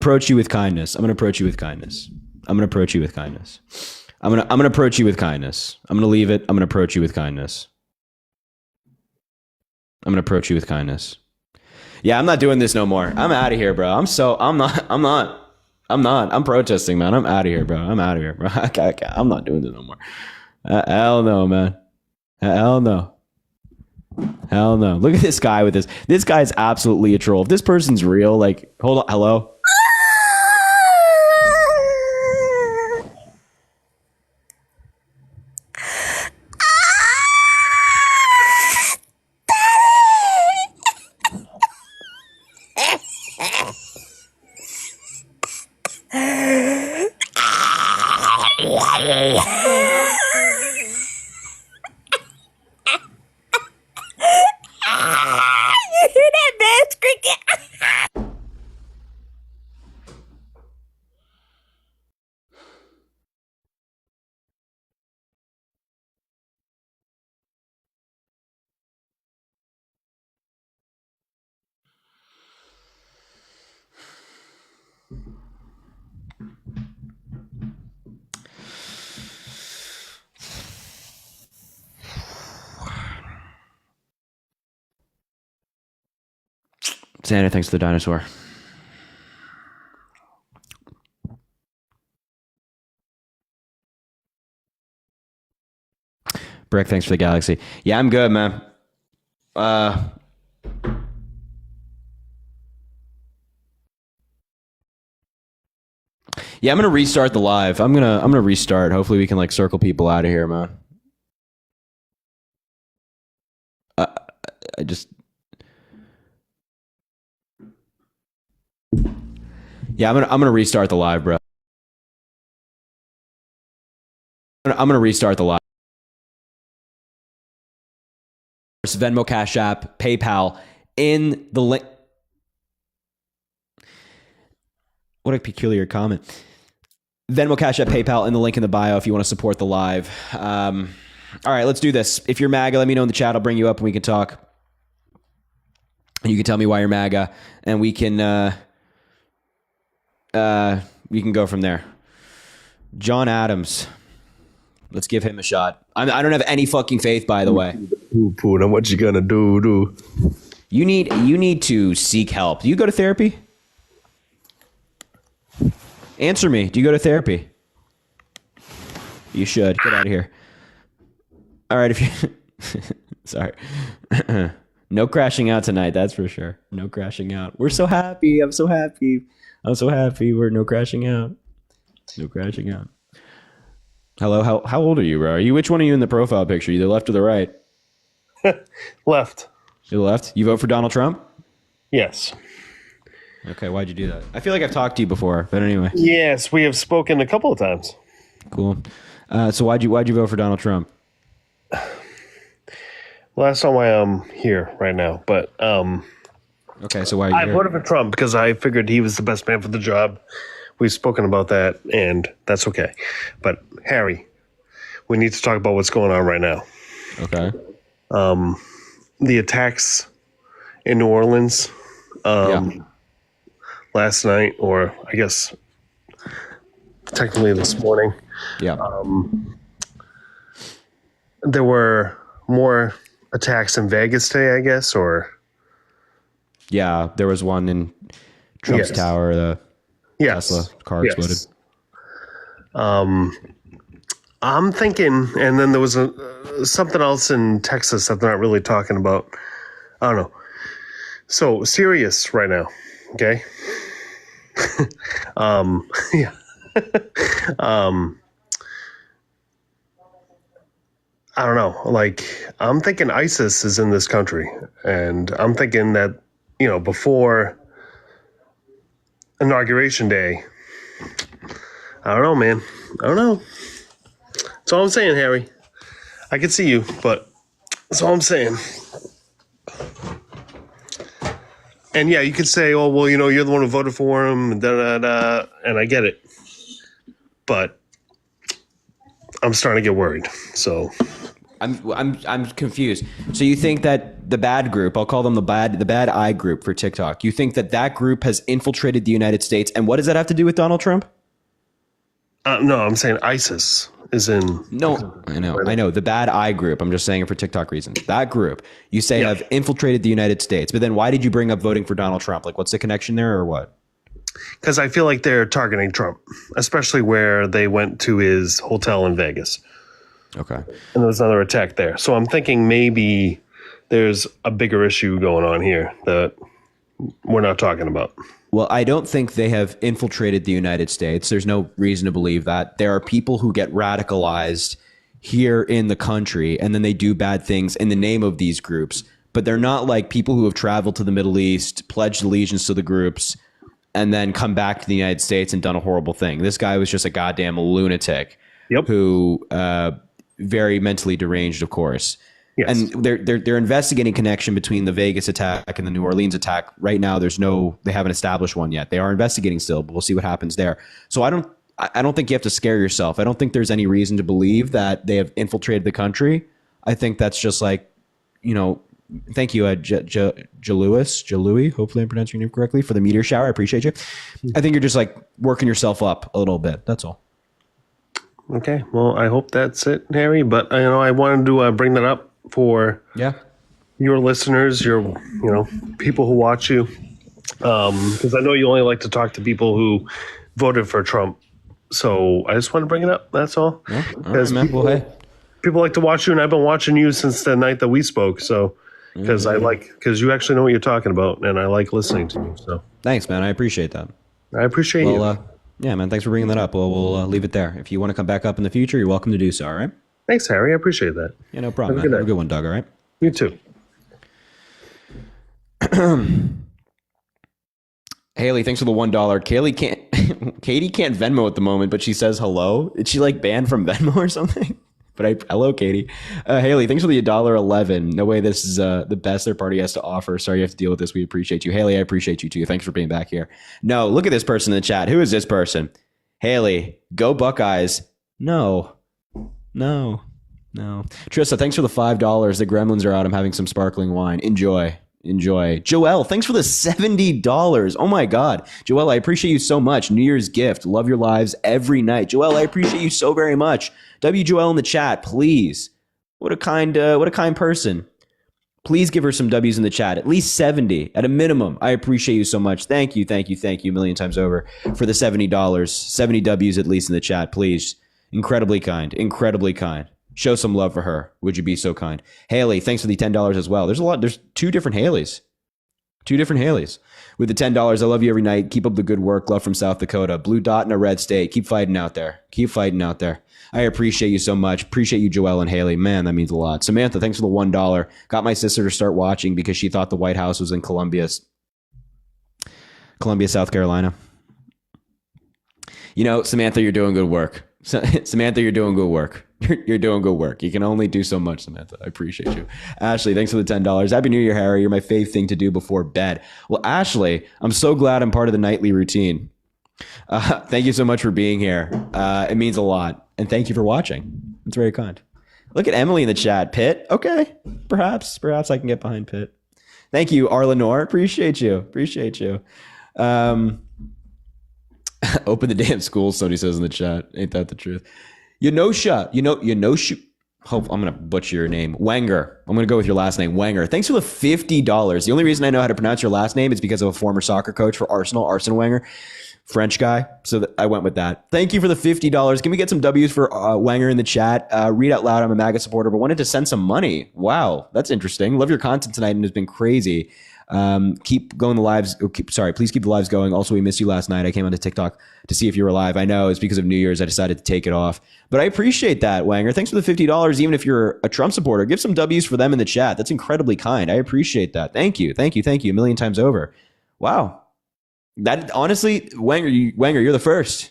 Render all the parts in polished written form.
approach you with kindness. I'm gonna approach you with kindness. I'm gonna approach you with kindness. I'm gonna approach you with kindness. I'm gonna leave it. I'm gonna approach you with kindness. I'm gonna approach you with kindness. Yeah, I'm not doing this no more. I'm out of here, bro. I'm not. I'm protesting, man. I'm out of here, bro. I'm out of here, bro. I'm not doing this no more. Hell no, man. Hell no. Hell no. Look at this guy with this. This guy's absolutely a troll. If this person's real, like, hold on. Hello? Santa, thanks for the dinosaur. Brick, thanks for the galaxy. Yeah, I'm good, man. Yeah, I'm gonna restart the live. I'm gonna restart. Hopefully we can like circle people out of here, man. I just Yeah, I'm gonna restart the live, bro. I'm gonna restart the live. Venmo, Cash App, PayPal in the link. What a peculiar comment. Venmo, Cash App, PayPal in the link in the bio if you want to support the live. All right, let's do this. If you're MAGA, let me know in the chat. I'll bring you up and we can talk. And you can tell me why you're MAGA, and we can go from there. John Adams. Let's give him a shot. I don't have any fucking faith, by the way. Now what you gonna do? You need to seek help. Do you go to therapy? Answer me. Do you go to therapy? You should. Get out of here. All right, if you sorry. No crashing out tonight, that's for sure. No crashing out. We're so happy. I'm so happy. We're no crashing out. No crashing out. Hello, how old are you, bro? Which one are you in the profile picture? You the left or the right? Left. You're the left? You vote for Donald Trump? Yes. Okay, why'd you do that? I feel like I've talked to you before, but anyway. Yes, we have spoken a couple of times. Cool. So why'd you vote for Donald Trump? Well, that's not why I'm here right now, but okay, so why are you I here? voted for Trump because I figured he was the best man for the job. We've spoken about that, and that's okay. But Harry, we need to talk about what's going on right now. Okay. The attacks in New Orleans last night, or I guess technically this morning. Yeah. There were more attacks in Vegas today, I guess, or... Yeah, there was one in Trump's Tower, the Tesla car exploded. I'm thinking, and then there was something else in Texas that they're not really talking about. I don't know. So, serious right now, okay? Yeah. I don't know. Like, I'm thinking ISIS is in this country, and I'm thinking that, before Inauguration Day, I don't know, man. I don't know. That's all I'm saying, Harry. I can see you, but that's all I'm saying. And yeah, you could say, oh, well, you're the one who voted for him, and and I get it. But I'm starting to get worried, so... I'm confused. So you think that the bad group, I'll call them the bad eye group for TikTok, you think that group has infiltrated the United States, and what does that have to do with Donald Trump? No, I'm saying ISIS is in. No, I know. The bad eye group. I'm just saying it for TikTok reasons. That group you say have infiltrated the United States, but then why did you bring up voting for Donald Trump? Like, what's the connection there, or what? Because I feel like they're targeting Trump, especially where they went to his hotel in Vegas. Okay. And there was another attack there. So I'm thinking maybe there's a bigger issue going on here that we're not talking about. Well, I don't think they have infiltrated the United States. There's no reason to believe that. There are people who get radicalized here in the country, and then they do bad things in the name of these groups. But they're not like people who have traveled to the Middle East, pledged allegiance to the groups, and then come back to the United States and done a horrible thing. This guy was just a goddamn lunatic who very mentally deranged, of course. Yes. And they're investigating connection between the Vegas attack and the New Orleans attack. Right now, they haven't established one yet. They are investigating still, but we'll see what happens there. So I don't think you have to scare yourself. I don't think there's any reason to believe that they have infiltrated the country. I think that's just like, thank you, Jalui. Hopefully I'm pronouncing your name correctly, for the meteor shower. I appreciate you. I think you're just like working yourself up a little bit. That's all. Okay. Well, I hope that's it, Harry. But I wanted to bring that up for your listeners, your people who watch you, because I know you only like to talk to people who voted for Trump. So I just want to bring it up. That's all. Yeah. All right, man. Well, hey. People like to watch you, and I've been watching you since the night that we spoke. So because you actually know what you're talking about, and I like listening to you. So thanks, man. I appreciate that. I appreciate you. Yeah, man. Thanks for bringing that up. Well, we'll leave it there. If you want to come back up in the future, you're welcome to do so. All right. Thanks, Harry. I appreciate that. Yeah, no problem. Have a good one, Doug. All right. You too. Haley, thanks for the $1. Katie can't Venmo at the moment, but she says hello. Is she like banned from Venmo or something? But hello, Katie. Haley, thanks for the $1.11. No way this is the best their party has to offer. Sorry you have to deal with this. We appreciate you. Haley, I appreciate you too. Thanks for being back here. No, look at this person in the chat. Who is this person? Haley, go Buckeyes. No. Trista, thanks for the $5. The gremlins are out. I'm having some sparkling wine. Enjoy. Joelle, thanks for the $70. Oh my God. Joelle, I appreciate you so much. New Year's gift. Love your lives every night. Joelle, I appreciate you so very much. Joelle in the chat, please. What a kind person. Please give her some W's in the chat. At least 70 at a minimum. I appreciate you so much. Thank you a million times over for the $70. 70 W's at least in the chat, please. Incredibly kind. Show some love for her. Would you be so kind? Haley, thanks for the $10 as well. There's two different Haleys. With the $10, I love you every night. Keep up the good work. Love from South Dakota. Blue dot in a red state. Keep fighting out there. I appreciate you so much. Appreciate you, Joelle and Haley. Man, that means a lot. Samantha, thanks for the $1. Got my sister to start watching because she thought the White House was in Columbia, South Carolina. Samantha, you're doing good work. Samantha, you're doing good work. You're doing good work. You can only do so much, Samantha. I appreciate you. Ashley, thanks for the $10. Happy New Year, Harry. You're my fave thing to do before bed. Well, Ashley, I'm so glad I'm part of the nightly routine. Thank you so much for being here. It means a lot. And thank you for watching. It's very kind. Look at Emily in the chat. Pitt. Okay. Perhaps I can get behind Pitt. Thank you, Arlenor. Appreciate you. Open the damn school, somebody says in the chat. Ain't that the truth? Hope I'm going to butcher your name. Wenger. I'm going to go with your last name, Wenger. Thanks for the $50. The only reason I know how to pronounce your last name is because of a former soccer coach for Arsenal, Arsene Wenger. French guy. So I went with that. Thank you for the $50. Can we get some W's for Wenger in the chat? Read out loud. I'm a MAGA supporter, but wanted to send some money. Wow. That's interesting. Love your content tonight and it's been crazy. Keep going the lives. Please keep the lives going. Also, we missed you last night. I came onto TikTok to see if you were live. I know it's because of New Year's. I decided to take it off, but I appreciate that, Wanger. Thanks for the $50. Even if you're a Trump supporter, give some W's for them in the chat. That's incredibly kind. I appreciate that. Thank you. A million times over. Wow. That honestly, Wanger, you're the first.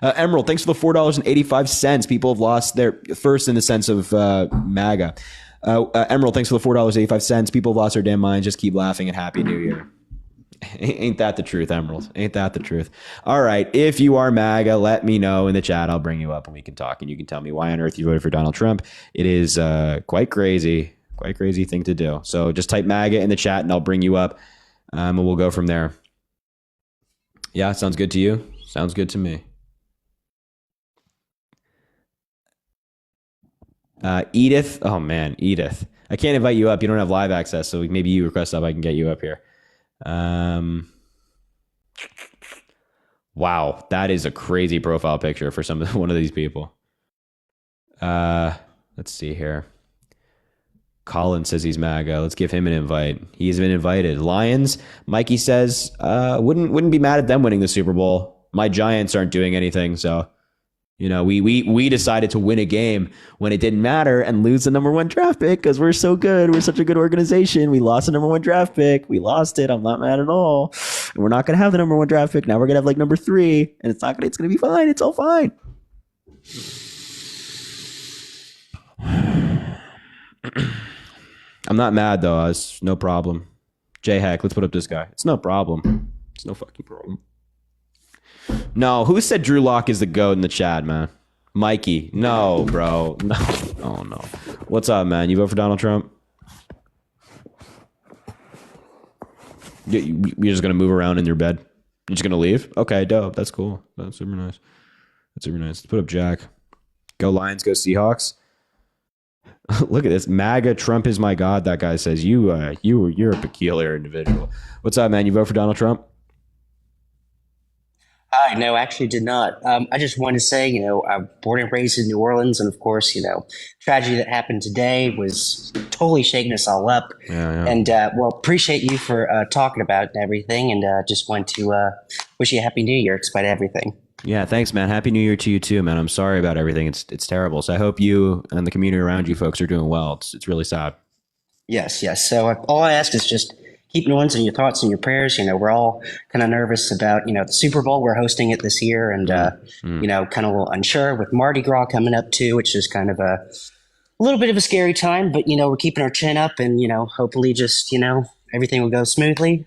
Emerald, thanks for the $4.85. People have lost their first in the sense of MAGA. Emerald, thanks for the $4.85. People have lost their damn minds. Just keep laughing and Happy New Year. Ain't that the truth, Emerald? Ain't that the truth? All right. If you are MAGA, let me know in the chat. I'll bring you up and we can talk. And you can tell me why on earth you voted for Donald Trump. It is quite crazy thing to do. So just type MAGA in the chat and I'll bring you up and we'll go from there. Yeah, sounds good to you? Sounds good to me. Edith. Oh, man, Edith. I can't invite you up. You don't have live access. So maybe you request up. I can get you up here. Wow, that is a crazy profile picture for one of these people. Let's see here. Colin says he's MAGA. Let's give him an invite. He's been invited. Lions, Mikey says, wouldn't be mad at them winning the Super Bowl. My Giants aren't doing anything, so you know, we decided to win a game when it didn't matter and lose the number 1 draft pick because we're so good. We're such a good organization. We lost the number 1 draft pick. We lost it. I'm not mad at all. And we're not going to have the number 1 draft pick. Now we're going to have like number 3 and it's going to be fine. It's all fine. I'm not mad though. It's no problem. J-Hack, let's put up this guy. It's no problem. It's no fucking problem. No, who said Drew Lock is the GOAT in the chat, man? Mikey. No, bro. No. Oh, no. What's up, man? You vote for Donald Trump? You're just going to move around in your bed? You're just going to leave? Okay, dope. That's cool. That's super nice. That's super nice. Let's put up Jack. Go Lions, go Seahawks. Look at this. MAGA, Trump is my God, that guy says. You're a peculiar individual. What's up, man? You vote for Donald Trump? No, actually did not. I just wanted to say, I'm born and raised in New Orleans. And of course, tragedy that happened today was totally shaking us all up. Yeah. And, appreciate you for talking about it and everything. And just want to wish you a happy new year despite everything. Yeah, thanks, man. Happy New Year to you too, man. I'm sorry about everything. It's terrible. So I hope you and the community around you folks are doing well. It's really sad. Yes. So all I ask is just keep Nuance in your thoughts and your prayers. We're all kind of nervous about, the Super Bowl. We're hosting it this year and, kind of a little unsure with Mardi Gras coming up too, which is kind of a little bit of a scary time, but, we're keeping our chin up and, hopefully just, everything will go smoothly.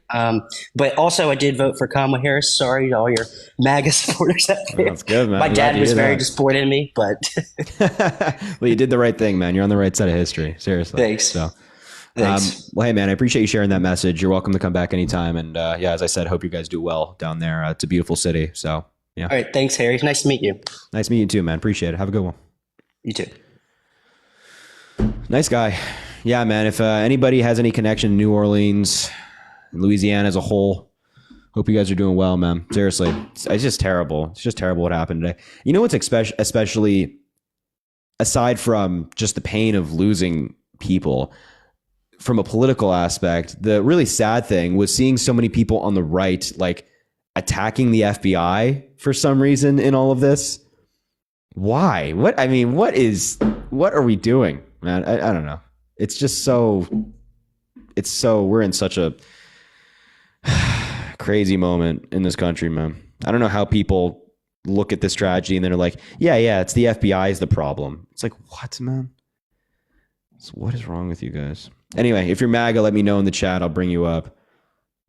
But also I did vote for Kamala Harris. Sorry to all your MAGA supporters out there. That's good, man. My dad was very disappointed in me, but. Well, you did the right thing, man. You're on the right side of history. Seriously. Thanks. So. Thanks. Well, hey, man, I appreciate you sharing that message. You're welcome to come back anytime. And yeah, as I said, hope you guys do well down there. It's a beautiful city. So, yeah. All right. Thanks, Harry. Nice to meet you. Nice meeting you too, man. Appreciate it. Have a good one. You too. Nice guy. Yeah, man. If anybody has any connection to New Orleans, Louisiana as a whole, hope you guys are doing well, man. Seriously. It's just terrible. It's just terrible what happened today. You know what's especially, aside from just the pain of losing people, from a political aspect, the really sad thing was seeing so many people on the right, like attacking the FBI for some reason in all of this. Why? What are we doing, man? I don't know. It's just we're in such a crazy moment in this country, man. I don't know how people look at this tragedy and they're like, yeah, it's the FBI is the problem. It's like, what, man? So what is wrong with you guys? Anyway, if you're MAGA, let me know in the chat. I'll bring you up.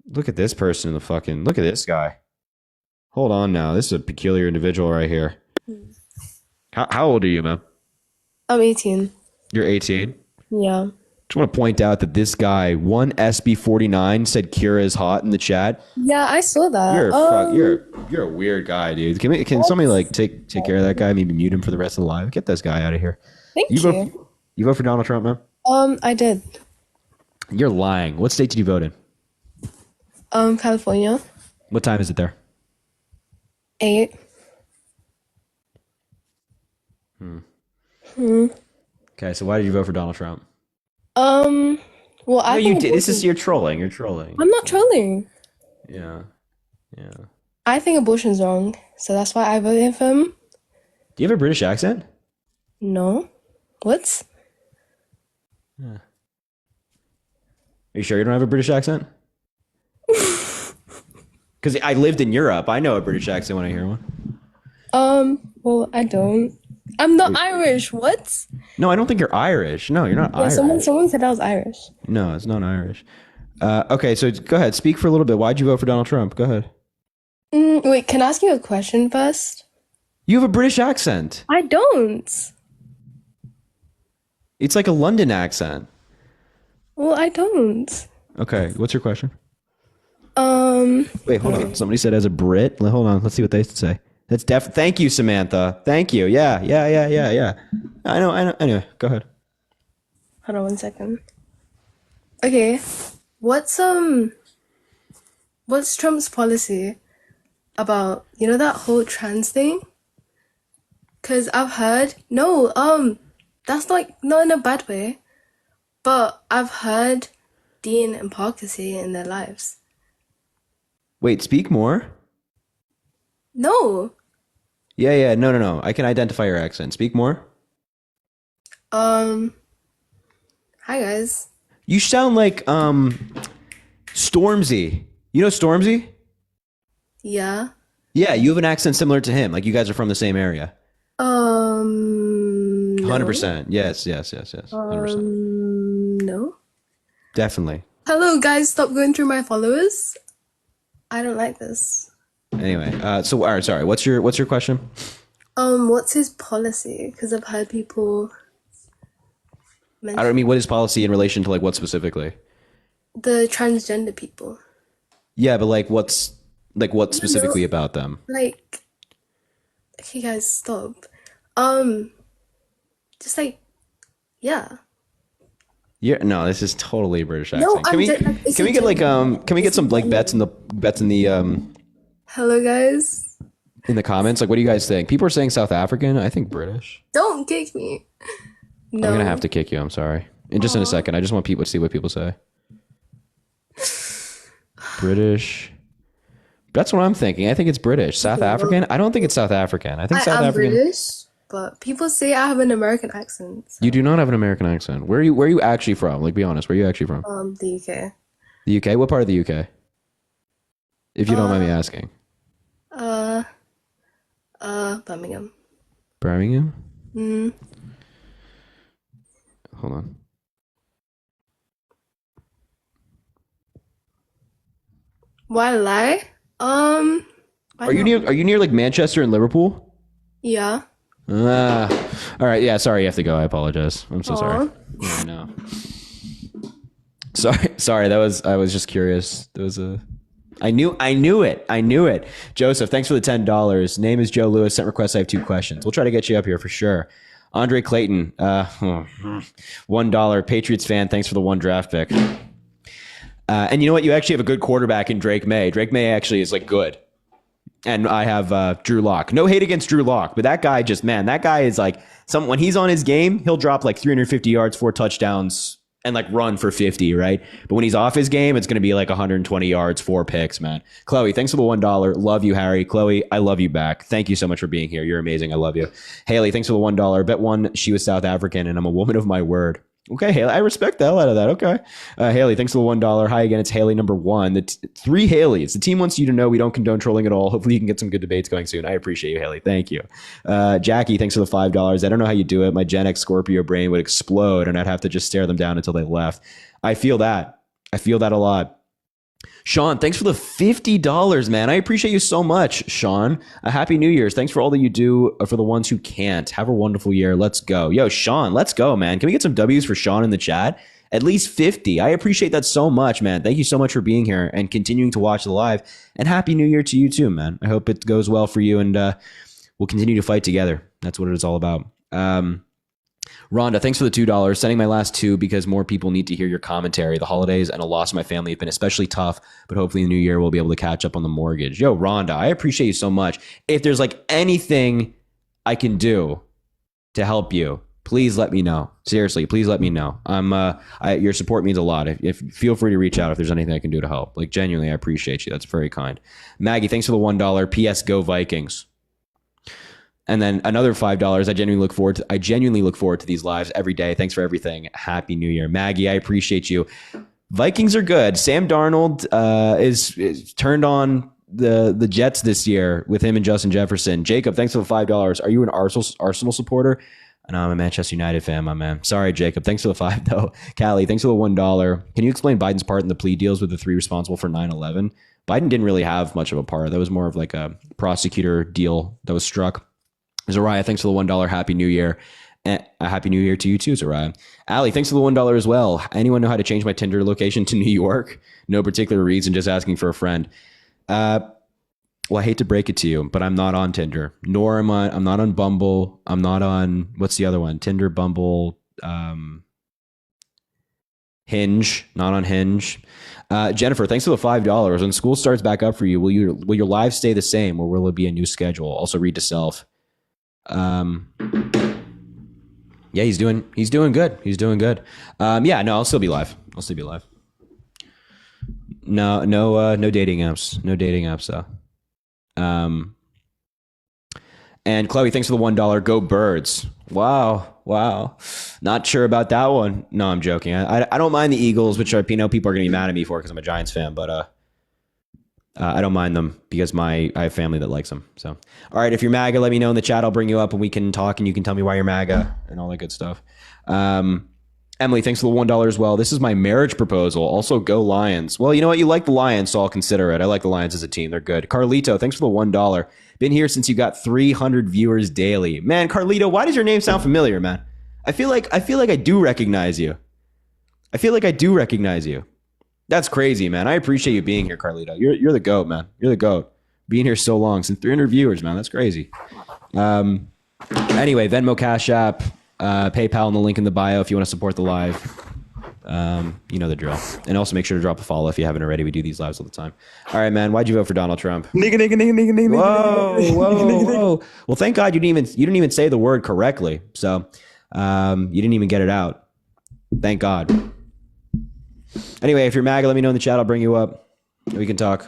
Look at this person in the fucking... Look at this guy. Hold on now. This is a peculiar individual right here. How old are you, man? I'm 18. You're 18? Yeah. Just want to point out that this guy, 1SB49, said Kira is hot in the chat. Yeah, I saw that. You're a weird guy, dude. Can somebody like take care of that guy? Maybe mute him for the rest of the live. Get this guy out of here. Thank you. You vote for Donald Trump, man? I did. You're lying. What state did you vote in? California. What time is it there? 8. Okay, so why did you vote for Donald Trump? Well, I you did. This is you're trolling. You're trolling. I'm not trolling. Yeah. I think abortion's wrong, so that's why I voted for him. Do you have a British accent? No. What? Yeah. Are you sure you don't have a British accent? Because I lived in Europe. I know a British accent when I hear one. Well, I don't. I'm not Irish. What? No, I don't think you're Irish. No, you're not Irish. Someone said I was Irish. No, it's not Irish. Okay, so go ahead. Speak for a little bit. Why'd you vote for Donald Trump? Go ahead. Wait, can I ask you a question first? You have a British accent. I don't. It's like a London accent. Well, I don't. Okay, what's your question? Wait, hold on. Somebody said as a Brit. Hold on. Let's see what they say. That's Thank you, Samantha. Thank you. Yeah. I know. Anyway, go ahead. Hold on 1 second. Okay, what's Trump's policy about, that whole trans thing? Cause I've heard that's like not in a bad way, but I've heard Dean and Parker say it in their lives. Wait, speak more. No. Yeah. No. I can identify your accent. Speak more. Hi guys. You sound like Stormzy. You know Stormzy? Yeah. Yeah, you have an accent similar to him. Like you guys are from the same area. 100%. Yes. 100%. No. Definitely. Hello guys, stop going through my followers. I don't like this. Anyway, so all right, sorry. What's your question? What's his policy? Because I've heard people mention I don't mean what is policy in relation to like what specifically? the transgender people. Yeah, but like what specifically about them? Like, okay guys, stop. Just like, yeah. Yeah, no, this is totally a British No, accent. Can we get like can we get some like bets in the Hello guys. in the comments? Like what do you guys think? People are saying South African. I think British. Don't kick me. No. I'm gonna have to kick you. I'm sorry. In just in a second. I just want people to see what people say. British. That's what I'm thinking. I think it's British. South African? I don't think it's South African. I think South African. British, but people say I have an American accent. So. You do not have an American accent. Where are you actually from? Like, be honest. Where are you actually from? The UK. The UK? What part of the UK? If you don't mind me asking. Birmingham. Birmingham? Hold on. Why lie? Are you near like Manchester and Liverpool? Yeah. All right. Yeah. Sorry, you have to go. I apologize. I'm so sorry. Yeah, no. Sorry. I was just curious. There was I knew it. Joseph, thanks for the $10. Name is Joe Lewis. Sent request. I have 2 questions. We'll try to get you up here for sure. Andre Clayton, $1 Patriots fan. Thanks for the 1 draft pick. And you know what? You actually have a good quarterback in Drake May. Drake May actually is like good. And I have Drew Lock. No hate against Drew Lock, but that guy that guy is like when he's on his game, he'll drop like 350 yards, 4 touchdowns, and like run for 50, right? But when he's off his game, it's going to be like 120 yards, 4 picks, man. Chloe, thanks for the $1. Love you, Harry. Chloe, I love you back. Thank you so much for being here. You're amazing. I love you. Haley, thanks for the $1. Bet 1 she was South African, and I'm a woman of my word. Okay, Haley, I respect the hell out of that. Okay. Haley, thanks for the $1. Hi again, it's Haley number 1. 3 Haleys. The team wants you to know we don't condone trolling at all. Hopefully you can get some good debates going soon. I appreciate you, Haley. Thank you. Jackie, thanks for the $5. I don't know how you do it. My Gen X Scorpio brain would explode and I'd have to just stare them down until they left. I feel that a lot. Sean, thanks for the $50, man. I appreciate you so much, Sean. A happy New Year's. Thanks for all that you do for the ones who can't. Have a wonderful year. Let's go. Yo, Sean, let's go, man. Can we get some W's for Sean in the chat? At least 50. I appreciate that so much, man. Thank you so much for being here and continuing to watch the live. And happy New Year to you too, man. I hope it goes well for you and we'll continue to fight together. That's what it is all about. Rhonda, thanks for the $2. Sending my last 2 because more people need to hear your commentary. The holidays and a loss of my family have been especially tough, but hopefully in the new year we'll be able to catch up on the mortgage. Yo, Rhonda, I appreciate you so much. If there's like anything I can do to help you, please let me know. Seriously, please let me know. Your support means a lot. If feel free to reach out if there's anything I can do to help. Like genuinely, I appreciate you. That's very kind. Maggie, thanks for the $1. P.S. Go Vikings. And then another $5. I genuinely look forward to these lives every day. Thanks for everything. Happy New Year. Maggie, I appreciate you. Vikings are good. Sam Darnold is turned on the Jets this year with him and Justin Jefferson. Jacob, thanks for the $5. Are you an Arsenal supporter? And I'm a Manchester United fan, my man. Sorry, Jacob. Thanks for the $5, though. Callie, thanks for the $1. Can you explain Biden's part in the plea deals with the 3 responsible for 9/11? Biden didn't really have much of a part. That was more of like a prosecutor deal that was struck. Zariah, thanks for the $1. Happy New Year. A Happy New Year to you too, Zariah. Ali, thanks for the $1 as well. Anyone know how to change my Tinder location to New York? No particular reason, just asking for a friend. Well, I hate to break it to you, but I'm not on Tinder. Nor am I'm not on Bumble. I'm not on, what's the other one? Tinder, Bumble, Hinge. Not on Hinge. Jennifer, thanks for the $5. When school starts back up for you, will your lives stay the same, or will it be a new schedule? Also, read to self. Yeah, he's doing good. He's doing good. Yeah, no, I'll still be live. No dating apps. No dating apps though. And Chloe, thanks for the $1. Go Birds. Wow. Not sure about that one. No, I'm joking. I don't mind the Eagles, which people are going to be mad at me for because I'm a Giants fan, but I don't mind them because I have family that likes them. So, all right, if you're MAGA, let me know in the chat. I'll bring you up and we can talk and you can tell me why you're MAGA and all that good stuff. Emily, thanks for the $1 as well. This is my marriage proposal. Also, go Lions. Well, you know what? You like the Lions, so I'll consider it. I like the Lions as a team. They're good. Carlito, thanks for the $1. Been here since you got 300 viewers daily. Man, Carlito, why does your name sound familiar, man? I feel like I do recognize you. That's crazy, man. I appreciate you being here, Carlito. You're the GOAT, man. You're the GOAT. Being here so long, since 300 viewers, man. That's crazy. Anyway, Venmo, Cash App, PayPal, and the link in the bio if you want to support the live. You know the drill. And also make sure to drop a follow if you haven't already. We do these lives all the time. All right, man. Why'd you vote for Donald Trump? Whoa. Well, thank God you didn't even say the word correctly. So you didn't even get it out. Thank God. Anyway, if you're MAGA, let me know in the chat. I'll bring you up. We can talk.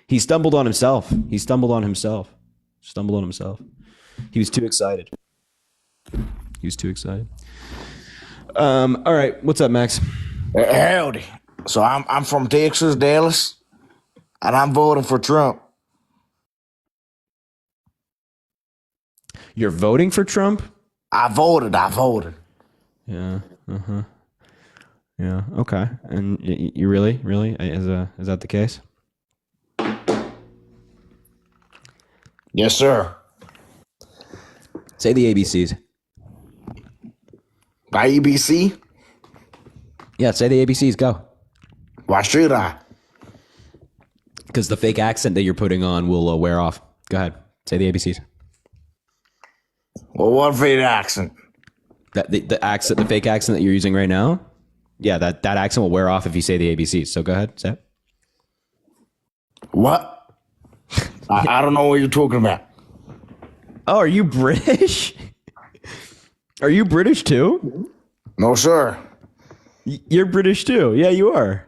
He stumbled on himself. He was too excited. All right. What's up, Max? Howdy. So I'm from Texas, Dallas, and I'm voting for Trump. You're voting for Trump? I voted. Yeah. Yeah. Okay. And you really is that the case? Yes, sir. Say the ABCs. By EBC? Yeah. Say the ABCs. Go. Why should I? Because the fake accent that you're putting on will wear off. Go ahead. Say the ABCs. Well, what fake accent? The accent, the fake accent that you're using right now. Yeah, that accent will wear off if you say the ABCs. So go ahead, say it. What? I don't know what you're talking about. Oh, are you British? Are you British too? No, sir. You're British too. Yeah, you are.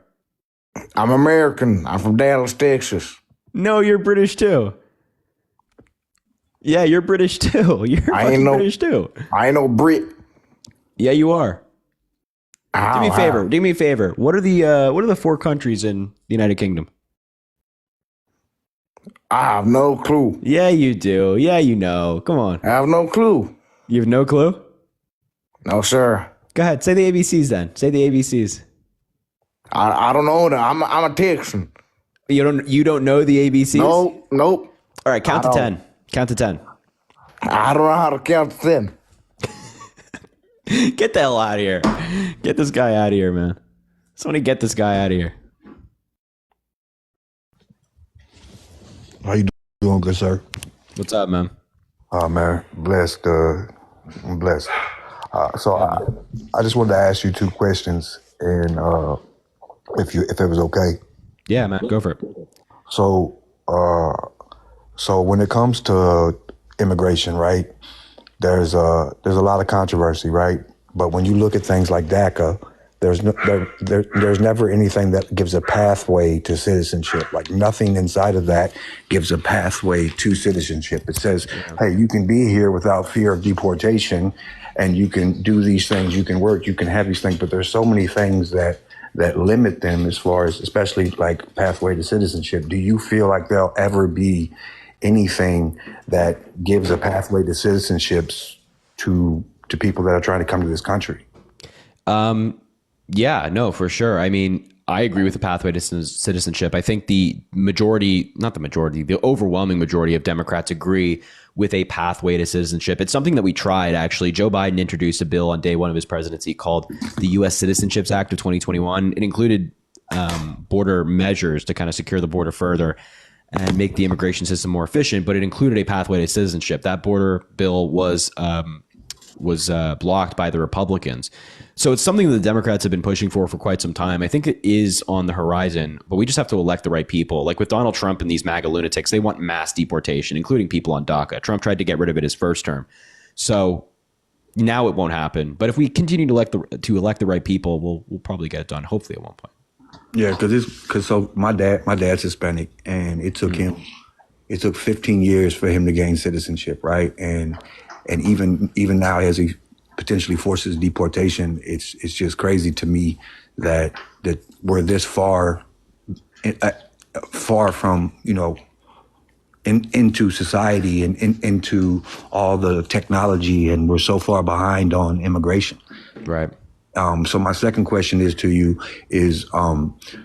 I'm American. I'm from Dallas, Texas. No, you're British too. Yeah, you're British too. You're British too. I ain't no Brit. Yeah, you are. Do me a favor. What are the 4 countries in the United Kingdom? I have no clue. Yeah, you do. Yeah, you know. Come on. I have no clue. You have no clue? No, sir. Go ahead. Say the ABCs then. Say the ABCs. I don't know that. I'm a Texan. You don't know the ABCs? Nope. All right, count to 10. Count to 10. I don't know how to count to 10. Get the hell out of here. Get this guy out of here, man. Somebody get this guy out of here. How you doing, good sir? What's up, man? Man, blessed. I'm blessed. I just wanted to ask you 2 questions, and if it was okay. Yeah, man, go for it. So when it comes to immigration, right? There's a lot of controversy, right? But when you look at things like DACA, there's never anything that gives a pathway to citizenship. Like nothing inside of that gives a pathway to citizenship. It says, hey, you can be here without fear of deportation, and you can do these things, you can work, you can have these things, but there's so many things that limit them as far as, especially like pathway to citizenship. Do you feel like there'll ever be anything that gives a pathway to citizenships to people that are trying to come to this country. Yeah, no, for sure. I mean, I agree with the pathway to citizenship. I think the overwhelming majority of Democrats agree with a pathway to citizenship. It's something that we tried, actually. Joe Biden introduced a bill on day one of his presidency called the U.S. Citizenships Act of 2021. It included border measures to kind of secure the border further and make the immigration system more efficient, but it included a pathway to citizenship. That border bill was blocked by the Republicans. So it's something that the Democrats have been pushing for quite some time. I think it is on the horizon, but we just have to elect the right people. Like with Donald Trump and these MAGA lunatics, they want mass deportation, including people on DACA. Trump tried to get rid of it his first term. So now it won't happen. But if we continue to elect the right people, we'll probably get it done, hopefully at one point. Yeah, because my dad's Hispanic, and it took 15 years for him to gain citizenship, right? And even now, as he potentially forces deportation, it's just crazy to me that we're this far from, into society and into all the technology, and we're so far behind on immigration. Right. So my second question is to you is,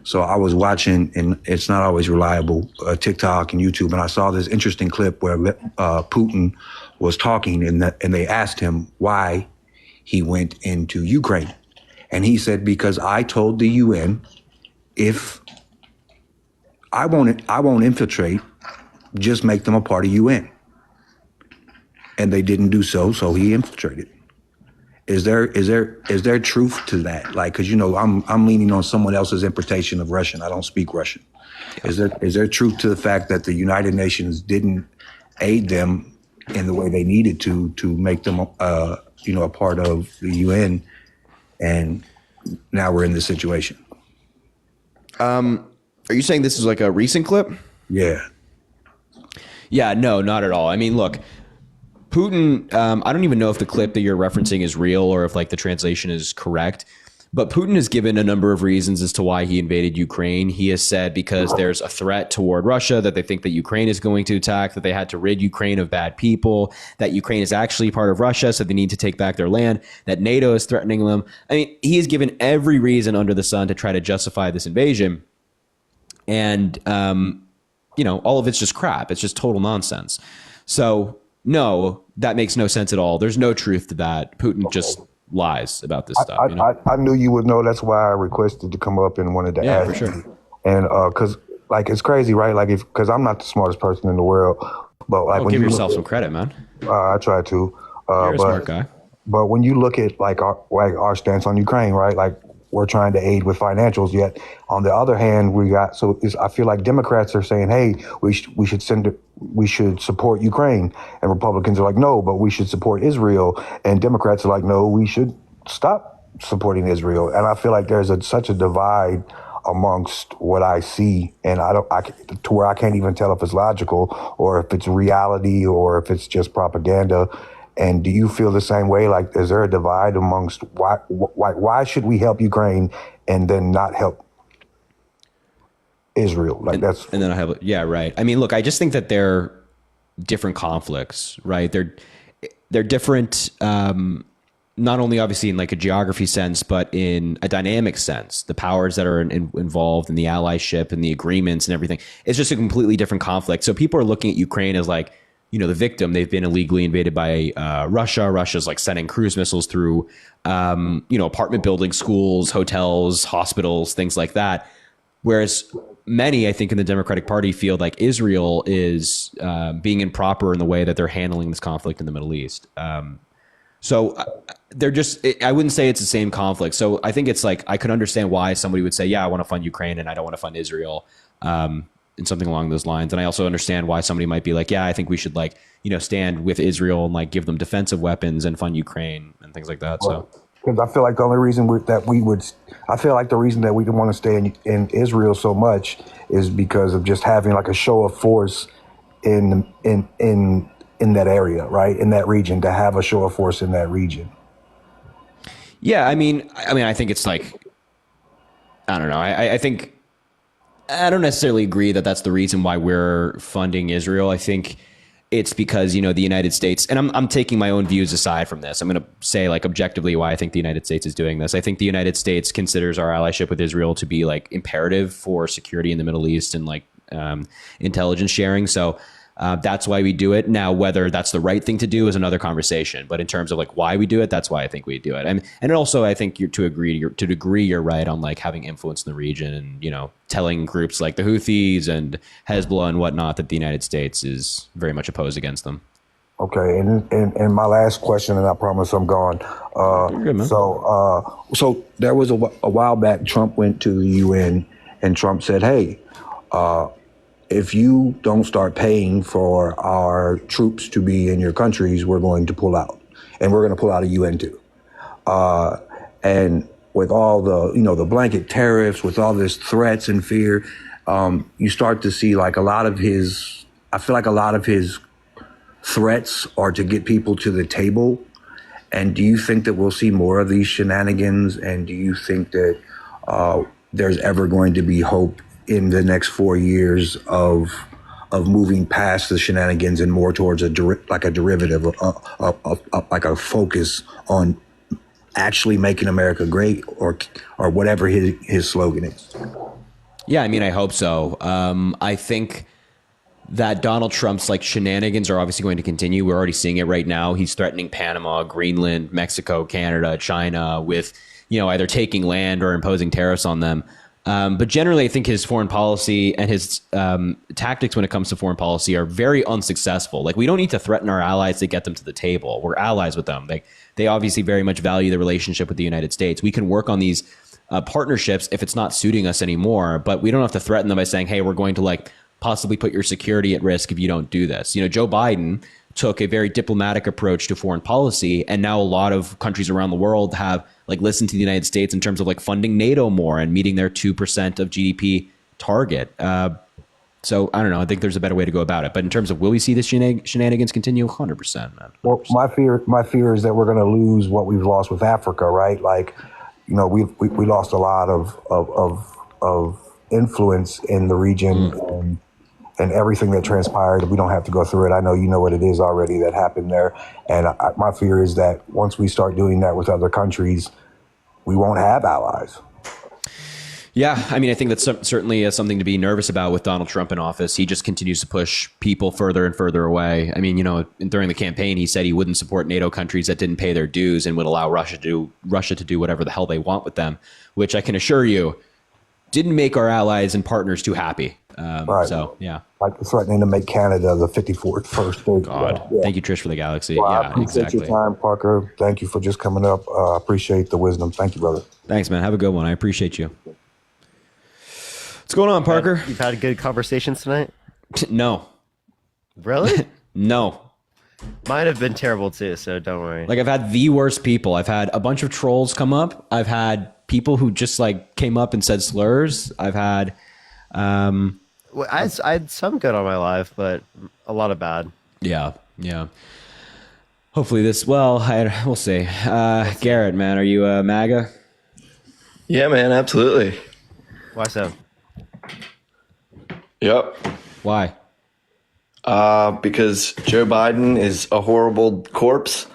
so I was watching, and it's not always reliable, TikTok and YouTube, and I saw this interesting clip where Putin was talking, and they asked him why he went into Ukraine. And he said, because I told the UN, if I won't infiltrate, just make them a part of UN. And they didn't do so, so he infiltrated. Is there truth to that? Like, because I'm leaning on someone else's interpretation of Russian. I don't speak Russian. Is there truth to the fact that the United Nations didn't aid them in the way they needed to make them a part of the UN, and now we're in this situation? Are you saying this is like a recent clip? Yeah. Yeah, no, not at all. I mean, look, Putin, I don't even know if the clip that you're referencing is real or if like the translation is correct, but Putin has given a number of reasons as to why he invaded Ukraine. He has said because there's a threat toward Russia, that they think that Ukraine is going to attack, that they had to rid Ukraine of bad people, that Ukraine is actually part of Russia, so they need to take back their land, that NATO is threatening them. I mean, he has given every reason under the sun to try to justify this invasion. And, all of it's just crap. It's just total nonsense. So no, that makes no sense at all. There's no truth to that. Putin just lies about this stuff. I knew you would know. That's why I requested to come up and wanted to ask. For sure. You. And because it's crazy, right? Like because I'm not the smartest person in the world, but like give yourself some credit, man. I try to. You're a smart guy. But when you look at our stance on Ukraine, right? Like we're trying to aid with financials, yet on the other hand, I feel like Democrats are saying, hey, we should support Ukraine, and Republicans are like, no, but we should support Israel, and Democrats are like, no, we should stop supporting Israel. And I feel like there's such a divide amongst what I see, and to where I can't even tell if it's logical or if it's reality or if it's just propaganda. And do you feel the same way? Like, is there a divide amongst why should we help Ukraine and then not help Israel? Like and then I have, yeah, right. I mean, look, I just think that they're different conflicts, right? They're different, not only obviously in like a geography sense, but in a dynamic sense. The powers that are involved in the allyship and the agreements and everything. It's just a completely different conflict. So people are looking at Ukraine as like, the victim. They've been illegally invaded by Russia. Russia's like sending cruise missiles through, apartment buildings, schools, hotels, hospitals, things like that. Whereas many, I think, in the Democratic Party feel like Israel is being improper in the way that they're handling this conflict in the Middle East. So they're just, I wouldn't say it's the same conflict. So I think it's like, I could understand why somebody would say, yeah, I want to fund Ukraine and I don't want to fund Israel. And something along those lines. And I also understand why somebody might be like, yeah, I think we should stand with Israel and like give them defensive weapons and fund Ukraine and things like that. So, because I feel like the only reason I feel like the reason that we want to stay in Israel so much is because of just having like a show of force in that area, right? In that region, to have a show of force in that region. Yeah. I mean, I think it's like, I don't know. I think, I don't necessarily agree that that's the reason why we're funding Israel. I think it's because, the United States, and I'm taking my own views aside from this. I'm going to say like objectively why I think the United States is doing this. I think the United States considers our allyship with Israel to be like imperative for security in the Middle East and like intelligence sharing. So that's why we do it. Now, whether that's the right thing to do is another conversation. But in terms of like why we do it, that's why I think we do it. And also, I think to a degree, you're right on like having influence in the region and, telling groups like the Houthis and Hezbollah and whatnot that the United States is very much opposed against them. Okay, and my last question, and I promise I'm gone. Good, man. So there was a while back, Trump went to the UN, and Trump said, "Hey, if you don't start paying for our troops to be in your countries, we're going to pull out, and we're going to pull out of UN too." And with all the, the blanket tariffs, with all this threats and fear, you start to see like I feel like a lot of his threats are to get people to the table. And do you think that we'll see more of these shenanigans? And do you think that there's ever going to be hope in the next 4 years of moving past the shenanigans and more towards a derivative, like a focus on actually making America great, or whatever his slogan is? Yeah, I hope so. I think that Donald Trump's like shenanigans are obviously going to continue. We're already seeing it right now. He's threatening Panama, Greenland, Mexico, Canada, China with, either taking land or imposing tariffs on them. But generally, I think his foreign policy and his tactics when it comes to foreign policy are very unsuccessful. Like, we don't need to threaten our allies to get them to the table. We're allies with them. They obviously very much value the relationship with the United States. We can work on these partnerships if it's not suiting us anymore, but we don't have to threaten them by saying, hey, we're going to like possibly put your security at risk if you don't do this. Joe Biden took a very diplomatic approach to foreign policy, and now a lot of countries around the world have like listened to the United States in terms of like funding NATO more and meeting their 2% of GDP target. So I don't know. I think there's a better way to go about it. But in terms of will we see the shenanigans continue? 100%, man. 100%. Well, my fear is that we're going to lose what we've lost with Africa, right? Like, we lost a lot of influence in the region, and everything that transpired. We don't have to go through it. I know you know what it is already that happened there. And my fear is that once we start doing that with other countries, we won't have allies. Yeah, I think that's certainly something to be nervous about with Donald Trump in office. He just continues to push people further and further away. During the campaign, he said he wouldn't support NATO countries that didn't pay their dues and would allow Russia to do whatever the hell they want with them, which I can assure you didn't make our allies and partners too happy. Right. So, yeah. Like threatening to make Canada the 54th first state. God. Yeah. Thank you, Trish, for the galaxy. Well, yeah, I appreciate your time, Parker. Thank you for just coming up. I appreciate the wisdom. Thank you, brother. Thanks, man. Have a good one. I appreciate you. What's going on, Parker? You've had good conversations tonight? No. Really? No. Mine have been terrible too, so don't worry. Like, I've had the worst people. I've had a bunch of trolls come up. I've had people who just like came up and said slurs. I've had Well, I had some good on my live, but a lot of bad. Yeah. Hopefully we'll see. Garrett, man, are you MAGA? Yeah, man, absolutely. Why so? Yep. Why? Because Joe Biden is a horrible corpse.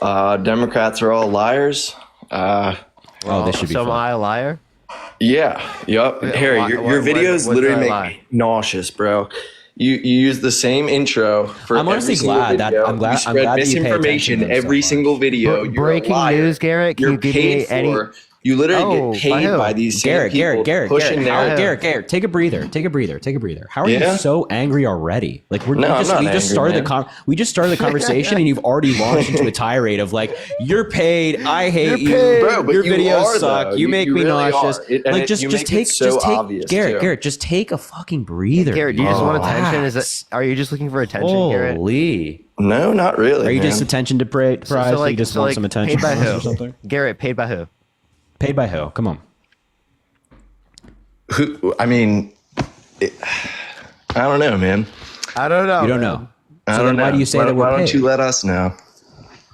Democrats are all liars. This should be So am fun. I a liar? Yeah. Yep. Harry, your videos what literally did make I me nauseous, bro. You use the same intro for I'm honestly every single glad that- video. I'm glad- you I'm spread glad that you pay misinformation attention to them so every much. single video. You're Breaking a liar. news, Garrett. Can You're you give me paid any? for. You literally get by paid who? by these same people Garrett, pushing narrative. Garrett, take a breather. How are Yeah? you so angry already? Like No, I'm not we just angry, started man. we just started the conversation and you've already launched into a tirade of like, you're paid, I hate you, paid. Bro, but your you videos are, suck, though. you make me really nauseous. are. And Like, just you make it take so just take obvious, Garrett, too. Garrett, just take a fucking breather. Garrett, do you just want Relax. attention? Are you just looking for attention, Garrett? Holy. No, not really. Are you man. just attention deprived? So, you just want some attention paid by or who? something? Garrett, paid by who? Paid by who? Come on. Who? I mean, I don't know, man. I don't know. You don't know. I So don't then why know. do you say that we're Why don't paid? you let us know?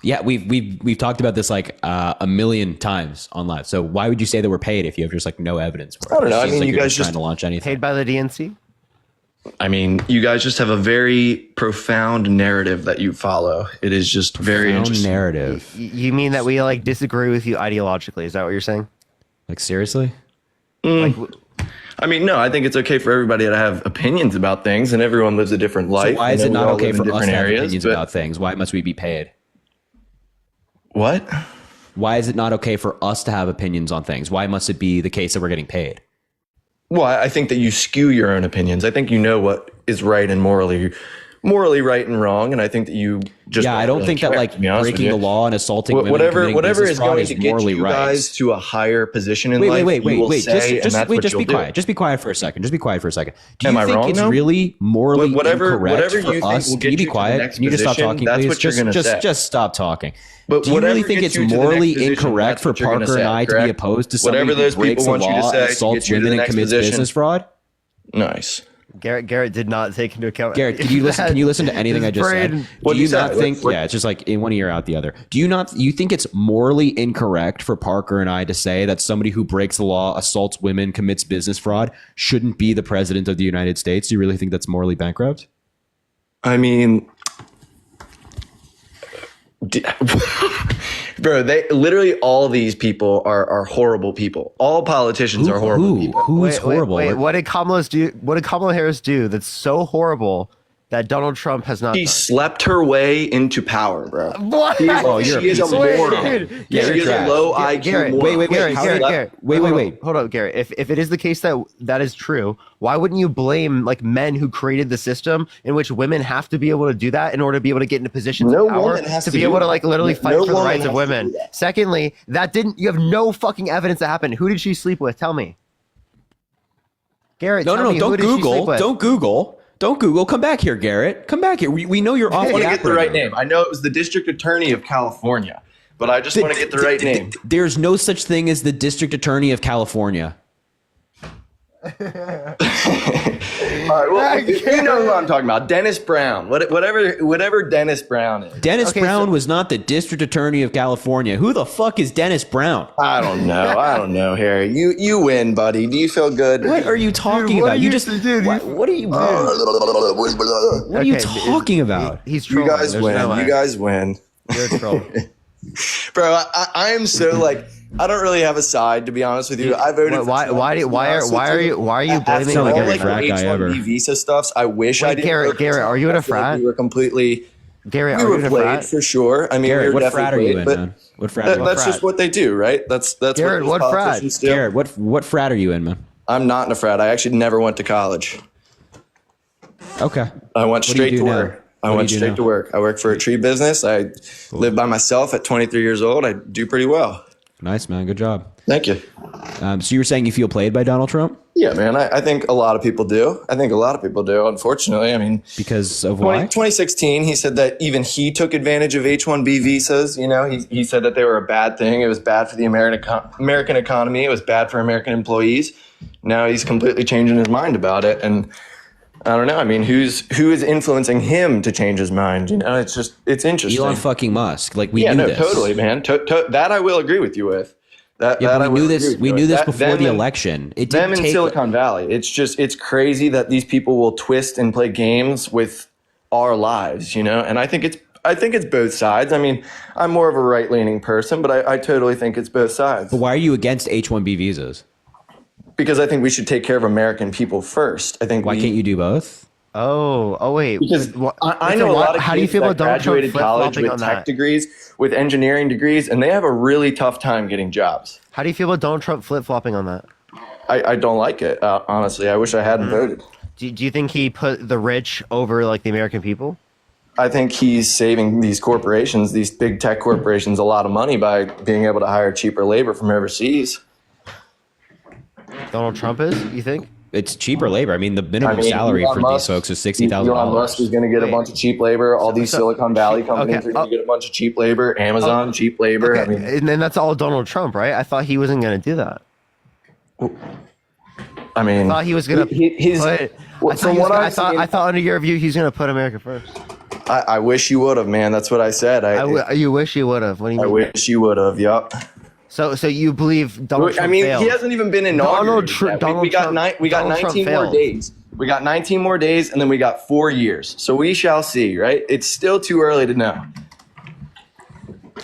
Yeah, we've talked about this like a million times on live. So why would you say that we're paid if you have just like no evidence for it? I don't know. It I seems mean, like you you're guys trying just- to launch anything. Paid by the DNC? I mean, you guys just have a very profound narrative that you follow. It is just very interesting. Narrative. You mean that we like disagree with you ideologically? Is that what you're saying? Like seriously? Like, I mean, no, I think it's okay for everybody to have opinions about things, and everyone lives a different life. So why is it and we not all okay live in for us different to have areas, opinions but- about things? Why must we be paid? What? Why is it not okay for us to have opinions on things? Why must it be the case that we're getting paid? Well, I think that you skew your own opinions. I think you know what is right and morally right and wrong, and I think that you just I don't really think that care, like to be honest with breaking you. the law and assaulting women, whatever and whatever business is fraud going to get morally you right. guys to a higher position in life. Wait. you will say, Just and that's what be you'll do. quiet. Just be quiet for a second. Do Am you I think wrong, it's though? really morally Whatever incorrect you for think us? will Can get you be you to the quiet? next Can you just stop position, talking, that's please? what you're gonna say. Just stop talking. But Do you really whatever think gets it's you to the morally next position, incorrect that's for what you're gonna Parker and say, I to be correct? opposed to somebody Whatever who those breaks people the want you to law, say to assaults get you to women, the and next commits position. business fraud? Nice. Garrett did not take into account. Garrett, can you listen to anything I just said? What Do you you not said? think? What- Yeah, it's just like in one ear out the other. You think it's morally incorrect for Parker and I to say that somebody who breaks the law, assaults women, commits business fraud shouldn't be the president of the United States? Do you really think that's morally bankrupt? I mean, bro, they literally all these people are horrible people. All politicians are horrible people. Who's horrible? Wait, what did Kamala Harris do that's so horrible that Donald Trump has not She done? slept her way into power, bro. What? She you're is a a piece of shit. moron. Dude, She is a low IQ Garrett, moron. wait, Garrett, how Garrett, did- Garrett. wait. Hold up, Garrett. If it is the case that is true, why wouldn't you blame like men who created the system in which women have to be able to do that in order to be able to get into positions No of power woman has to to be do able to that. like literally No fight for the woman rights has of to women? do that. Secondly, you have no fucking evidence that happened. Who did she sleep with? Tell me. Garrett, No, tell no, me, don't who did she sleep Google. with? Don't Google. Come back here, Garrett. Come back here. We know you're off. I want the to get the acronym. right name. I know it was the District Attorney of California, but I just want to get the right name. There's no such thing as the District Attorney of California. All right, well, you know who I'm talking about. Dennis Brown. Whatever Dennis Brown is. Dennis Okay, Brown so- was not the District Attorney of California. Who the fuck is Dennis Brown? I don't know, Harry. You win, buddy. Do you feel good? What are you talking Dude, what about? are You you- just dude, what are you? What are you Okay, talking about? He's You trolling. guys There's win. no way. You guys win. You're a troll. Bro, I am so like I don't really have a side, to be honest with you. I voted for Trump, Why are you blaming Sound like all every like frat guy ever. H-1B visa stuffs? I wish I Wait, didn't. Garrett, vote for Garrett, Trump. are you in a I feel like frat? we were completely. Garrett, We are you were in a played frat? for sure. I mean, Garrett, we were what frat are definitely you played, in, but man? What frat are you in? that's just what they do, right? That's Garrett, what what frat? politicians do. Garrett, what frat are you in, man? I'm not in a frat. I actually never went to college. Okay. I went What do you straight do to now? work. I What do went you do straight now? to work. I work for a tree business. I live by myself at 23 years old. I do pretty well. Nice, man. Good job. Thank you. So you were saying you feel played by Donald Trump Yeah, man. I think a lot of people do. Unfortunately. I mean, because of why? 2016, he said that even he took advantage of H-1B visas. You know, he said that they were a bad thing. It was bad for the American economy. It was bad for American employees. Now he's completely changing his mind about it. And I don't know. I mean, who is influencing him to change his mind? You know, it's interesting. Elon fucking Musk. Like we Yeah, knew no, this. totally, man. That I will agree with you with. Yeah, That but I we will knew agree this. with We you knew with. this That- before them the in- election. It Them didn't in take. Silicon Valley. It's crazy that these people will twist and play games with our lives, you know. And I think it's both sides. I mean, I'm more of a right leaning person, but I totally think it's both sides But why are you against H-1B visas? because I think we should take care of American people first. I think Why can't you do both? Oh, wait. Because What- I know a lot of how do you kids feel that about Donald Trump graduated college flip-flopping with on tech that? degrees, with engineering degrees, and they have a really tough time getting jobs. How do you feel about Donald Trump flip-flopping on that? I don't like it, honestly. I wish I hadn't voted. Do you think he put the rich over like the American people? I think he's saving these corporations, these big tech corporations, a lot of money by being able to hire cheaper labor from overseas. Donald Trump is, you think? It's cheaper labor. I mean, the minimum salary Elon for Musk- these folks is $60,000. Elon Musk is going to get a bunch of cheap labor. All these Silicon Valley companies okay, are going to get a bunch of cheap labor. Amazon, cheap labor. Okay, I mean, and then that's all Donald Trump, right? I thought he wasn't going to do that. I thought he was going to I thought under your view, he's going to put America first. I wish you would have, man. That's what I said. You wish you would have. What do you I mean? wish you would have. Yup. So you believe Donald Trump I mean, failed? he hasn't even been inaugurated. Donald We got Trump 19 more failed. days. We got 19 more days, and then we got 4 years. So we shall see, right? It's still too early to know.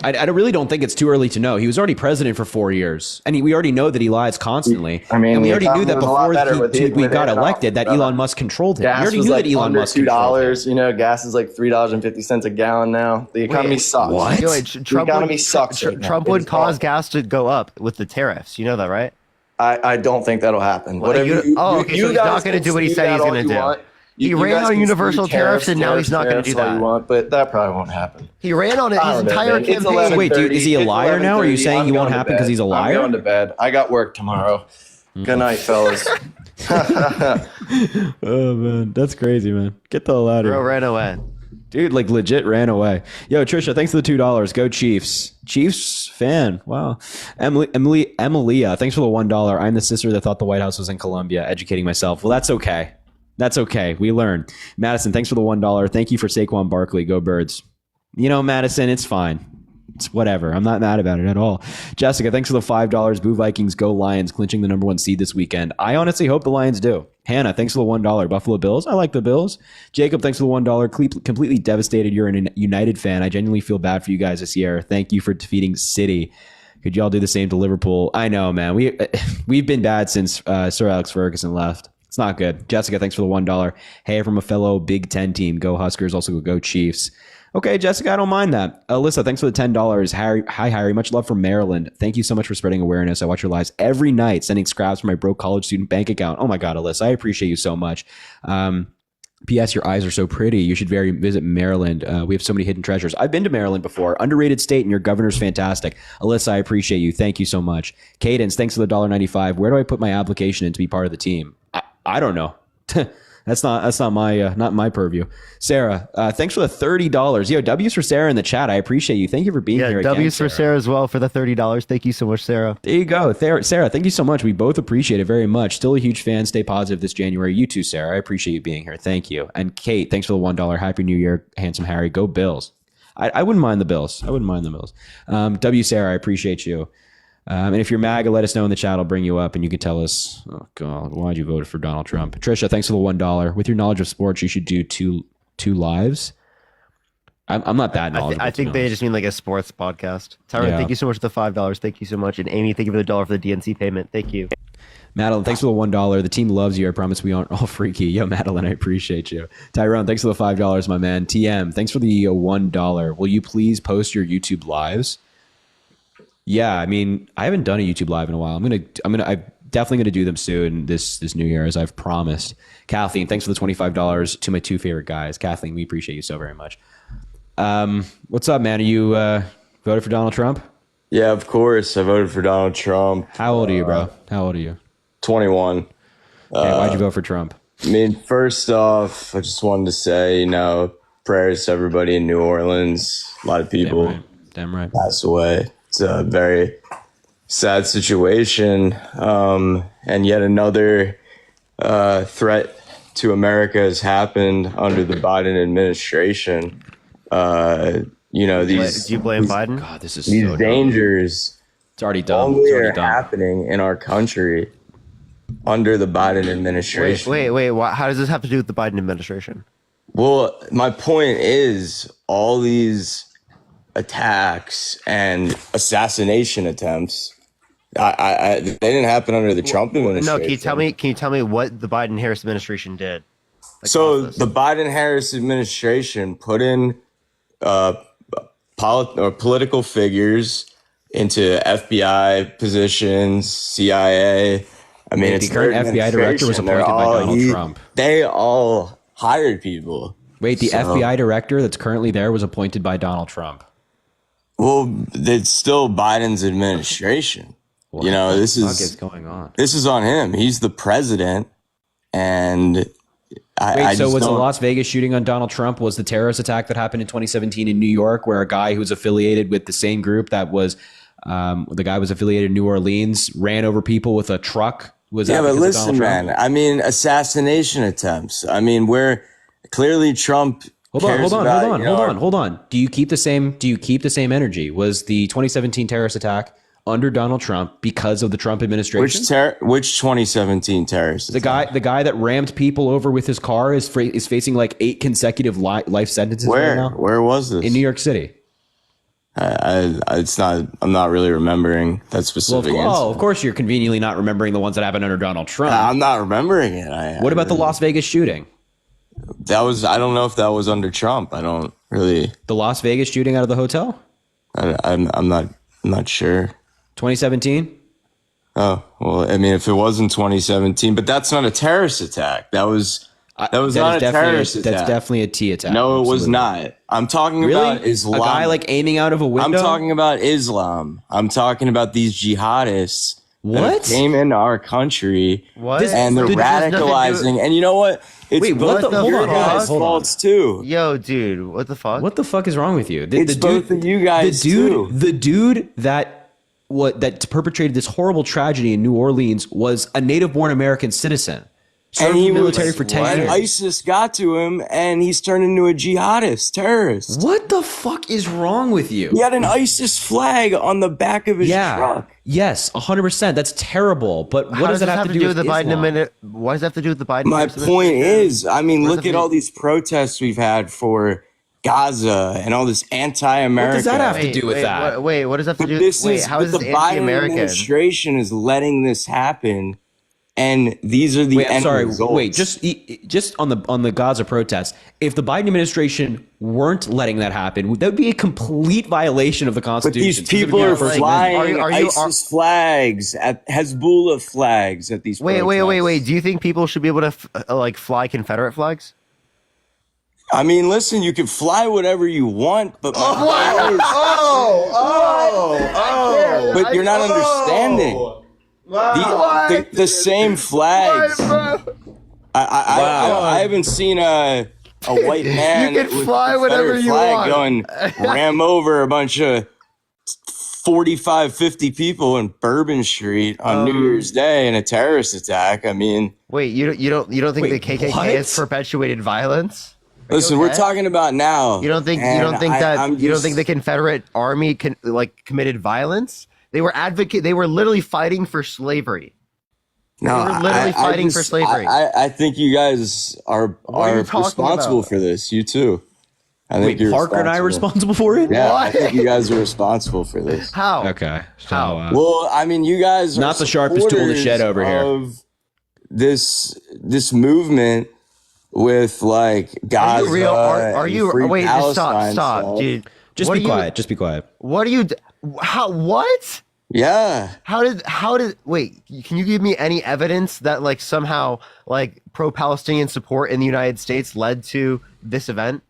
I really don't think it's too early to know. He was already president for 4 years, and we already know that he lies constantly. I mean, and we the already knew that economy was a lot before better we with got it elected that all. Elon Musk controlled him. We Gas already was knew like that Elon under Musk controlled him. $2. You know, gas is like $3.50 a gallon now. The economy sucks. what? Yo, wait, The economy sucks. right now. Trump would It's cause awful. gas to go up with the tariffs. You know that, right? I don't think that'll happen. Well, Whatever. okay, so he's not going to do what he said he's going to do. He ran on universal tariffs, and now he's not going to do all you that. want, but that probably won't happen. He ran on it I his don't know, entire man. It's campaign. Wait, dude, is he a It's liar now? Are you 11:30. saying I'm you won't going to happen bed. 'cause he's a liar? I'm going to bed. I got work tomorrow. Good night, fellas. Oh man, that's crazy, man. Get the hell out of Bro here, ran away. dude. Like legit ran away. Yo, Trisha, thanks for the $2. Go Chiefs. Chiefs fan. Wow. Emilia, thanks for the $1. I'm the sister that thought the White House was in Colombia. Educating myself. Well, that's okay. That's okay. We learn. Madison, thanks for the $1. Thank you for Saquon Barkley. Go Birds. You know, Madison, it's fine. It's whatever. I'm not mad about it at all. Jessica, thanks for the $5. Boo Vikings, go Lions, clinching the #1 seed this weekend. I honestly hope the Lions do. Hannah, thanks for the $1. Buffalo Bills. I like the Bills. Jacob, thanks for the $1. Completely devastated. You're an United fan. I genuinely feel bad for you guys this year. Thank you for defeating City. Could y'all do the same to Liverpool? I know, man. We've been bad since Sir Alex Ferguson left. It's not good. Jessica, thanks for the $1. Hey, from a fellow Big Ten team. Go Huskers. Also go Chiefs. Okay, Jessica, I don't mind that. Alyssa, thanks for the $10. Hi, Harry. Much love from Maryland. Thank you so much for spreading awareness. I watch your lives every night, sending scraps from my broke college student bank account. Oh my God, Alyssa, I appreciate you so much. P.S. Your eyes are so pretty. You should visit Maryland. We have so many hidden treasures. I've been to Maryland before. Underrated state, and your governor's fantastic. Alyssa, I appreciate you. Thank you so much. Cadence, thanks for the $1.95. Where do I put my application in to be part of the team? I don't know. That's not my purview. Sarah, thanks for the $30. Yo, W's for Sarah in the chat. I appreciate you. Thank you for being here. W's for Sarah as well for the $30. Thank you so much, Sarah. There you go. Sarah, thank you so much. We both appreciate it very much. Still a huge fan. Stay positive this January. You too, Sarah. I appreciate you being here. Thank you. And Kate, thanks for the $1. Happy New Year, handsome Harry. Go Bills. I wouldn't mind the Bills. W. Sarah, I appreciate you. And if you're MAGA, let us know in the chat. I'll bring you up and you can tell us, oh God, why'd you vote for Donald Trump? Patricia, thanks for the $1. With your knowledge of sports, you should do two lives. I'm not that knowledgeable. I think they just mean like a sports podcast. Tyron, thank you so much for the $5. Thank you so much. And Amy, thank you for the $1 for the DNC payment. Thank you. Madeline, thanks for the $1. The team loves you. I promise we aren't all freaky. Yo, Madeline, I appreciate you. Tyrone, thanks for the $5, my man. TM, thanks for the $1. Will you please post your YouTube lives? Yeah, I mean, I haven't done a YouTube live in a while. I'm definitely gonna do them soon this new year, as I've promised. Kathleen, thanks for the $25 to my two favorite guys. Kathleen, we appreciate you so very much. What's up, man? Are you voted for Donald Trump? Yeah, of course. I voted for Donald Trump. How old are you, bro? How old are you? 21. Okay, why'd you vote for Trump? I mean, first off, I just wanted to say, prayers to everybody in New Orleans. A lot of people Damn right. passed away. It's a very sad situation. And yet another threat to America has happened under the Biden administration. Do you blame Biden? God, this is these so dangers It's already done. only It's are already done. happening in our country under the Biden administration. Wait. How does this have to do with the Biden administration? Well, my point is all these attacks and assassination attempts, they didn't happen under the Trump administration. No, can you tell me what the Biden-Harris administration did? So the Biden-Harris administration put in political figures into FBI positions, CIA. I mean, the current FBI director was appointed by Donald Trump. They all hired people. Wait, the FBI director that's currently there was appointed by Donald Trump. Well, it's still Biden's administration. What This is going on? This is on him. He's the president, and was the Las Vegas shooting on Donald Trump was the terrorist attack that happened in 2017 in New York, where a guy who was affiliated with the same group that was the guy was affiliated in New Orleans ran over people with a truck? Was yeah, that but listen, man. I mean, assassination attempts. I mean, where clearly Trump. Hold on. Do you keep the same energy? Was the 2017 terrorist attack under Donald Trump because of the Trump administration. Which 2017 terrorist? The guy that rammed people over with his car is facing like 8 consecutive life sentences. Where? Right now. Where was this? In New York City. It's not. I'm not really remembering that specific. Well, of course, you're conveniently not remembering the ones that happened under Donald Trump. I'm not remembering it. What about the Las Vegas shooting? That was. I don't know if that was under Trump. I don't really. The Las Vegas shooting out of the hotel. I'm not sure. 2017. Oh well, I mean, if it was in 2017, but that's not a terrorist attack. That was not a terrorist attack. That's definitely a T attack. No, it was not. I'm talking about Islam. A guy like aiming out of a window? I'm talking about Islam. I'm talking about these jihadists that came into our country. What? And they're radicalizing. And you know what? It's both of your guys' faults too. Yo, dude, what the fuck? What the fuck is wrong with you? It's both of you guys too. The dude that perpetrated this horrible tragedy in New Orleans was a native-born American citizen. And he was military for 10 years. ISIS got to him, and he's turned into a jihadist terrorist. What the fuck is wrong with you? He had an ISIS flag on the back of his truck. Yes, 100%. That's terrible. But what does that have to do with the Biden administration? Why does that have to do with the Biden? My point is, I mean, look at all these protests we've had for Gaza and all this anti-American. What does that have to do with that? What does that have to do? How is the this Biden anti-American? administration is letting this happen, and these are the end results. Wait, just on the Gaza protests. If the Biden administration weren't letting that happen, that would be a complete violation of the Constitution. But these people are flying ISIS flags, at Hezbollah flags at these protests. Wait. Do you think people should be able to fly Confederate flags? I mean, listen, you can fly whatever you want, but but you're not understanding. The same flags. I haven't seen a white man you can with fly a whatever Confederate you flag want. going ram over a bunch of 45, 50 people in Bourbon Street on New Year's Day in a terrorist attack. I mean, wait, you don't think the KKK has perpetuated violence? Listen, we're talking about now. You don't think the Confederate Army committed violence? They were literally fighting for slavery. No, they were literally fighting for slavery. I think you guys are responsible for this. You too. I think you're Parker and I are responsible for it? Yeah, I think you guys are responsible for this. How? Okay. So, How? Well, I mean, you guys are not the sharpest tool in the shed over here. Of this movement with like Gaza. Are you wait, just stop, dude. Just be quiet. Just be quiet. What are you what? Yeah. How did wait, can you give me any evidence that somehow pro-Palestinian support in the United States led to this event?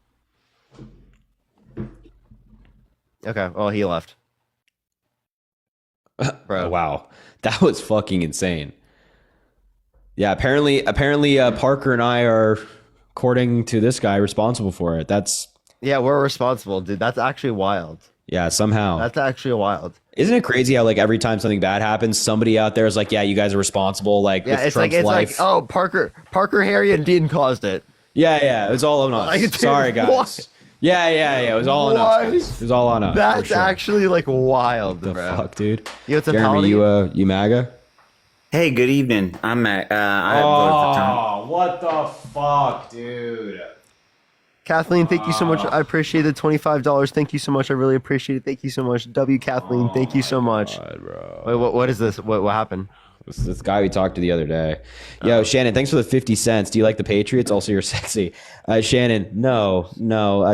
Okay, well, he left. Bro. Wow. That was fucking insane. Yeah, apparently Parker and I are, according to this guy, responsible for it. Yeah, we're responsible, dude. That's actually wild. Yeah, somehow. That's actually wild. Isn't it crazy how every time something bad happens, somebody out there is like, yeah, you guys are responsible, with Trump's life. Oh, Parker, Harry, and Dean caused it. Yeah, it was all on us. Sorry, guys. What? Yeah, it was all on us. Guys. It was all on us. That's actually wild, the bro. Fuck, dude. Yo, what's up, Jeremy, you MAGA? Hey, good evening. I'm Matt. What the fuck, dude? Kathleen, thank you so much. I appreciate the $25. Thank you so much. I really appreciate it. Thank you so much. Kathleen, thank you so much. God, bro. Wait, what is this? What happened? This guy we talked to the other day. Yo, Shannon, thanks for the 50 cents. Do you like the Patriots? Also, you're sexy. Shannon, no.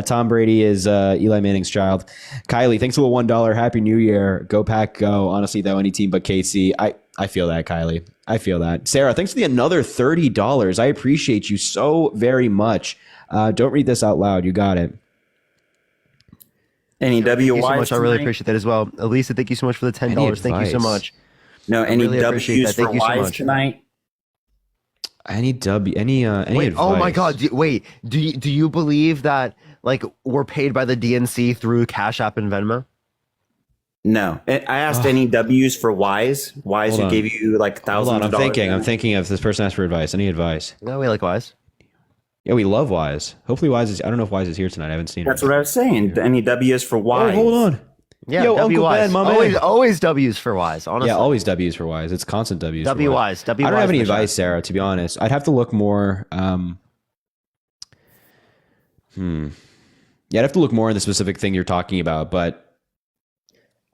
Tom Brady is Eli Manning's child. Kylie, thanks for the $1. Happy New Year. Go Pack, go. Honestly, though, any team but KC. I feel that, Kylie. I feel that. Sarah, thanks for the another $30. I appreciate you so very much. Don't read this out loud. You got it. Any Thank you so WYs much. I really tonight? appreciate that as well. Elisa, thank you so much for the $10. Thank you so much. No, any really appreciate W's that. for Thank you so Ys much. tonight? Any Wait, advice? oh my God! Do you believe that we're paid by the DNC through Cash App and Venmo? No, I asked any W's for Ys. Ys who gave you thousands of dollars. I'm thinking if this person asked for advice. Any advice? No, we like Wise. Yeah, we love Wise. Hopefully Wise is. I don't know if Wise is here tonight. I haven't seen her. That's what I was saying. Any W's for Ys? Oh, hold on. Yeah, Yo, W Uncle wise. Ben, my man. Always W's for wise. Honestly, Yeah, always W's for wise. It's constant W's. W for wise. W. I don't have any in the chat. advice, Sarah. To be honest, I'd have to look more. Yeah, I'd have to look more in the specific thing you're talking about. But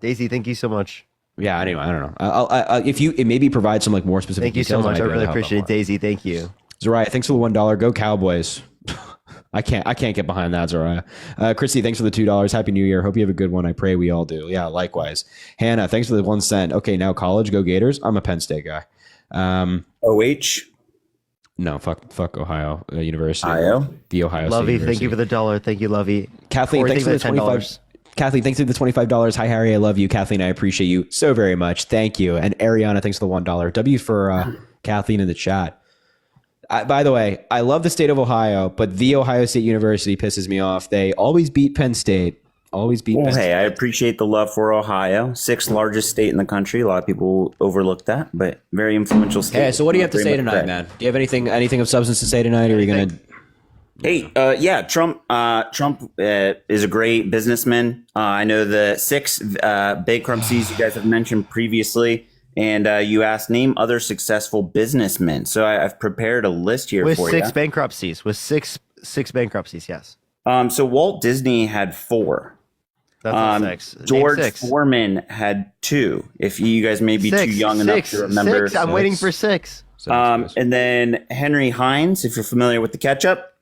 Daisy, thank you so much. yeah, anyway, I don't know. I'll if you maybe provide some like more specific. Thank you so details, much. I might be able really to help out appreciate it, more. Daisy. Thank you. Zariah, thanks for the $1. Go Cowboys. I can't get behind that, Zariah. Christy, thanks for the $2. Happy New Year. Hope you have a good one. I pray we all do. Yeah, likewise. Hannah, thanks for the 1 cent. Okay, now college, go Gators. I'm a Penn State guy. OH. No, fuck Ohio University. Ohio? The Ohio State Lovey, University. thank you for the $1. Thank you, Lovey. Kathleen, Corey, thanks for the $10. $25. Kathleen, thanks for the $25. Hi, Harry. I love you. Kathleen, I appreciate you so very much. Thank you. And Ariana, thanks for the $1. W for Kathleen in the chat. By the way, I love the state of Ohio, but the Ohio State University pisses me off. They always beat Penn State. Always beat Well, Penn State. hey, I appreciate the love for Ohio. 6th largest state in the country. A lot of people overlook that, but very influential state. Hey, so what do you have to Very say much tonight, credit. man? Do you have anything of substance to say tonight, or are you going to... Hey, yeah, Trump is a great businessman. I know the 6 bankruptcies you guys have mentioned previously, and you asked name other successful businessmen. So I've prepared a list here With for 6 you. bankruptcies. With six bankruptcies, yes. So Walt Disney had 4. That's not 6. Name George 6. Foreman had 2. If you guys may be too young enough to remember. 6. I'm waiting for 6. And then Henry Hines, if you're familiar with the ketchup.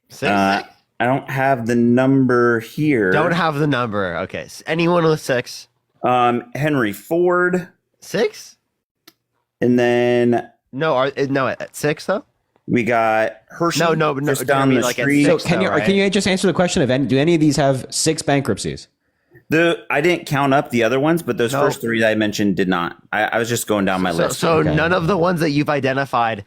6. I don't have the number here. Don't have the number. Okay. Anyone with 6? Henry Ford. 6? And then No, at 6 though. we got Hershey. No. Just do you down mean the like at street. So 6 can you though, right? can you just answer the question of do any of these have 6 bankruptcies? I didn't count up the other ones, but those No. first 3 that I mentioned did not. I was just going down my list. So Okay. none of the ones that you've identified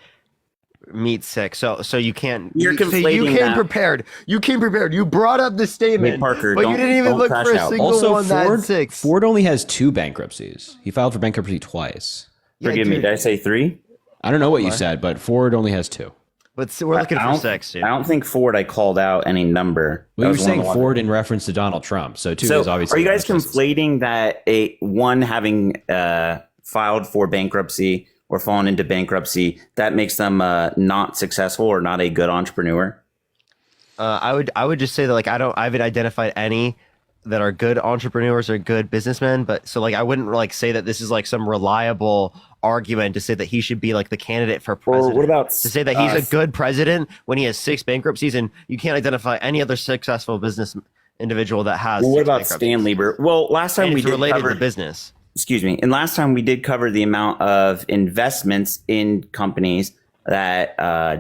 meet 6. So you can't. You're so you conflating came that. prepared. You came prepared. You brought up the statement, Wait, Parker, but you don't- didn't even don't look crash for a out. single Also, one that had 6. Ford only has 2 bankruptcies. He filed for bankruptcy twice. Forgive me. dude. Did I say 3? I don't know what you said, but Ford only has 2. But we're looking I for don't- 6, dude. I don't think Ford. I called out any number. Well, That you were was one of saying the ones- Ford in reference to Donald Trump, so 2 So is obviously. are you guys the most conflating that one having filed for bankruptcy or fallen into bankruptcy that makes them not successful or not a good entrepreneur? I would just say that like I haven't identified any that are good entrepreneurs or good businessmen, but so like I wouldn't like say that this is like some reliable argument to say that he should be like the candidate for president. Or what about to say that he's a good president when he has 6 bankruptcies and you can't identify any other successful business individual that has. Well, what 6 about bankruptcies. Stan Lieber? Well, last time And we it's did related cover to business. Excuse me. And last time we did cover the amount of investments in companies that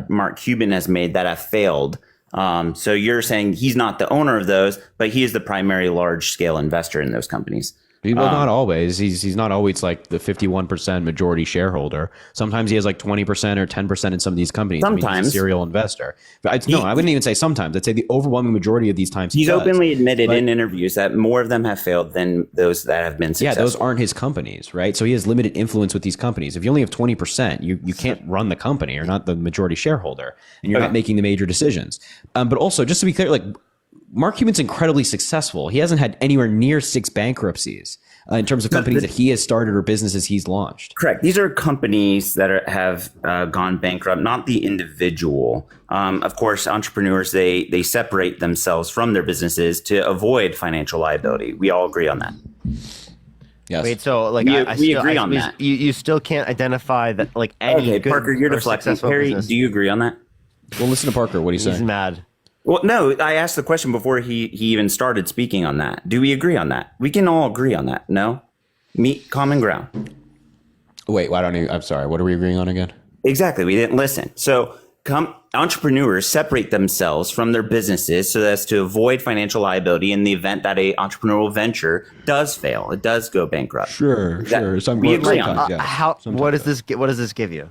Mark Cuban has made that have failed. So you're saying he's not the owner of those, but he is the primary large scale investor in those companies. Well, not always. He's not always like the 51% majority shareholder. Sometimes he has like 20% or 10% in some of these companies. I mean, he's Sometimes. a serial investor. But I wouldn't even say sometimes. I'd say the overwhelming majority of these times He's does. openly admitted But- in interviews that more of them have failed than those that have been Yeah, successful. those aren't his companies, right? So he has limited influence with these companies. If you only have 20%, you can't run the company. You're not the majority shareholder, and you're not making the major decisions. But also, just to be clear, like Mark Cuban's incredibly successful. He hasn't had anywhere near 6 bankruptcies in terms of companies that he has started or businesses he's launched. Correct. These are companies that have gone bankrupt, not the individual. Of course, entrepreneurs, they separate themselves from their businesses to avoid financial liability. We all agree on that. Yes. Wait, so like We agree on that. You still can't identify that like any Okay, good Parker, you're or deflecting. successful Harry, business. do you agree on that? Well, listen to Parker. What do you He's say? mad. Well, no, I asked the question before he even started speaking on that. Do we agree on that? We can all agree on that. No? Meet common ground. Wait, why don't you? I'm sorry. What are we agreeing on again? Exactly. We didn't listen. So entrepreneurs separate themselves from their businesses so as to avoid financial liability in the event that a entrepreneurial venture does fail. It does go bankrupt. Sure. We agree on that. What does this give you?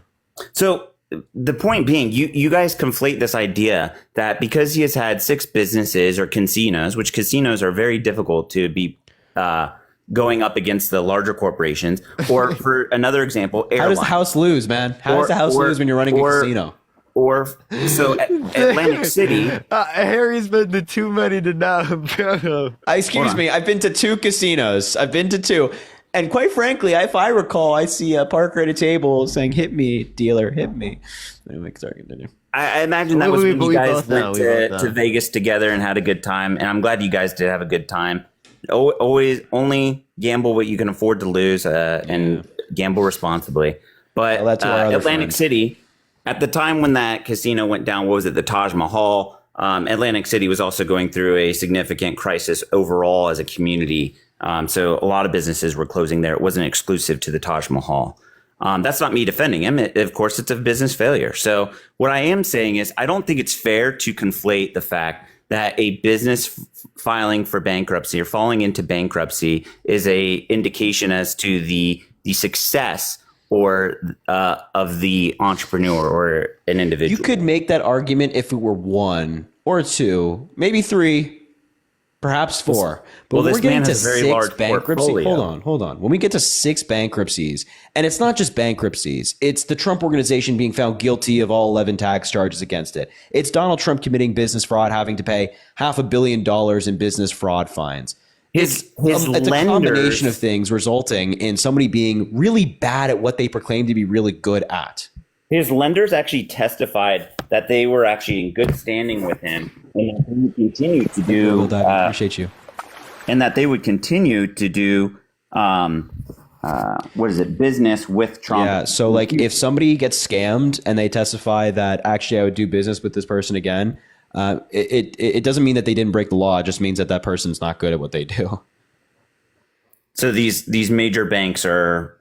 So the point being, you guys conflate this idea that because he has had 6 businesses or casinos, which casinos are very difficult to be going up against the larger corporations, or for another example, How airlines. does the house lose, man? How does the house lose when you're running a casino? or so Atlantic City. Harry's been to too many to know. Excuse me. I've been to 2 casinos. I've been to 2. And quite frankly, if I recall, I see Parker at a table saying, "Hit me, dealer, hit me." Anyway, sorry, continue. I imagine that was when you guys went to Vegas together and had a good time. And I'm glad you guys did have a good time. Always only gamble what you can afford to lose and gamble responsibly. But Atlantic City, at the time when that casino went down, what was it? The Taj Mahal. Atlantic City was also going through a significant crisis overall as a community. So a lot of businesses were closing there. It wasn't exclusive to the Taj Mahal. That's not me defending him. Of course, it's a business failure. So what I am saying is I don't think it's fair to conflate the fact that a business filing for bankruptcy or falling into bankruptcy is a indication as to the success or of the entrepreneur or an individual. You could make that argument if it were 1 or 2, maybe 3. Perhaps 4. But when we're getting to 6 bankruptcies, hold on. When we get to 6 bankruptcies, and it's not just bankruptcies, it's the Trump organization being found guilty of all 11 tax charges against it. It's Donald Trump committing business fraud, having to pay $500 million in business fraud fines. It's a combination of things resulting in somebody being really bad at what they proclaim to be really good at. His lenders actually testified that they were actually in good standing with him and that they would continue to do. Appreciate you. And that they would continue to do, business with Trump. Yeah. So, like, if somebody gets scammed and they testify that actually I would do business with this person again, it doesn't mean that they didn't break the law. It just means that that person's not good at what they do. So these major banks are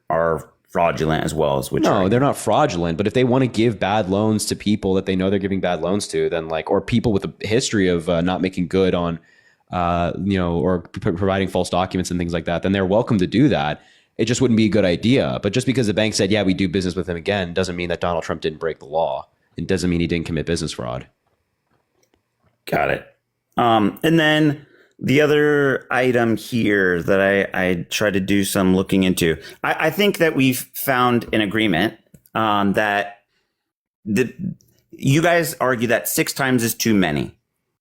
fraudulent as well as they're not fraudulent, but if they want to give bad loans to people that they know they're giving bad loans to, then or people with a history of not making good on, or providing false documents and things like that, then they're welcome to do that. It just wouldn't be a good idea. But just because the bank said, yeah, we do business with him again, doesn't mean that Donald Trump didn't break the law. It doesn't mean he didn't commit business fraud. Got it. And then the other item here that I try to do some looking into, I think that we've found an agreement that you guys argue that 6 times is too many.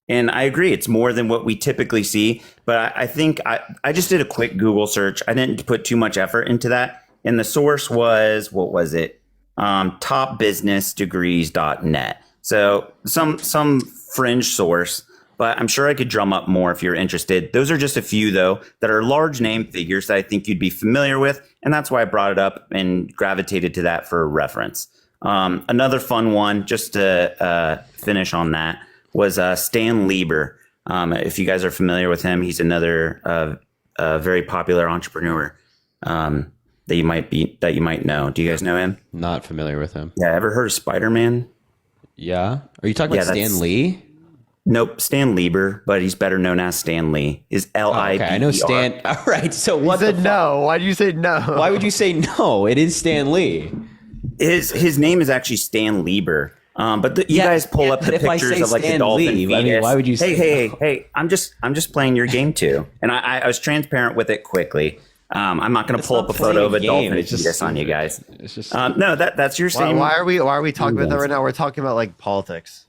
And I agree, it's more than what we typically see. But I think I just did a quick Google search. I didn't put too much effort into that. And the source was, what was it? Topbusinessdegrees.net. So some fringe source. But I'm sure I could drum up more if you're interested. Those are just a few, though, that are large name figures that I think you'd be familiar with. And that's why I brought it up and gravitated to that for reference. Another fun one, just to finish on that, was Stan Lieber. If you guys are familiar with him, he's another very popular entrepreneur that you might know. Do you guys know him? Not familiar with him. Yeah, ever heard of Spider-Man? Yeah. Are you talking about Stan Lee? Nope, Stan Lieber, but he's better known as Stan Lee. Is L-I-B-E-R. Okay, I know Stan. All right, so what? You said no. Why did you say no? Why would you say no? It is Stan Lee. His name is actually Stan Lieber. But you guys pull up the pictures of like the dolphin fetus. I mean, why would you say? Hey! I'm just playing your game too, and I was transparent with it quickly. I'm not going to pull up a photo of a dolphin fetus on you guys. It's just no. That's your same. Why are we talking about that right now? We're talking about like politics.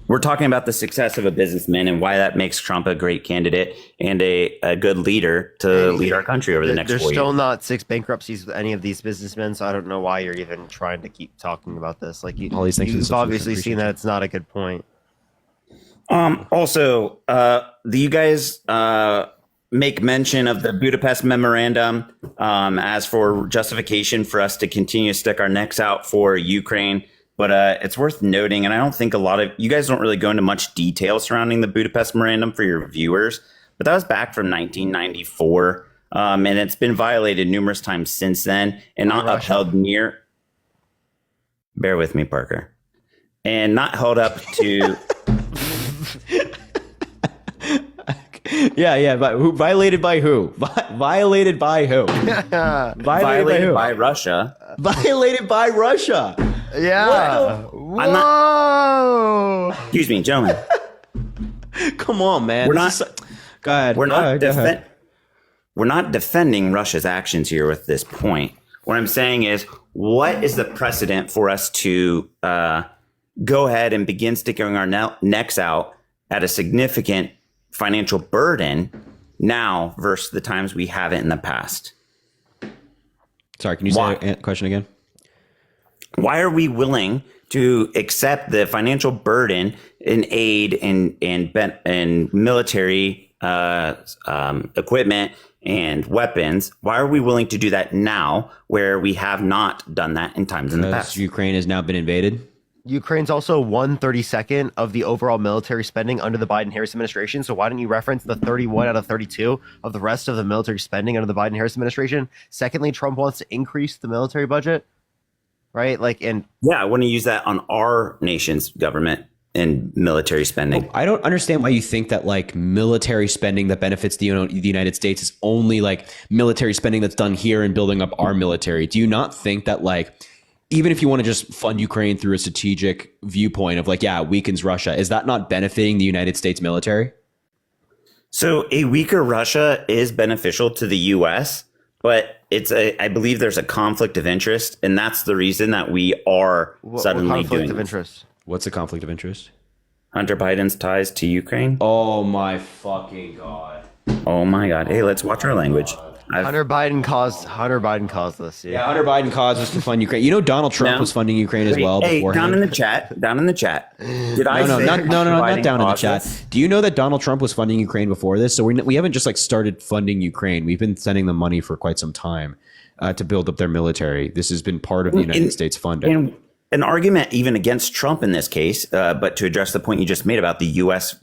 We're talking about the success of a businessman and why that makes Trump a great candidate and a good leader to lead our country over the next 4 years. There's still not 6 bankruptcies with any of these businessmen, so I don't know why you're even trying to keep talking about this. Like you've obviously seen that it's not a good point. Also, do you guys make mention of the Budapest Memorandum as for justification for us to continue to stick our necks out for Ukraine? But it's worth noting, and I don't think a lot of you guys don't really go into much detail surrounding the Budapest Memorandum for your viewers, but that was back from 1994, and it's been violated numerous times since then, and not upheld near. Bear with me, Parker, and not held up to. Yeah, but who violated by who? Violated by who? Violated by Russia. Violated by Russia. Yeah. Whoa. Excuse me, gentlemen. Come on, man. Go ahead. We're not defending Russia's actions here with this point. What I'm saying is, what is the precedent for us to go ahead and begin sticking our necks out at a significant financial burden now versus the times we haven't in the past? Sorry, can you say the question again? Why are we willing to accept the financial burden in aid and military equipment and weapons? Why are we willing to do that now where we have not done that in times in the past? Ukraine has now been invaded. Ukraine's also 1/32 of the overall military spending under the Biden-Harris administration. So why didn't you reference the 31 out of 32 of the rest of the military spending under the Biden-Harris administration? Secondly, Trump wants to increase the military budget, right? I want to use that on our nation's government and military spending. I don't understand why you think that like military spending that benefits the United States is only like military spending that's done here and building up our military. Do you not think that like, even if you want to just fund Ukraine through a strategic viewpoint of like, yeah, it weakens Russia, is that not benefiting the United States military? So a weaker Russia is beneficial to the U.S., but I believe there's a conflict of interest, and that's the reason that we are suddenly doing of interest. What's the conflict of interest? Hunter Biden's ties to Ukraine. Oh my fucking God. Oh my God. Hey, let's watch our language. Hunter Biden caused this. Yeah, Hunter Biden caused us to fund Ukraine. You know, Donald Trump was funding Ukraine as well. Hey, beforehand. down in the chat. Did I say not Biden down in the caused chat. this? Do you know that Donald Trump was funding Ukraine before this? So we haven't just like started funding Ukraine. We've been sending them money for quite some time to build up their military. This has been part of the United States funding. And an argument even against Trump in this case, but to address the point you just made about the U.S.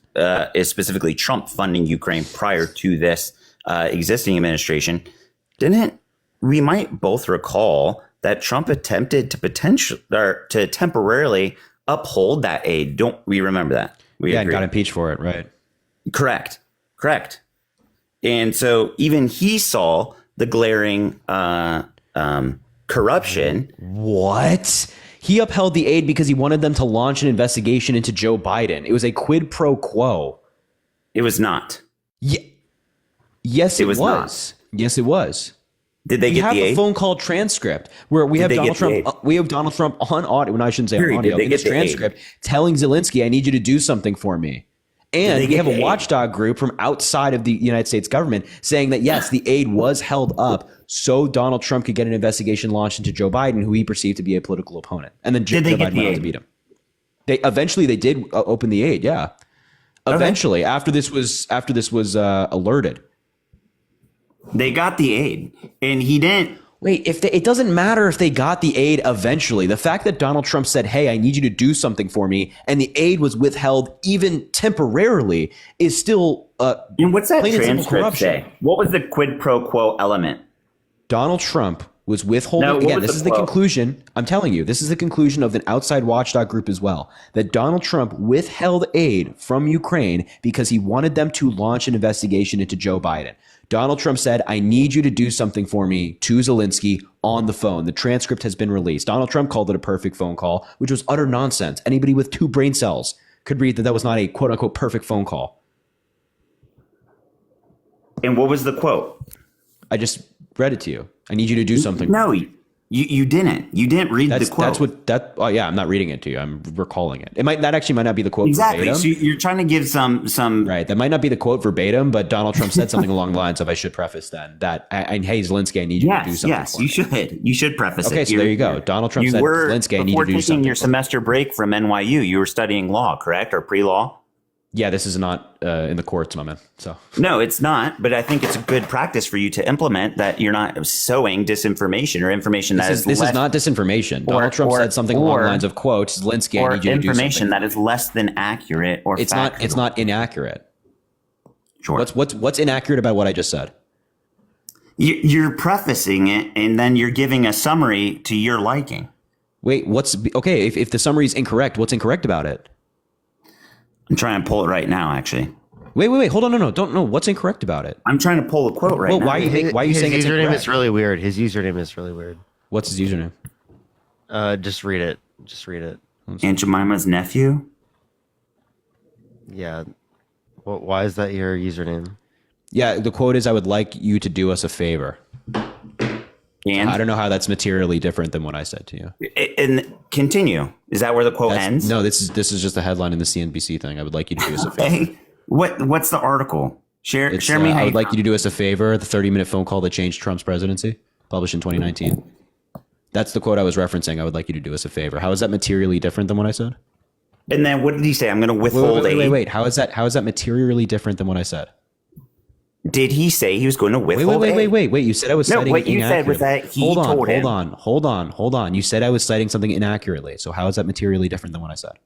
Is specifically Trump funding Ukraine prior to this existing administration. We might both recall that Trump attempted to temporarily uphold that aid. Don't we remember that? And got impeached for it, right? Correct. And so even he saw the glaring corruption. What? He upheld the aid because he wanted them to launch an investigation into Joe Biden. It was a quid pro quo. It was not. Yes, it was. Not. Yes, it was. Did they get the aid? We have a phone call transcript where we have Donald Trump. We have Donald Trump on audio. Well, I shouldn't say on audio. In this transcript, telling Zelensky, "I need you to do something for me." And we have a watchdog group from outside of the United States government saying that yes, the aid was held up so Donald Trump could get an investigation launched into Joe Biden, who he perceived to be a political opponent. And then Joe Biden went on to beat him. They did open the aid. Yeah. Eventually, after this was alerted. They got the aid, and he didn't. Wait, it doesn't matter if they got the aid eventually. The fact that Donald Trump said, "Hey, I need you to do something for me," and the aid was withheld even temporarily is still and what's that transcript say? What was the quid pro quo element? Donald Trump was withholding. Again, this is the conclusion. I'm telling you, this is the conclusion of an outside watchdog group as well. That Donald Trump withheld aid from Ukraine because he wanted them to launch an investigation into Joe Biden. Donald Trump said, "I need you to do something for me" to Zelensky on the phone. The transcript has been released. Donald Trump called it a perfect phone call, which was utter nonsense. Anybody with 2 brain cells could read that was not a quote unquote perfect phone call. And what was the quote? I just read it to you. I need you to do something. No, you didn't. You didn't read the quote. Oh yeah, I'm not reading it to you. I'm recalling it. That actually might not be the quote exactly. verbatim. So you're trying to give some right. That might not be the quote verbatim, but Donald Trump said something along the lines of, "I should preface then that hey Zelensky, I need you to do something." Yes, you should. You should preface it. Okay, so there you go. Donald Trump said, "Zelensky, I need you to do something." Before taking your semester break from NYU, you were studying law, correct, or pre-law? Yeah, this is not in the courts, my man. So no, it's not. But I think it's a good practice for you to implement that you're not sowing disinformation or information this is not disinformation. Donald Trump said something along the lines of, "Quote, Zelensky, I need you to do something." Information that is less than accurate or it's factual. It's not inaccurate. Sure. What's inaccurate about what I just said? You're prefacing it and then you're giving a summary to your liking. Wait, okay? If the summary is incorrect, what's incorrect about it? I'm trying to pull it right now, actually. Wait. Hold on. No. Don't know. What's incorrect about it? I'm trying to pull a quote right now. Why are you saying it's incorrect? His username is really weird. What's his username? Just read it. Aunt Jemima's nephew? Yeah. Why is that your username? Yeah, the quote is, "I would like you to do us a favor." And I don't know how that's materially different than what I said to you. and continue. Is that where the quote ends? No, this is just a headline in the CNBC thing. I would like you to do us a favor. Hey, what's the article? Share me. I would like you to do us a favor. The 30-minute phone call that changed Trump's presidency, published in 2019. That's the quote I was referencing. I would like you to do us a favor. How is that materially different than what I said? And then what did he say? I'm going to withhold aid. Wait. How is that materially different than what I said? Did he say he was going to withhold aid? Wait. You said I was citing what you said was that he told him. Hold on. You said I was citing something inaccurately. So how is that materially different than what I said?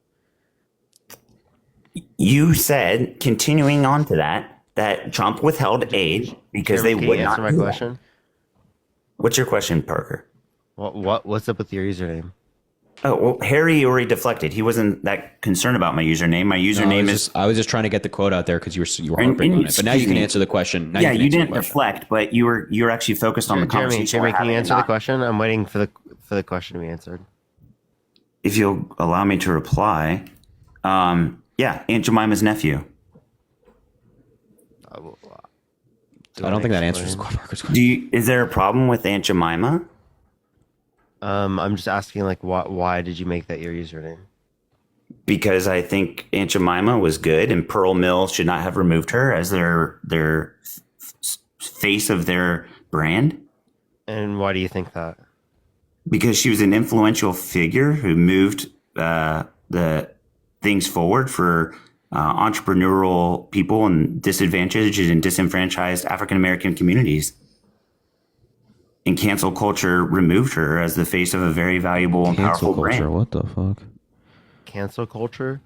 You said, continuing on to that Trump withheld aid because they would not answer my question. What's your question, Parker? What's up with your username? Oh, well, Harry already deflected. He wasn't that concerned about my username. My username I was just trying to get the quote out there because you were harping on it. But now you can answer the question. You didn't deflect, but you were actually focused on the conversation. Jeremy, can you answer the question? I'm waiting for the question to be answered. If you'll allow me to reply, yeah, Aunt Jemima's nephew. I don't think that answers Parker's question. Is there a problem with Aunt Jemima? I'm just asking, like, why did you make that your username? Because I think Aunt Jemima was good, and Pearl Mill should not have removed her as their face of their brand. And why do you think that? Because she was an influential figure who moved the things forward for entrepreneurial people in disadvantaged and disenfranchised African American communities. And cancel culture removed her as the face of a very valuable and powerful brand. What the fuck? Cancel culture?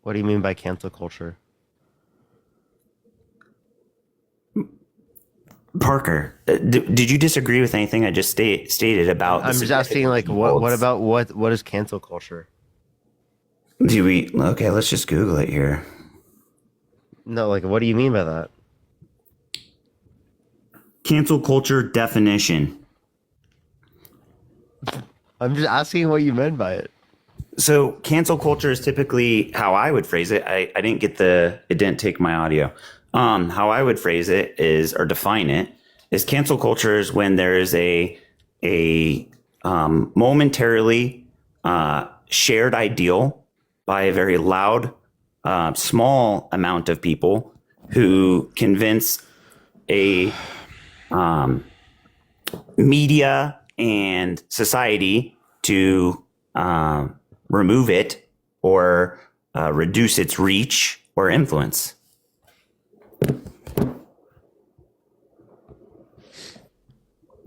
What do you mean by cancel culture? Parker, did you disagree with anything I just stated about? I'm just asking, like, what is cancel culture? Okay, let's just Google it here. No, like, what do you mean by that? Cancel culture definition. I'm just asking what you meant by it. So cancel culture is typically how I would phrase it. I didn't get it didn't take my audio. How I would phrase it is, or define it, is cancel culture is when there is a momentarily shared ideal by a very loud, small amount of people who convince a media and society to remove it or reduce its reach or influence.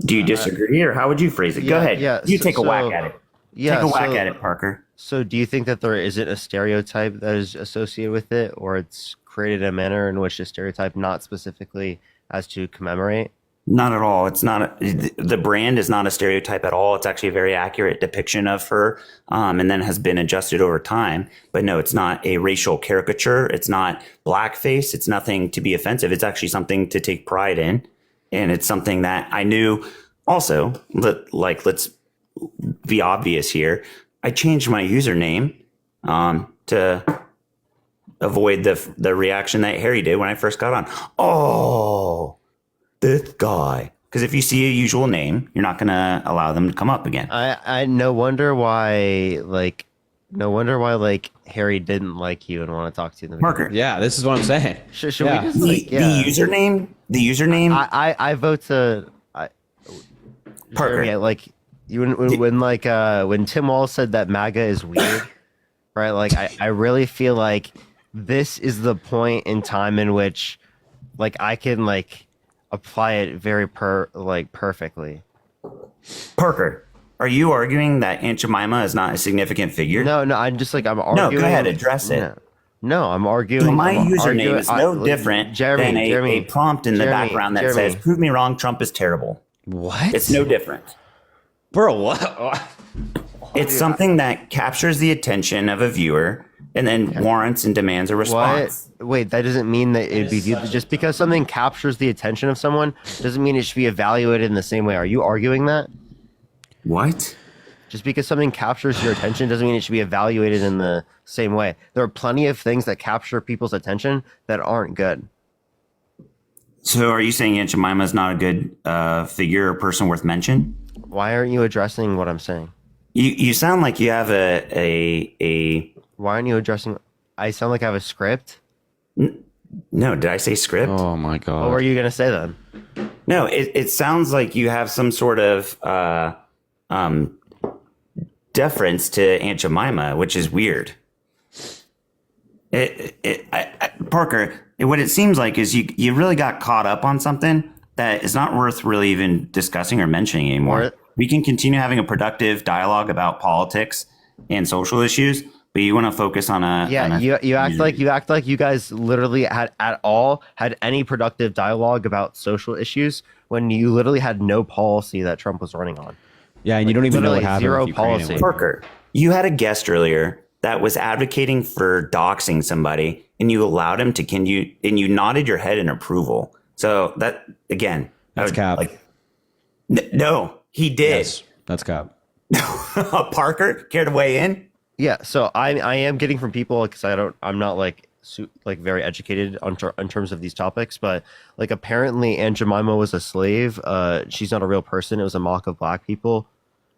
Do you disagree, or how would you phrase it? Go ahead. Yeah, take a whack at it. Take a whack at it, Parker. So do you think that there isn't a stereotype that is associated with it, or it's created a manner in which the stereotype not specifically as to commemorate? Not at all. It's not the brand is not a stereotype at all. It's actually a very accurate depiction of her, and then has been adjusted over time. But no, it's not a racial caricature. It's not blackface. It's nothing to be offensive. It's actually something to take pride in, and it's something that I knew. Also, let's be obvious here. I changed my username to avoid the reaction that Harry did when I first got on. Oh, this guy. Because if you see a usual name, you're not going to allow them to come up again. I no wonder why Harry didn't like you and want to talk to you in the beginning. Parker. Yeah, this is what I'm saying. Should we just the username. I vote to Parker. Yeah, like when Tim Wall said that MAGA is weird, right? Like I really feel like this is the point in time in which, like, I can like apply it very perfectly. Parker, are you arguing that Aunt Jemima is not a significant figure? No, I'm just like I'm arguing. No, go ahead, address it. No, I'm arguing. So my username is no different than a prompt in the background that says, "Prove me wrong, Trump is terrible." What? It's no different. Bro, what? It's something that captures the attention of a viewer and then warrants and demands a response. What? Wait, that doesn't mean that it'd be just because something captures the attention of someone doesn't mean it should be evaluated in the same way. Are you arguing that? What? Just because something captures your attention doesn't mean it should be evaluated in the same way. There are plenty of things that capture people's attention that aren't good. So are you saying Aunt Jemima is not a good figure or person worth mention? Why aren't you addressing what I'm saying? You sound like you have a. Why aren't you addressing? I sound like I have a script. No, did I say script? Oh my god. What were you gonna say then? No, it sounds like you have some sort of deference to Aunt Jemima, which is weird. Parker, what it seems like is you really got caught up on something that is not worth really even discussing or mentioning anymore. We can continue having a productive dialogue about politics and social issues, but you want to focus on you act like you guys literally had any productive dialogue about social issues when you literally had no policy that Trump was running on. Yeah, and you don't even know what happened. Zero with Ukraine policy. Parker, you had a guest earlier that was advocating for doxing somebody, and you allowed him to and you nodded your head in approval. So that again, that's cap. No, he did. Yes, that's cap. Parker, care to weigh in? Yeah, so I am getting from people because I'm not like very educated in terms of these topics, but like apparently Aunt Jemima was a slave. She's not a real person. It was a mock of black people,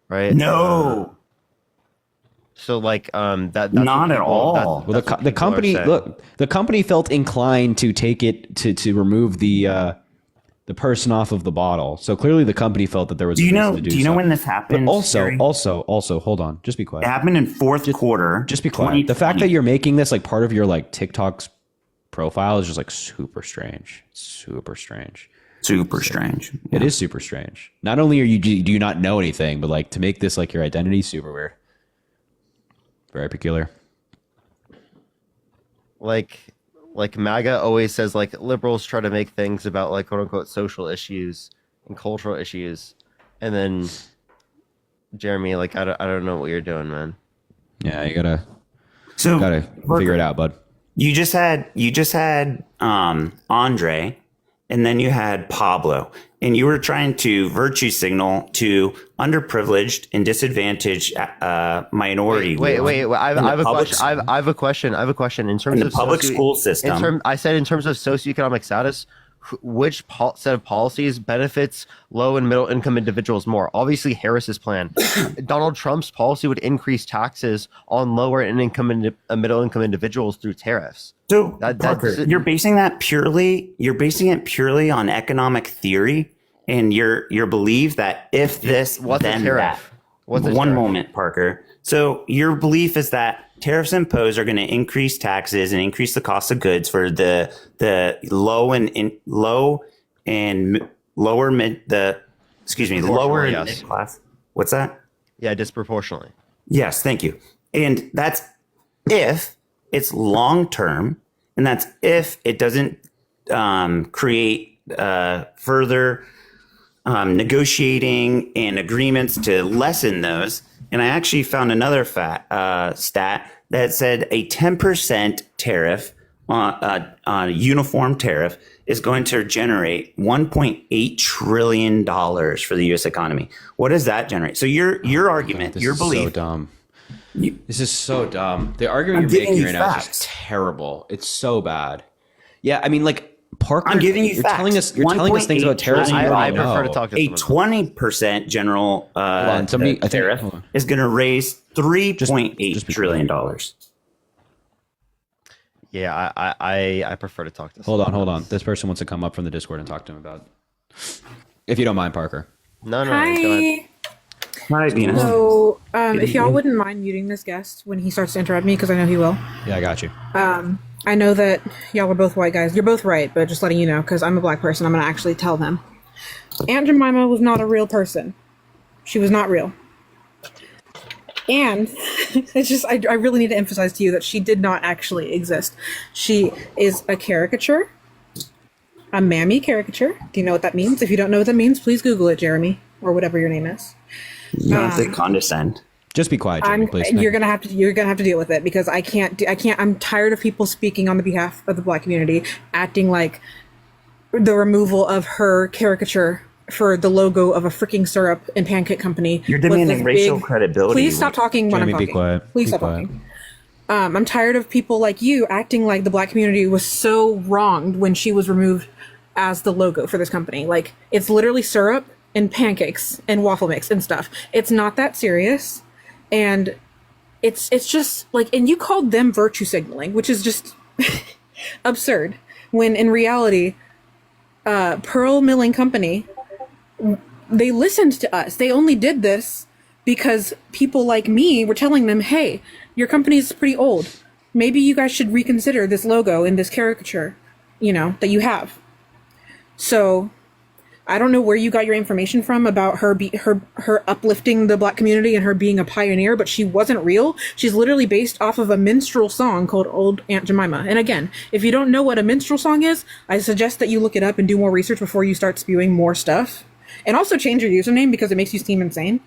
right? No. So like that's not at all. Well, the company felt inclined to take it to remove the person off of the bottle. So clearly the company felt that there was. Do you know when this happened? But also, hold on, just be quiet. It happened in fourth quarter. Just be quiet. The fact that you're making this like part of your like TikTok's profile is just like super strange. Super strange. Super strange. It is super strange. Not only do you not know anything, but like to make this like your identity, super weird. Very peculiar. Like MAGA always says, like liberals try to make things about like quote unquote social issues and cultural issues, and then Jeremy, like I don't know what you're doing, man. Yeah, you gotta figure it out, bud. You just had Andre, and then you had Pablo, and you were trying to virtue signal to underprivileged and disadvantaged minority. Wait. I have a question. In terms in the of public school system. I said in terms of socioeconomic status, which set of policies benefits low and middle income individuals more? Obviously, Harris's plan. Donald Trump's policy would increase taxes on lower and middle income individuals through tariffs. So Parker, you're basing it purely on economic theory and your belief that if this, then that. One moment, Parker. So your belief is that tariffs imposed are going to increase taxes and increase the cost of goods for the lower mid class. What's that? Yeah, disproportionately. Yes, thank you. And that's if it's long term, and that's if it doesn't create further negotiating and agreements to lessen those. And I actually found another stat that said a 10% tariff on a uniform tariff is going to generate $1.8 trillion for the U.S. economy. What does that generate? So your argument, your belief. So dumb. This is so dumb. The argument you're making right now is just terrible. It's so bad. Yeah, I mean, like Parker, I'm giving you facts. You're telling us things about terrorism. I prefer to talk to a 20% general tariff is going to raise $3.8 trillion. Yeah, I prefer to talk to. Hold on. This person wants to come up from the Discord and talk to him about it. If you don't mind, Parker. No. Hi. Go ahead. Hi, Venus. So, if y'all wouldn't mind muting this guest when he starts to interrupt me, because I know he will. Yeah, I got you. I know that y'all are both white guys. You're both right, but just letting you know, because I'm a black person, I'm going to actually tell them. Aunt Jemima was not a real person. She was not real. And it's just, I really need to emphasize to you that she did not actually exist. She is a caricature, a mammy caricature. Do you know what that means? If you don't know what that means, please Google it, Jeremy, or whatever your name is. You don't have to condescend. Just be quiet, Jeremy, please. You're gonna have to deal with it because I can't. I'm tired of people speaking on the behalf of the black community, acting like the removal of her caricature for the logo of a freaking syrup and pancake company. You're demanding racial credibility. Please stop talking when Jeremy, I'm talking. be quiet. Please stop talking. I'm tired of people like you acting like the black community was so wronged when she was removed as the logo for this company. Like, it's literally syrup and pancakes and waffle mix and stuff. It's not that serious. And it's just like, and you called them virtue signaling, which is just absurd, when in reality, Pearl Milling Company, they listened to us. They only did this because people like me were telling them, hey, your company's pretty old. Maybe you guys should reconsider this logo and this caricature, that you have. So I don't know where you got your information from about her her uplifting the Black community and her being a pioneer, but she wasn't real. She's literally based off of a minstrel song called Old Aunt Jemima. And again, if you don't know what a minstrel song is, I suggest that you look it up and do more research before you start spewing more stuff. And also change your username because it makes you seem insane.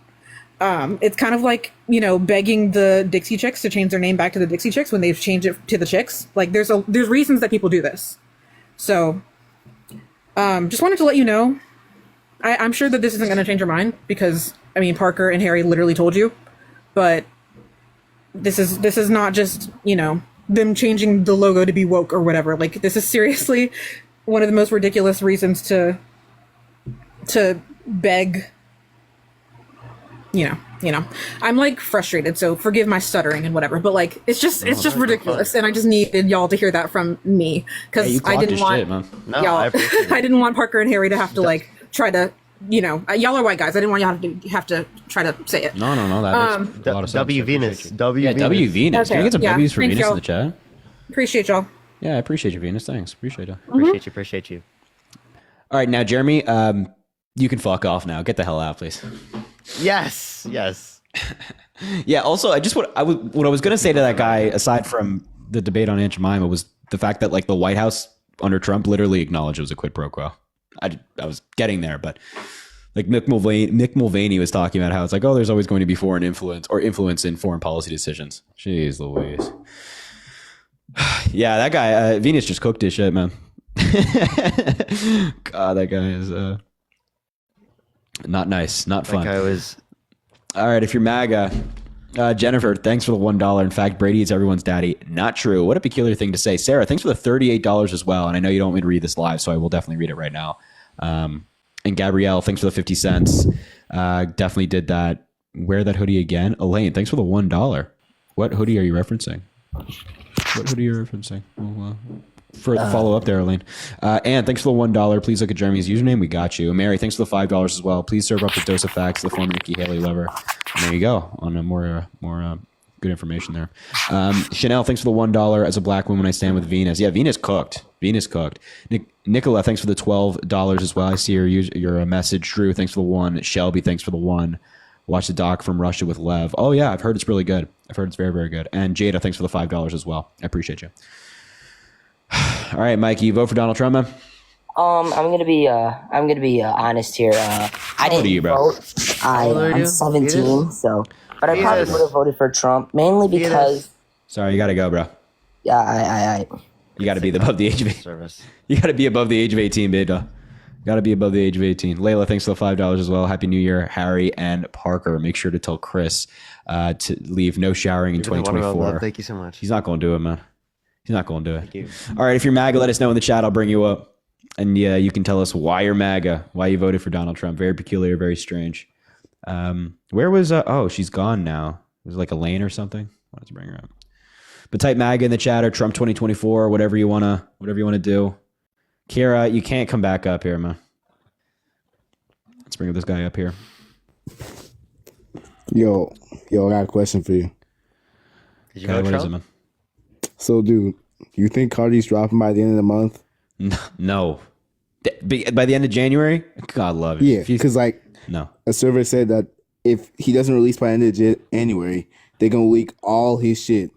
It's kind of like, begging the Dixie Chicks to change their name back to the Dixie Chicks when they've changed it to the Chicks. Like, there's reasons that people do this. So, just wanted to let you know. I'm sure that this isn't going to change your mind because, Parker and Harry literally told you. But this is not just, them changing the logo to be woke or whatever. Like, this is seriously one of the most ridiculous reasons to beg. I'm like frustrated, so forgive my stuttering and whatever, but like it's just ridiculous, and I just needed y'all to hear that from me because I didn't want shit, man. No, y'all. I I didn't want Parker and Harry to have to like try to, y'all are white guys. I didn't want y'all to have to try to say it. No. That makes a lot of sense. W Venus. W Venus. Can we get some W's for Thanks, Venus y'all. in the chat? Appreciate y'all. Yeah, I appreciate you, Venus. Thanks. Appreciate it. Appreciate you. All right, now, Jeremy, you can fuck off now. Get the hell out, please. Yes. Yeah. Also, what I was gonna say to that guy, aside from the debate on Aunt Jemima, was the fact that like the White House under Trump literally acknowledged it was a quid pro quo. I was getting there, but like Mick Mulvaney was talking about how it's like, oh, there's always going to be foreign influence or influence in foreign policy decisions. Jeez Louise. Yeah, that guy Venus just cooked his shit, man. God, that guy is not nice, not fun. That guy was. All right, if you're MAGA, Jennifer, thanks for the $1. In fact, Brady is everyone's daddy. Not true. What a peculiar thing to say. Sarah, thanks for the $38 as well. And I know you don't want me to read this live, so I will definitely read it right now. And Gabrielle, thanks for the 50 cents. Definitely did that. Wear that hoodie again. Elaine, thanks for the $1. What hoodie are you referencing? Well, for the follow up there, Elaine. Anne, thanks for the $1. Please look at Jeremy's username. We got you. Mary, thanks for the $5 as well. Please serve up the dose of facts, the former Nikki Haley lover. And there you go. On a more good information there. Chanel, thanks for the $1. As a black woman, I stand with Venus. Yeah, Venus cooked. Nicola, thanks for the $12 as well. I see your message. Drew, thanks for the 1. Shelby, thanks for the 1. Watch the doc from Russia with Lev. Oh yeah, I've heard it's really good. I've heard it's very, very good. And Jada, thanks for the $5 as well. I appreciate you. All right, Mikey, you vote for Donald Trump, man? I'm gonna be honest here. I didn't vote. I'm 17, so, but I probably would have voted for Trump mainly because. Sorry, you gotta go, bro. Yeah, You gotta be above the age of 18. You gotta be above the age of 18, beta. Gotta be above the age of 18. Layla, thanks for the $5 as well. Happy New Year, Harry and Parker. Make sure to tell Chris to leave no showering in 2024. Thank you so much. He's not going to do it, man. He's not going to do it. Thank you. All right, if you're MAGA, let us know in the chat. I'll bring you up. And yeah, you can tell us why you're MAGA, why you voted for Donald Trump. Very peculiar, very strange. Where was, she's gone now. Was it like Elaine or something? Let's bring her up. But type MAGA in the chat or Trump 2024, whatever you want to do. Kira, you can't come back up here, man. Let's bring this guy up here. Yo, I got a question for you. Did you vote What Trump? is it, man? So, dude, you think Cardi's dropping by the end of the month? No. By the end of January? God love it. Yeah, because no. A server said that if he doesn't release by the end of January, they're gonna leak all his shit.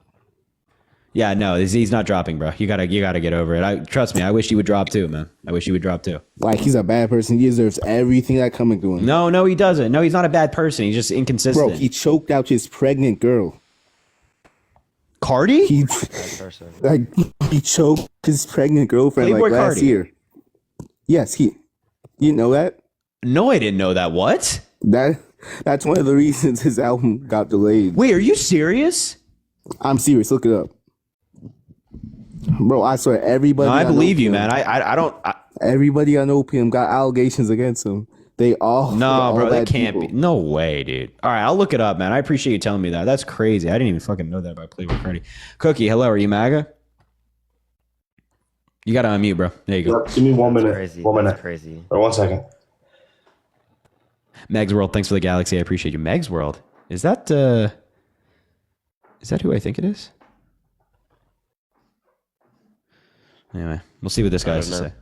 Yeah, no, he's not dropping, bro. You gotta get over it. Trust me. I wish he would drop too, man. I wish he would drop too. Like, he's a bad person. He deserves everything that coming to him. No, he doesn't. No, he's not a bad person. He's just inconsistent. Bro, he choked out his pregnant girl. Cardi? He choked his pregnant girlfriend Playboy last Cardi. year. Yes, you didn't know that? No, I didn't know that. What? That's one of the reasons his album got delayed. Wait, are you serious? I'm serious. Look it up. Bro, I swear everybody. No, I believe you, man. I don't. Everybody on opium got allegations against him. They all No, bro, that bad can't people. be. No way, dude. All right, I'll look it up, man. I appreciate you telling me that. That's crazy. I didn't even fucking know that about Playboy Cardi. Cookie, hello. Are you MAGA? You got to unmute, bro. There you go. Yep, give me 1 minute. Crazy. 1 minute. That's crazy. Or 1 second. Meg's World, thanks for the galaxy. I appreciate you. Meg's World. Is that who I think it is? Anyway, we'll see what this guy has to say.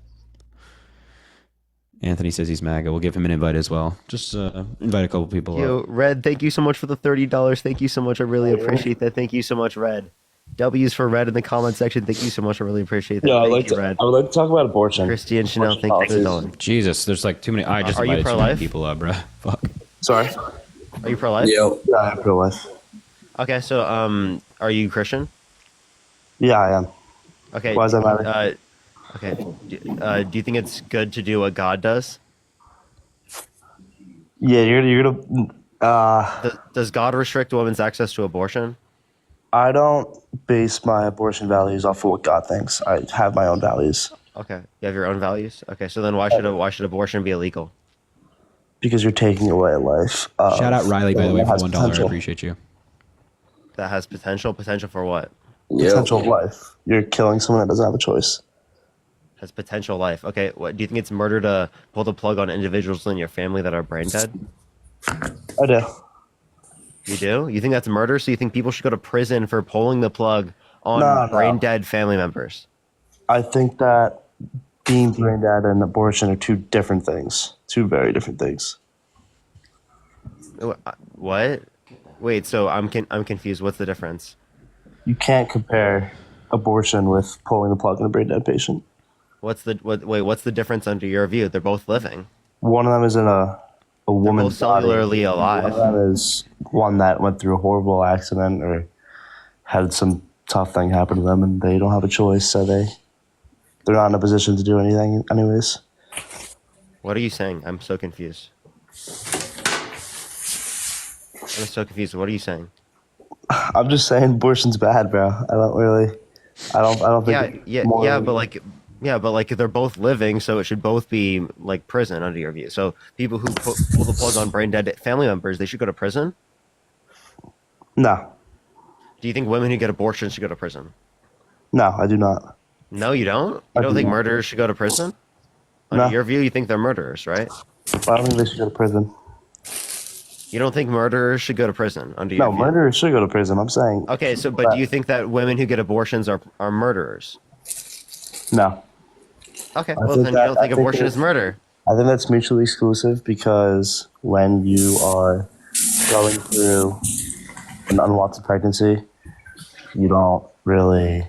Anthony says he's MAGA. We'll give him an invite as well. Just invite a couple people. Yo, Red, thank you so much for the $30. Thank you so much. I really appreciate that. Thank you so much, Red. W's for Red in the comment section. Thank you so much. I really appreciate that. Yeah, Red. I would like to talk about abortion. Christy and Chanel, thank you for the dollar. Jesus, there's like too many. I just Are you invited too many pro-life? people up, bro. Fuck. Sorry. Are you pro-life? Yeah, I'm pro-life. Okay, so are you Christian? Yeah, I am. Okay. Why does that matter? Okay. Do you think it's good to do what God does? Yeah, you're gonna. Does God restrict women's access to abortion? I don't base my abortion values off of what God thinks. I have my own values. Okay, you have your own values. Okay, so then why should abortion be illegal? Because you're taking away a life. Shout out Riley, by the way, for has $1. I potential. appreciate you. That has potential. Potential for what? Potential of life. You're killing someone that doesn't have a choice. Has potential life. Okay, what do you think it's murder to pull the plug on individuals in your family that are brain dead? I do. You do? You think that's murder? So you think people should go to prison for pulling the plug on brain dead family members? I think that being brain dead and abortion are two different things. Two very different things. What? Wait, so I'm confused. What's the difference? You can't compare abortion with pulling the plug on a brain dead patient. What's the difference under your view? They're both living. One of them is in a woman's both cellularly body. alive. One of them is one that went through a horrible accident or had some tough thing happen to them, and they don't have a choice, so they're not in a position to do anything anyways. What are you saying? I'm so confused. I'm so confused. What are you saying? I'm just saying abortion's bad, bro. I don't think but like they're both living, so it should both be like prison under your view. So people who pull the plug on brain dead family members, they should go to prison? No. Do you think women who get abortions should go to prison? No, I do not. No, you don't? You don't think murderers should go to prison? Under your view, you think they're murderers, right? I don't think they should go to prison. You don't think murderers should go to prison under your view? No, murderers should go to prison. I'm saying. Okay, so but do you think that women who get abortions are murderers? No. Okay, well then you don't think abortion is murder. I think that's mutually exclusive because when you are going through an unwanted pregnancy, you don't really.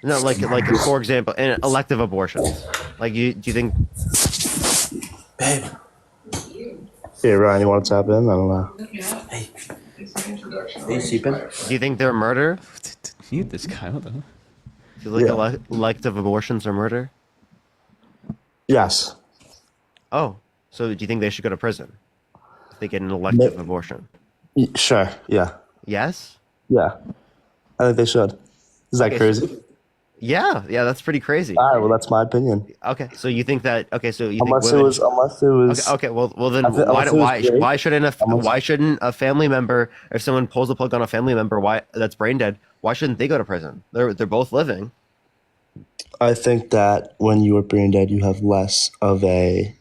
No, like for example, in elective abortions. Like do you think? Babe. Hey Ryan, you want to tap in? I don't know. Hey. Hey, sleeping? Do you think they're murder? Mute this guy. What the hell? Do you think elective abortions are murder? Yes. Oh, so do you think they should go to prison if they get an elective abortion? Sure. Yeah. Yes. Yeah. I think they should. Is that crazy? Yeah, that's pretty crazy. All right, well, that's my opinion. Okay, so you think that? Okay, so you Unless think it women, was. Okay, well then why shouldn't a family member, if someone pulls the plug on a family member, that's brain dead, why shouldn't they go to prison? They're both living. I think that when you are brain dead, you have less of a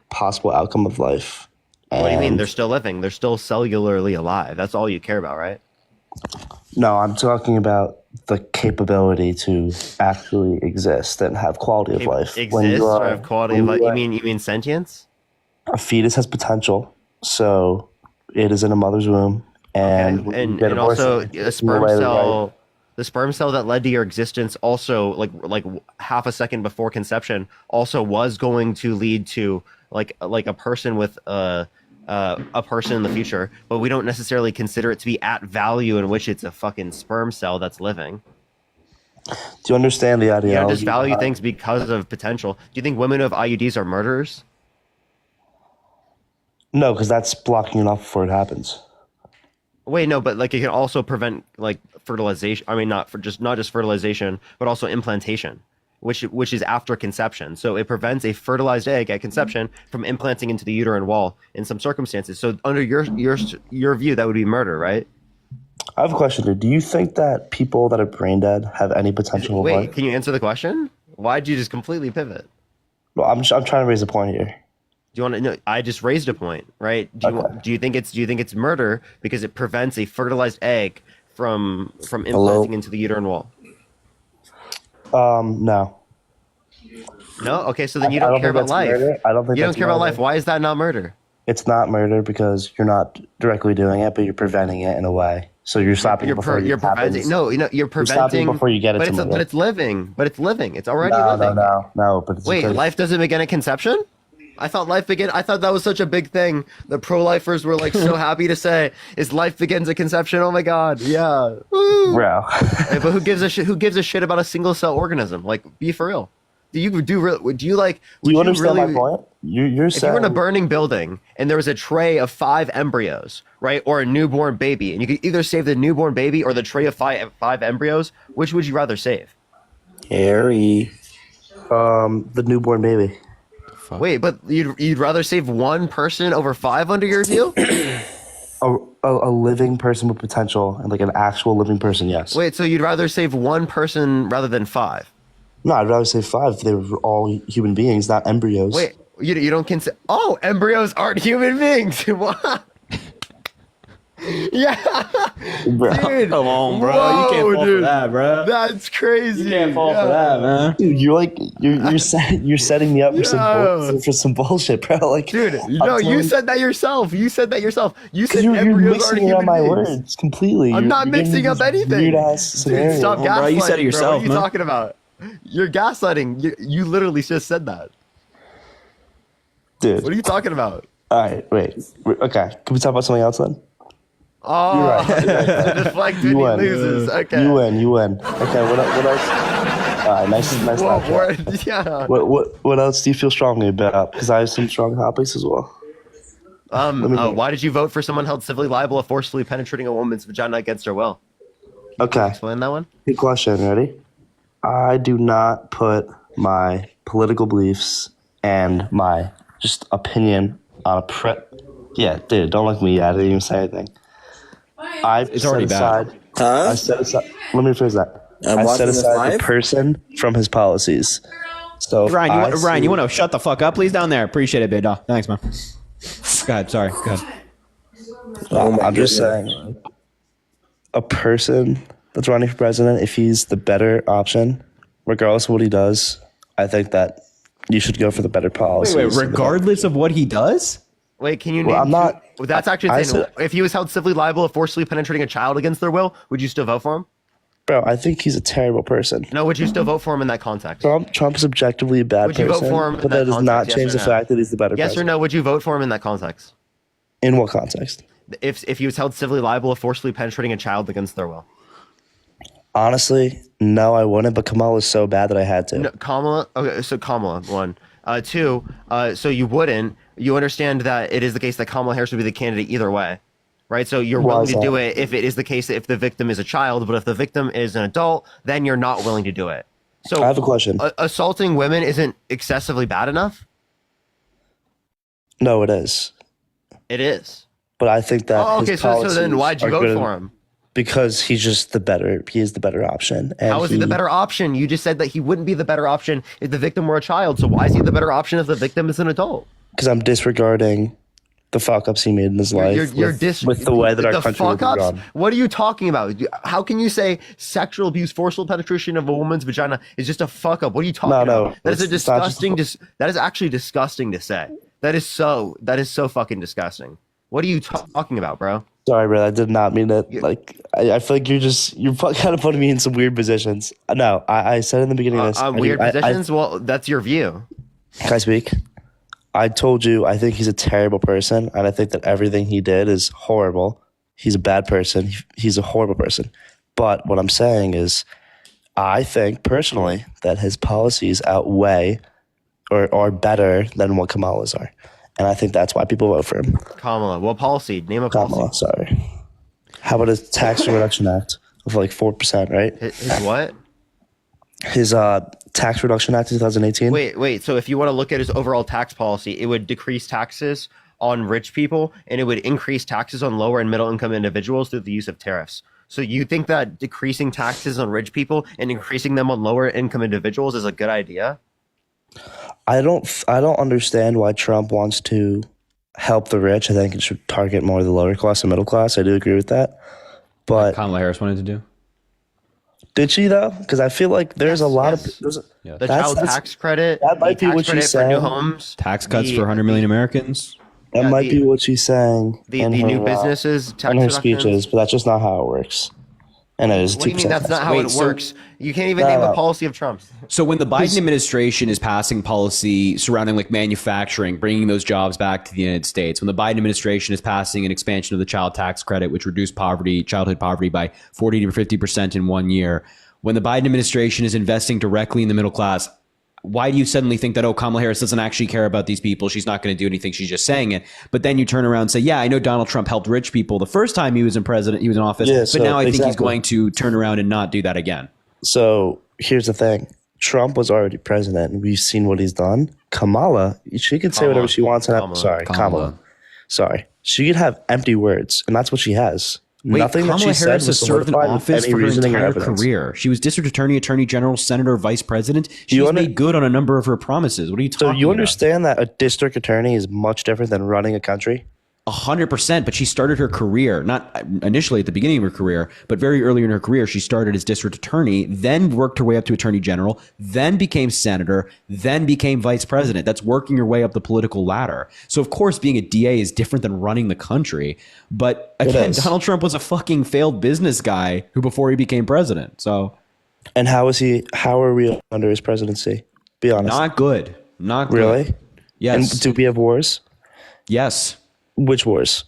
possible outcome of life. What do you mean? They're still living. They're still cellularly alive. That's all you care about, right? No, I'm talking about the capability to actually exist and have quality of life. Exist or have quality of life? You mean sentience? A fetus has potential, so it is in a mother's womb, and also a sperm cell. The sperm cell that led to your existence also, like half a second before conception, also was going to lead to like a person with a person in the future, but we don't necessarily consider it to be at value in which it's a fucking sperm cell that's living. Do you understand the ideology? Yeah, just value things because of potential. Do you think women who have IUDs are murderers? No, because that's blocking it off before it happens. Wait, no, but like it can also prevent like fertilization. I mean, not just fertilization, but also implantation. which is after conception. So it prevents a fertilized egg at conception from implanting into the uterine wall in some circumstances. So under your view, that would be murder, right? I have a question, dude. Do you think that people that are brain dead have any potential of Wait, life? can you answer the question? Why'd you just completely pivot? Well, I'm trying to raise a point here. Do you want to know? I just raised a point, right? Do you think it's murder because it prevents a fertilized egg from implanting into the uterine wall? No. No? Okay, so then you don't care about life. Murder. I don't think you don't that's care about murder. life. Why is that not murder? It's not murder because you're not directly doing it, but you're preventing it in a way. So you're stopping it before you're it happens. preventing. No, you're preventing stopping before you get it but to it's murder. but it's living. But it's living. It's already No, living. no. But it's Wait, because- life doesn't begin at conception? I thought that was such a big thing. The pro-lifers were like so happy to say, "Is life begins at conception?" Oh my god, yeah. Woo. Bro. Hey, but who gives a shit? Who gives a shit about a single cell organism? Like, be for real. Do you understand my point? You're if saying you were in a burning building and there was a tray of 5 embryos, right, or a newborn baby, and you could either save the newborn baby or the tray of five embryos, which would you rather save? Harry. The newborn baby. Wait, but you'd rather save one person over 5 under your deal? A living person with potential, and like an actual living person, yes. Wait, so you'd rather save one person rather than 5? No, I'd rather say 5 if they were all human beings, not embryos. Wait, you don't consider? Oh, embryos aren't human beings. What? Yeah, Bro. dude. Come on, bro. Whoa, You can't fall dude. for that, bro. That's crazy. You can't fall for that, man. Dude, you're setting me up for some bullshit, bro. Like, Dude, no, you said that yourself. You said you're embryos aren't mixing around human my beings. words completely. I'm not mixing up anything. Weird ass Dude, scenario. stop gaslighting, bro, you said it Bro. yourself, What are you man. talking about? You're gaslighting. You literally just said that. Dude. What are you talking about? All right, wait. Okay, can we talk about something else then? Oh, You're right. to deflect when he loses. Okay. You win. Okay, what else? All right, nice Whoa, laugh. word, yeah. What else do you feel strongly about? Because I have some strong topics as well. Why did you vote for someone held civilly liable of forcefully penetrating a woman's vagina against her will? Okay. Explain that one. Good question. Ready? I do not put my political beliefs and my just opinion on a Yeah, dude, don't look at me. I didn't even say anything. It's already bad. I set aside. Let me rephrase that. I set aside the person from his policies. So Ryan, you want to shut the fuck up, please, down there? Appreciate it, big dog. Thanks, man. Go ahead. Sorry. Go ahead. I'm just saying, a person that's running for president, if he's the better option, regardless of what he does, I think that you should go for the better policy. Wait, regardless of what he does? Wait, can you name? Well, I'm not. That's actually insane. If he was held civilly liable of forcibly penetrating a child against their will, would you still vote for him? Bro, I think he's a terrible person. No, would you still vote for him in that context? Trump is objectively a bad Would you person, vote for him in but that that does not context, change yes the or no? fact that he's the better Yes or president. no? Would you vote for him in that context? In what context? If he was held civilly liable of forcibly penetrating a child against their will? Honestly, no, I wouldn't. But Kamala is so bad that I had to. No, Kamala. Okay, so Kamala, 1. 2. So you wouldn't. You understand that it is the case that Kamala Harris would be the candidate either way, right? So you're Why willing is to that? do it if it is the case if the victim is a child, but if the victim is an adult, then you're not willing to do it. So I have a question. Assaulting women isn't excessively bad enough? No, it is. It is. But I think that. Oh, okay. his So then policies why'd you are vote good for him? Because he's just the better. He is the better option. And How is he the better option? You just said that he wouldn't be the better option if the victim were a child. So why is he the better option if the victim is an adult? Because I'm disregarding the fuck ups he made in his life with the way that our country would fuck be ups. run. What are you talking about? How can you say sexual abuse, forceful penetration of a woman's vagina is just a fuck up? What are you talking about? That is a it's not just- disgusting. That is actually disgusting to say. That is so fucking disgusting. What are you talking about, bro? Sorry, bro. I did not mean it. Like, I feel like you're kind of putting me in some weird positions. No, I said in the beginning of this. Weird positions? Well, that's your view. Can I speak? I told you I think he's a terrible person, and I think that everything he did is horrible. He's a bad person. He's a horrible person. But what I'm saying is, I think personally that his policies outweigh or are better than what Kamala's are. And I think that's why people vote for him. Kamala. What policy? Name a policy. Kamala, sorry. How about a tax reduction act of like 4%, right? His what? his tax reduction act of 2018. Wait. So if you want to look at his overall tax policy, it would decrease taxes on rich people and it would increase taxes on lower and middle income individuals through the use of tariffs. So you think that decreasing taxes on rich people and increasing them on lower income individuals is a good idea? I don't understand why Trump wants to help the rich. I think it should target more the lower class and middle class. I do agree with that. But like Kamala Harris wanted to do. Did she though? Because I feel like there's a lot of the child tax credit. That might be what she's saying. New homes, tax cuts for 100 million Americans. That might be what she's saying. The new businesses tax in her reductions. speeches, but that's just not how it works. And it is 2%. What do you mean that's not how it works? You can't even name a policy of Trump's. So when the Biden administration is passing policy surrounding like manufacturing, bringing those jobs back to the United States, when the Biden administration is passing an expansion of the child tax credit, which reduced childhood poverty by 40 to 50% in 1 year, when the Biden administration is investing directly in the middle class, why do you suddenly think that, Kamala Harris doesn't actually care about these people? She's not going to do anything. She's just saying it. But then you turn around and say, yeah, I know Donald Trump helped rich people the first time he was in office, but now I think he's going to turn around and not do that again. So here's the thing. Trump was already president, and we've seen what he's done. Kamala, she could say whatever she wants. Kamala. Sorry. She could have empty words, and that's what she has. Wait, Nothing Kamala that she Harris said has was served in office for her entire evidence. career. She was district attorney, attorney general, senator, vice president. She's made good on a number of her promises. What are you talking about? So you understand that a district attorney is much different than running a country? 100%, but she started her career, not initially at the beginning of her career, but very early in her career, she started as district attorney, then worked her way up to attorney general, then became senator, then became vice president. That's working your way up the political ladder. So of course, being a DA is different than running the country. But again, Donald Trump was a fucking failed business guy who before he became president. So, and how are we under his presidency? Be honest. Not good. Not good. Really? Yes. And do we have wars? Yes. Which wars?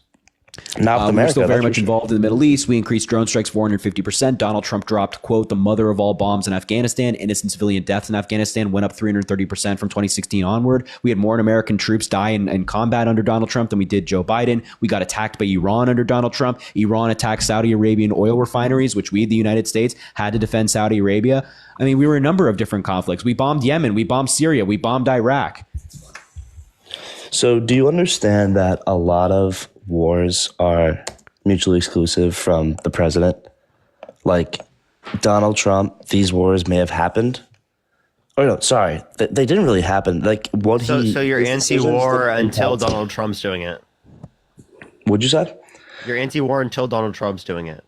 Not with America. We're still very much involved in the Middle East. We increased drone strikes 450%. Donald Trump dropped, quote, the mother of all bombs in Afghanistan. Innocent civilian deaths in Afghanistan went up 330% from 2016 onward. We had more American troops die in combat under Donald Trump than we did Joe Biden. We got attacked by Iran under Donald Trump. Iran attacked Saudi Arabian oil refineries, which we, the United States, had to defend Saudi Arabia. I mean, we were a number of different conflicts. We bombed Yemen. We bombed Syria. We bombed Iraq. So do you understand that a lot of wars are mutually exclusive from the president? Like Donald Trump, these wars may have happened. Oh no, sorry, they didn't really happen. Like what so you're anti-war until Donald Trump's doing it. What'd you say? You're anti-war until Donald Trump's doing it.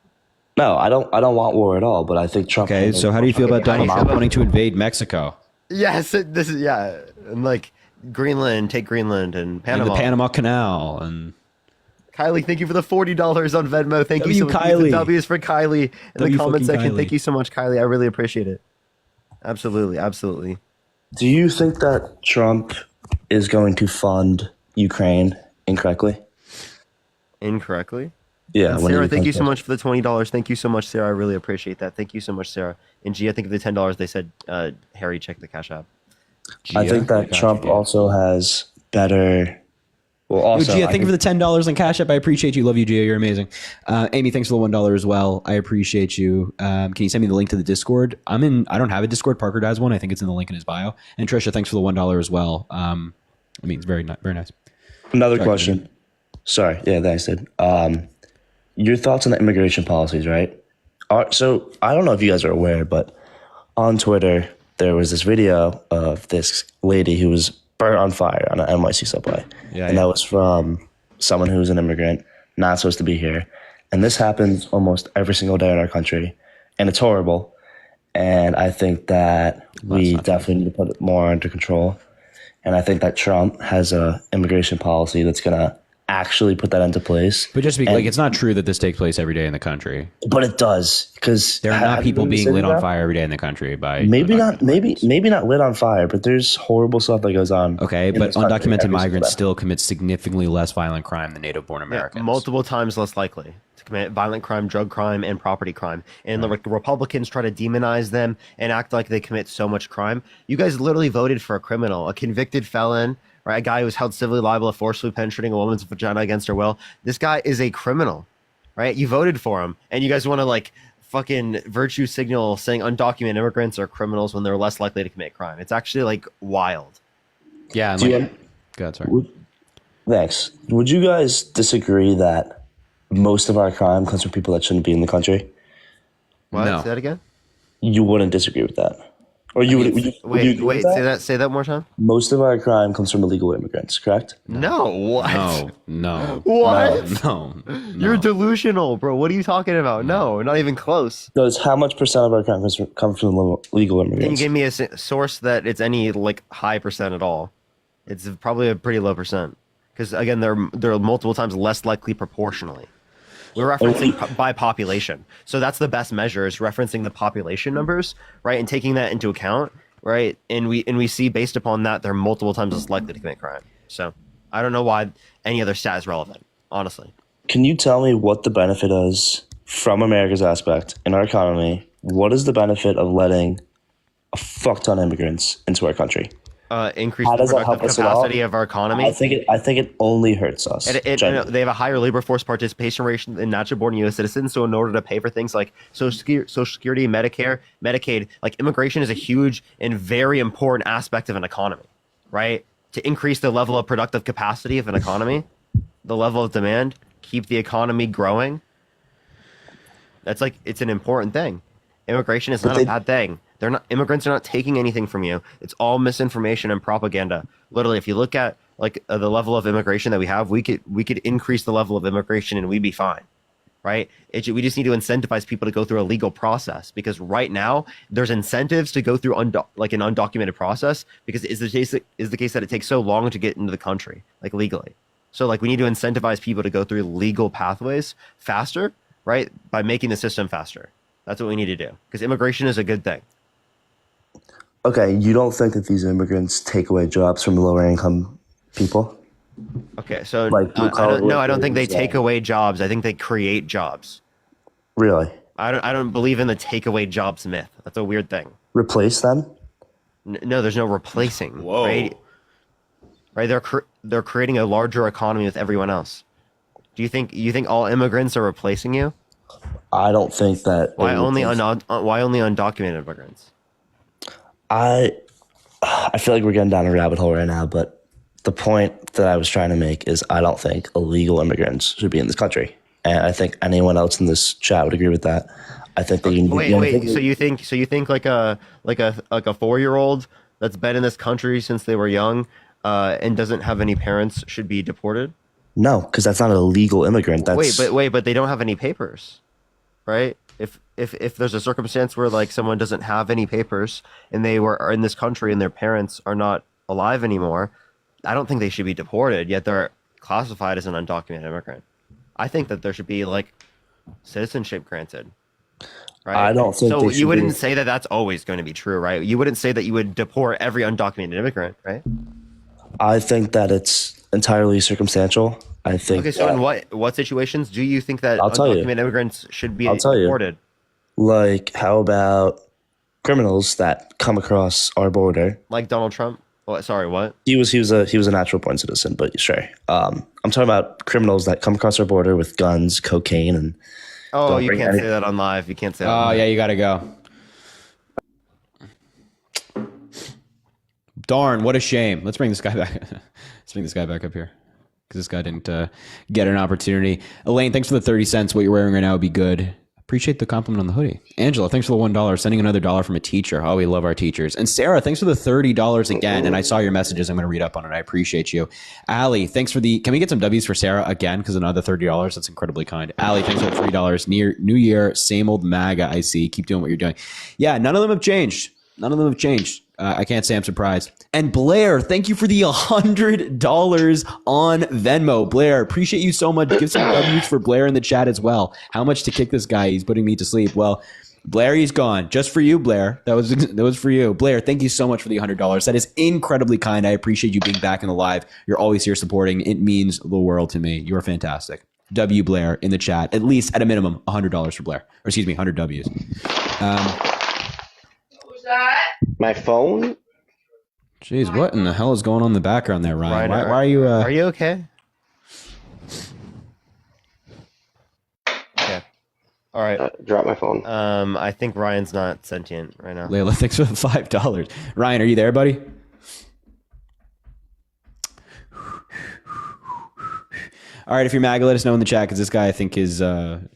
No, I don't want war at all. But I think Trump. Okay, so how do you feel about Donald Trump wanting to invade Mexico? Yes, this is and like Greenland, take Greenland and Panama, and the Panama Canal and. Kylie, thank you for the $40 on Venmo. Thank you so much. Kylie. W's for Kylie in the comment section. Kylie. Thank you so much, Kylie. I really appreciate it. Absolutely, absolutely. Do you think that Trump is going to fund Ukraine incorrectly? Incorrectly? Yeah. And Sarah, thank you so much for the $20. Thank you so much, Sarah. I really appreciate that. Thank you so much, Sarah. And G, I think of the $10 they said, Harry, check the Cash App. I think that Trump also has better. Well, also, Gia, thank you for the $10 on Cash App. I appreciate you. Love you, Gia. You're amazing. Amy, thanks for the $1 as well. I appreciate you. Can you send me the link to the Discord? I don't have a Discord. Parker has one. I think it's in the link in his bio. And Trisha, thanks for the $1 as well. It's very nice. Another question. Sorry. Yeah, thanks, dude. Your thoughts on the immigration policies, right? So I don't know if you guys are aware, but on Twitter, there was this video of this lady who was burnt on fire on an NYC subway. That was from someone who's an immigrant, not supposed to be here. And this happens almost every single day in our country. And it's horrible. And I think that we definitely need to put it more under control. And I think that Trump has a immigration policy that's going to actually put that into place. But just it's not true that this takes place every day in the country. But it does, because there are not people being lit on fire every day in the country by maybe not lit on fire, but there's horrible stuff that goes on. Okay, but undocumented migrants still commit significantly less violent crime than native-born Americans. Multiple times less likely to commit violent crime, drug crime, and property crime. And the Republicans try to demonize them and act like they commit so much crime. You guys literally voted for a criminal, a convicted felon, right? A guy who was held civilly liable of forcibly penetrating a woman's vagina against her will. This guy is a criminal, right? You voted for him, and you guys want to fucking virtue signal saying undocumented immigrants are criminals when they're less likely to commit crime. It's actually like wild. Yeah. God, sorry. Thanks. Would you guys disagree that most of our crime comes from people that shouldn't be in the country? What? No. Say that again? You wouldn't disagree with that, or you would? Would you agree with that? Say that more time. Most of our crime comes from illegal immigrants, correct? No. What? No. What? No. You're delusional, bro. What are you talking about? No, not even close. Because how much percent of our crime comes from legal immigrants? Can you give me a source that it's any like high percent at all? It's probably a pretty low percent. Because again, they're multiple times less likely proportionally. We're referencing by population. So that's the best measure, is referencing the population numbers, right? And taking that into account, right? And we see based upon that, they're multiple times less likely to commit crime. So I don't know why any other stat is relevant, honestly. Can you tell me what the benefit is from America's aspect in our economy? What is the benefit of letting a fuck ton of immigrants into our country? Increase the productive capacity of our economy. I think it only hurts us. They have a higher labor force participation rate than natural-born U.S. citizens. So in order to pay for things like Social Security, Medicare, Medicaid, like immigration is a huge and very important aspect of an economy, right? To increase the level of productive capacity of an economy, the level of demand, keep the economy growing. It's an important thing. Immigration is not a bad thing. Immigrants are not taking anything from you. It's all misinformation and propaganda. Literally, if you look at the level of immigration that we have, we could increase the level of immigration and we'd be fine, right? We just need to incentivize people to go through a legal process, because right now there's incentives to go through an undocumented process because is the case that it takes so long to get into the country legally. So we need to incentivize people to go through legal pathways faster, right? By making the system faster. That's what we need to do, because immigration is a good thing. Okay, you don't think that these immigrants take away jobs from lower income people? Okay, so I don't think they take away jobs. I think they create jobs. Really? I don't believe in the take away jobs myth. That's a weird thing. Replace them? No, there's no replacing. Whoa. Right? They're creating a larger economy with everyone else. Do you think all immigrants are replacing you? I don't think that. Why only undocumented immigrants? I feel like we're getting down a rabbit hole right now, but the point that I was trying to make is I don't think illegal immigrants should be in this country, and I think anyone else in this chat would agree with that. I think that So you think like a 4-year-old that's been in this country since they were young and doesn't have any parents should be deported? No, because that's not a legal immigrant. That's But they don't have any papers, right? If there's a circumstance where someone doesn't have any papers and they are in this country and their parents are not alive anymore, I don't think they should be deported, yet they're classified as an undocumented immigrant. I think that there should be citizenship granted. Right? I don't think so. You wouldn't say that that's always going to be true, right? You wouldn't say that you would deport every undocumented immigrant, right? I think that it's entirely circumstantial. I think. Okay, so in what situations do you think that undocumented immigrants should be deported? How about criminals that come across our border? Like Donald Trump? Sorry, what? He was a natural born citizen, but sure. I'm talking about criminals that come across our border with guns, cocaine, and. Oh, you can't say that on live. You can't say that. Oh, yeah, you got to go. Darn, what a shame. Let's bring this guy back. Let's bring this guy back up here, because this guy didn't get an opportunity. Elaine, thanks for the 30 cents. What you're wearing right now would be good. Appreciate the compliment on the hoodie. Angela, thanks for the $1. Sending another $1 from a teacher. Oh, we love our teachers. And Sarah, thanks for the $30 again. And I saw your messages. I'm going to read up on it. I appreciate you. Allie, thanks for can we get some W's for Sarah again? Because another $30. That's incredibly kind. Allie, thanks for the $3. New year, same old MAGA, I see. Keep doing what you're doing. Yeah, none of them have changed. I can't say I'm surprised. And Blair, thank you for the $100 on Venmo. Blair, appreciate you so much. Give some W's for Blair in the chat as well. How much to kick this guy? He's putting me to sleep. Well, Blair, he's gone. Just for you, Blair. That was for you. Blair, thank you so much for the $100. That is incredibly kind. I appreciate you being back in the live. You're always here supporting. It means the world to me. You're fantastic. W Blair in the chat. At least at a minimum, $100 for Blair. Or excuse me, 100 W's. My phone? Jeez, what in the hell is going on in the background there, Ryan? Why are you... Are you okay? Yeah. All right. Drop my phone. I think Ryan's not sentient right now. Layla, thanks for the $5. Ryan, are you there, buddy? All right, if you're MAGA, let us know in the chat because this guy, I think, is Ryan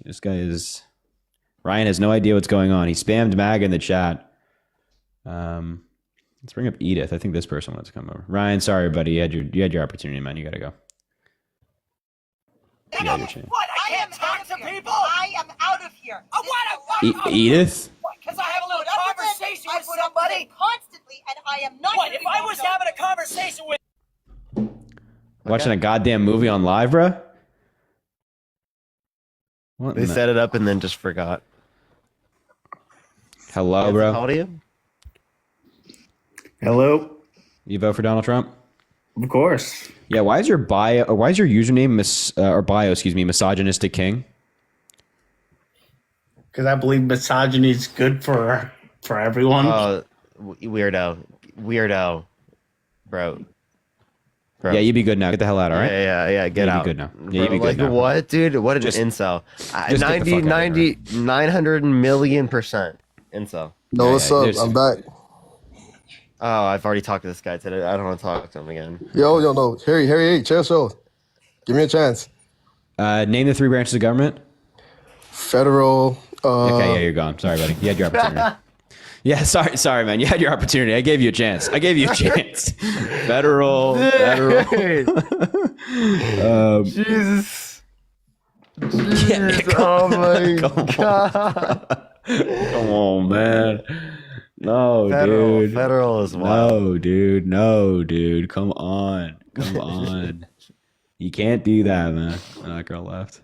has no idea what's going on. He spammed MAGA in the chat. Let's bring up Edith. I think this person wants to come over. Ryan, sorry, buddy. You had your opportunity, man. You gotta go. You had your chance. What? I can't talk to people. I am out of here. Edith? Because I have a little conversation with somebody constantly, and I am not. What? If I was having a conversation with. Watching a goddamn movie on live, bro? What They set it up and then just forgot. Hello, bro. How old are you? Hello. You vote for Donald Trump? Of course. Yeah. Why is your bio? Or why is your username or bio? Excuse me, misogynistic king? Because I believe misogyny is good for everyone. Weirdo, bro. Yeah, you be good now. Get the hell out, all right? Yeah. Get out. Be good now. Bro, Yeah, you be good like, now. what, dude? What an Just incel. get the fuck out of here, 900 million% incel. No, what's up? I'm back. Oh, I've already talked to this guy today. I don't want to talk to him again. Yo, no. Harry, hey, chill. Give me a chance. Name the 3 branches of government. Federal. Okay, yeah, you're gone. Sorry, buddy. You had your opportunity. Yeah, sorry, man. You had your opportunity. I gave you a chance. Federal. Jesus. Oh my God. Come on, man. No, dude. Federal is wild. No, dude. Come on. You can't do that, man. Oh, that girl left.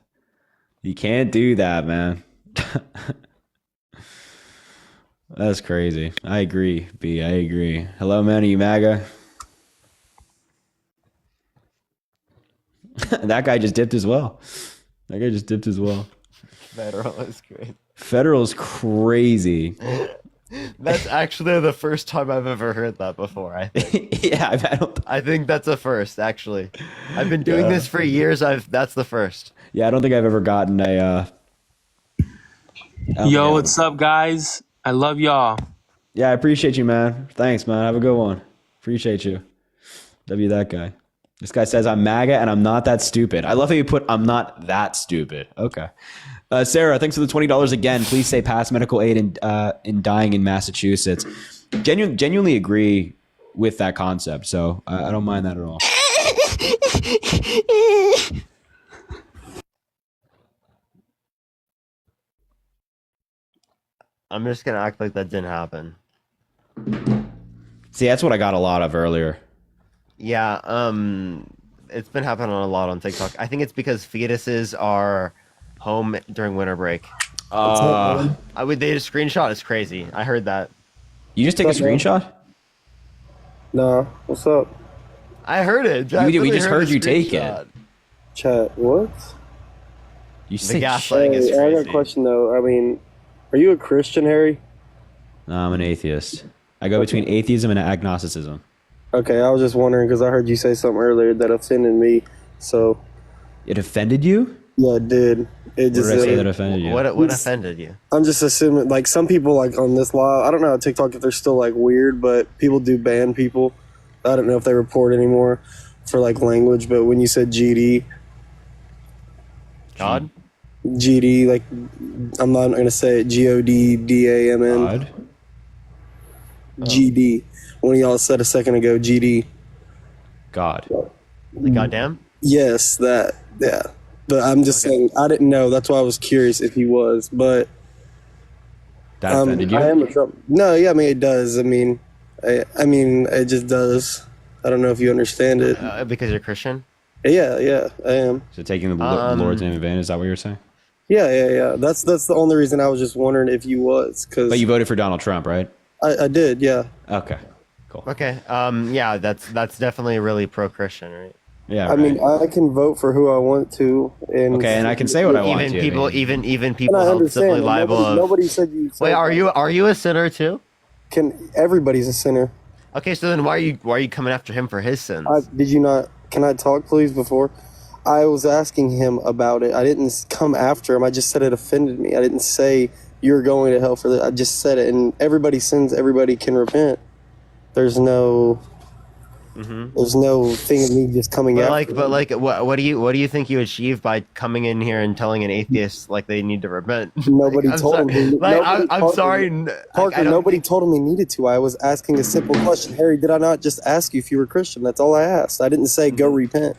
You can't do that, man. That's crazy. I agree, B. I agree. Hello, man. Are you MAGA? That guy just dipped as well. Federal is great. Federal's crazy. That's actually the first time I've ever heard that before, I think. Yeah, I think that's a first, actually. I've been doing this for years. That's the first. Yeah, I don't think I've ever gotten a... Yo, what's up, guys? I love y'all. Yeah, I appreciate you, man. Thanks, man. Have a good one. Appreciate you. W that guy. This guy says, I'm MAGA and I'm not that stupid. I love how you put, I'm not that stupid. Okay. Sarah, thanks for the $20 again. Please say pass medical aid in dying in Massachusetts. Genuinely agree with that concept, so I don't mind that at all. I'm just going to act like that didn't happen. See, that's what I got a lot of earlier. Yeah, it's been happening a lot on TikTok. I think it's because fetuses are home during winter break. They just screenshot. It's crazy. I heard that. You just take a screenshot? Nah, what's up? I heard it. We just heard you take it. Chat, what? You The say gaslighting is I got crazy. a question though. I mean, are you a Christian, Harry? No, I'm an atheist. I go between atheism and agnosticism. Okay, I was just wondering because I heard you say something earlier that offended me. So it offended you? Yeah, it did. It just What did I say that offended you? What offended you? I'm just assuming, like, some people, like, on this live, I don't know how TikTok if they're still, like, weird, but people do ban people. I don't know if they report anymore for, like, language, but when you said GD. God? GD, like, I'm not going to say it, GODDAMN. God? GD. One of y'all said a second ago, GD. God. Like, goddamn? Yes, that, yeah. But I'm just saying, I didn't know. That's why I was curious if he was. But that offended you? I am a Trump. No, yeah, I mean it does. I mean, it just does. I don't know if you understand it. Because you're Christian? Yeah, I am. So taking the Lord's name in vain, is that what you're saying? Yeah. That's the only reason I was just wondering if you was. But you voted for Donald Trump, right? I did, yeah. Okay, cool. Okay, yeah, that's definitely really pro-Christian, right? Yeah. I mean, I can vote for who I want to, and I can say what I want to. Even people I held understand. simply liable. Nobody said you. Wait, are you a sinner too? Everybody's a sinner? Okay, so then why are you coming after him for his sins? Did you not? Can I talk, please? Before, I was asking him about it. I didn't come after him. I just said it offended me. I didn't say you're going to hell for that. I just said it, and everybody sins. Everybody can repent. There's no thing of me just coming after. What do you think you achieve by coming in here and telling an atheist like they need to repent? Nobody told him. I'm sorry, Parker. Nobody told him he needed to. I was asking a simple question. Harry, did I not just ask you if you were Christian? That's all I asked. I didn't say go repent.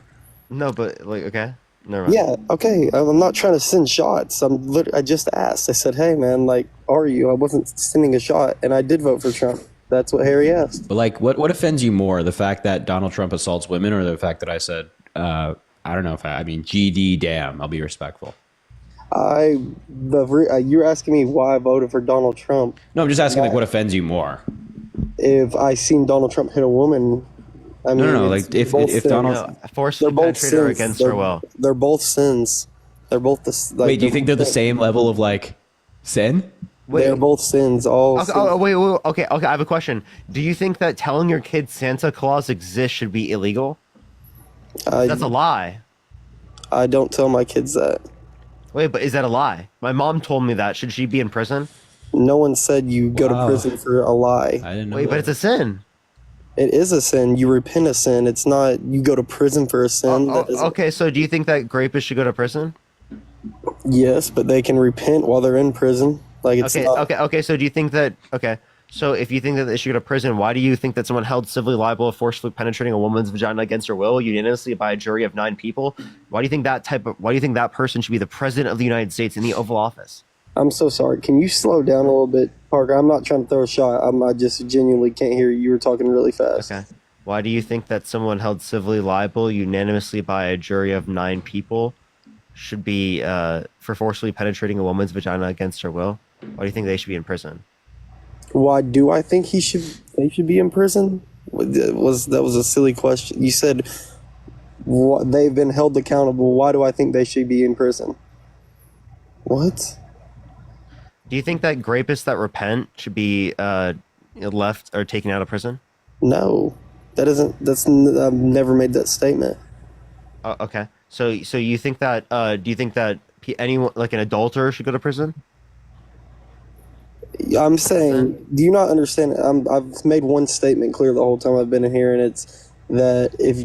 No, but okay. Never mind. Yeah, okay. I'm not trying to send shots. I just asked. I said, hey, man, like, are you? I wasn't sending a shot, and I did vote for Trump. That's what Harry asked. But like, what offends you more, the fact that Donald Trump assaults women, or the fact that I said, I don't know if I mean, GD, damn, I'll be respectful. You're asking me why I voted for Donald Trump. No, I'm just asking, like, what offends you more? If I seen Donald Trump hit a woman, I mean, no, like if Donald forcibly penetrated her against her will, they're both sins. They're both the. Like, wait, do you think they're the same level of like sin? They're both sins. All. Okay, sins. wait. Okay. I have a question. Do you think that telling your kids Santa Claus exists should be illegal? That's a lie. I don't tell my kids that. Wait, but is that a lie? My mom told me that. Should she be in prison? No one said you go to prison for a lie. I didn't know. Wait, but it's a sin. It is a sin. You repent a sin. It's not you go to prison for a sin. Okay, so do you think that rapists should go to prison? Yes, but they can repent while they're in prison. Like it's okay. So do you think that? Okay, so if you think that they should go to prison, why do you think that someone held civilly liable of forcefully penetrating a woman's vagina against her will, unanimously by a jury of 9 people? Why do you think that person should be the president of the United States in the Oval Office? I'm so sorry. Can you slow down a little bit, Parker? I'm not trying to throw a shot. I just genuinely can't hear you. You were talking really fast. Okay. Why do you think that someone held civilly liable unanimously by a jury of 9 people should be for forcefully penetrating a woman's vagina against her will? Why do you think they should be in prison? Why do I think they should be in prison? That was a silly question. You said they've been held accountable. Why do I think they should be in prison? What? Do you think that rapists that repent should be left or taken out of prison? No, I've never made that statement. Okay, so you think that? Do you think that anyone like an adulterer should go to prison? I'm saying, do you not understand? I've made one statement clear the whole time I've been in here, and it's that if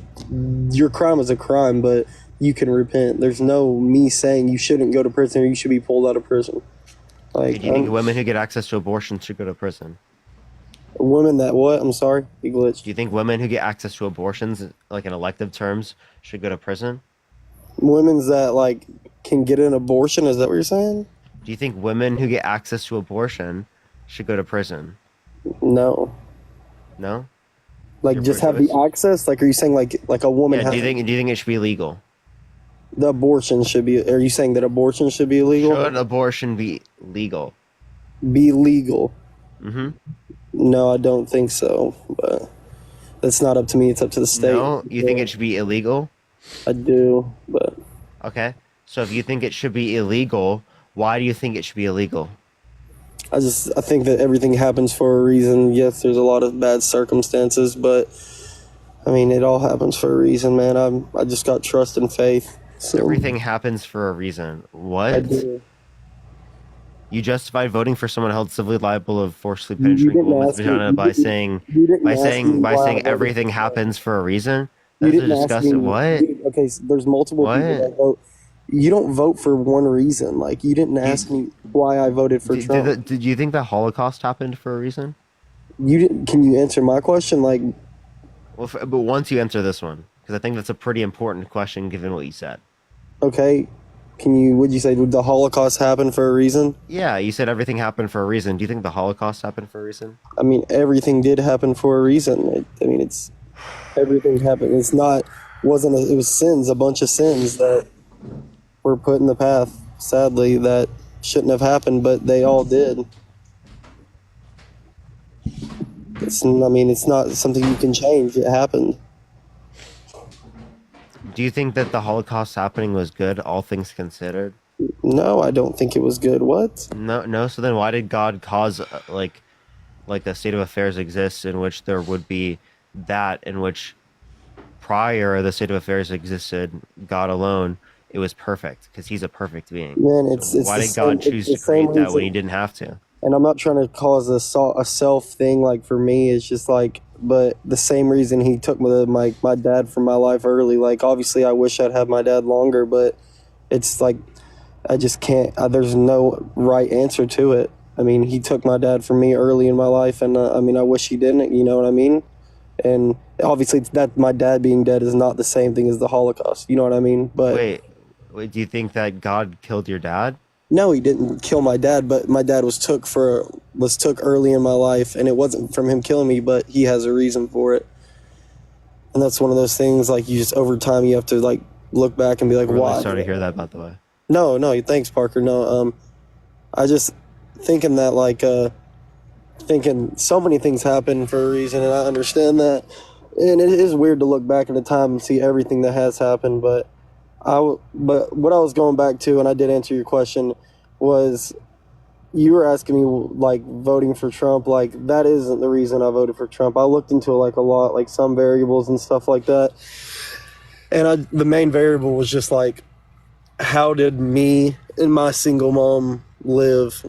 your crime is a crime, but you can repent. There's no me saying you shouldn't go to prison or you should be pulled out of prison. Like, do you think women who get access to abortion should go to prison? Women that what? I'm sorry, you glitched. Do you think women who get access to abortions, like in elective terms, should go to prison? Women's that like can get an abortion? Is that what you're saying? Do you think women who get access to abortion should go to prison? No. No? Like just have the access? Like are you saying like a woman? Yeah. Do you think it should be legal? The abortion should be. Are you saying that abortion should be illegal? Should abortion be legal? Be legal. Mm-hmm. No, I don't think so. But that's not up to me. It's up to the state. No, you think it should be illegal? I do, but okay. So if you think it should be illegal, why do you think it should be illegal? I think that everything happens for a reason. Yes, there's a lot of bad circumstances, but I mean, it all happens for a reason, man. I just got trust and faith. So. Everything happens for a reason. What? I do. You justified voting for someone held civilly liable of forcibly penetrating a woman's vagina by saying everything happens for a reason. That's disgusting. What? Okay, so there's multiple people that vote. You don't vote for one reason. Like you didn't ask me why I voted for Trump. Did you think the Holocaust happened for a reason? You didn't. Can you answer my question? Like, well, but once you answer this one, because I think that's a pretty important question given what you said. Okay. Would you say, did the Holocaust happen for a reason? Yeah, you said everything happened for a reason. Do you think the Holocaust happened for a reason? I mean, everything did happen for a reason. Everything happened. It was sins, a bunch of sins that were put in the path, sadly, that shouldn't have happened, but they all did. It's not something you can change. It happened. Do you think that the Holocaust happening was good, all things considered? No, I don't think it was good. What? No. So then, why did God cause like a state of affairs exists in which there would be that in which prior the state of affairs existed, God alone, it was perfect because he's a perfect being. Man, it's Why did God choose to create that when he didn't have to? And I'm not trying to cause a self thing. Like for me, it's just like, but the same reason he took my dad from my life early. Like obviously, I wish I'd had my dad longer, but it's like I just can't. There's no right answer to it. I mean, he took my dad from me early in my life, and I mean, I wish he didn't. You know what I mean? And obviously, that my dad being dead is not the same thing as the Holocaust. You know what I mean? But wait, do you think that God killed your dad? No, he didn't kill my dad, but my dad was took early in my life, and it wasn't from him killing me, but he has a reason for it. And that's one of those things, like, you just, over time, you have to, like, look back and be like, I'm really why? sorry to hear that, by the way. No, thanks, Parker. No, I just thinking that, like, thinking so many things happen for a reason, and I understand that. And it is weird to look back in the time and see everything that has happened, but what I was going back to, and I did answer your question, was you were asking me, like, voting for Trump. Like, that isn't the reason I voted for Trump. I looked into, like, a lot, like, some variables and stuff like that. And the main variable was just, like, how did me and my single mom live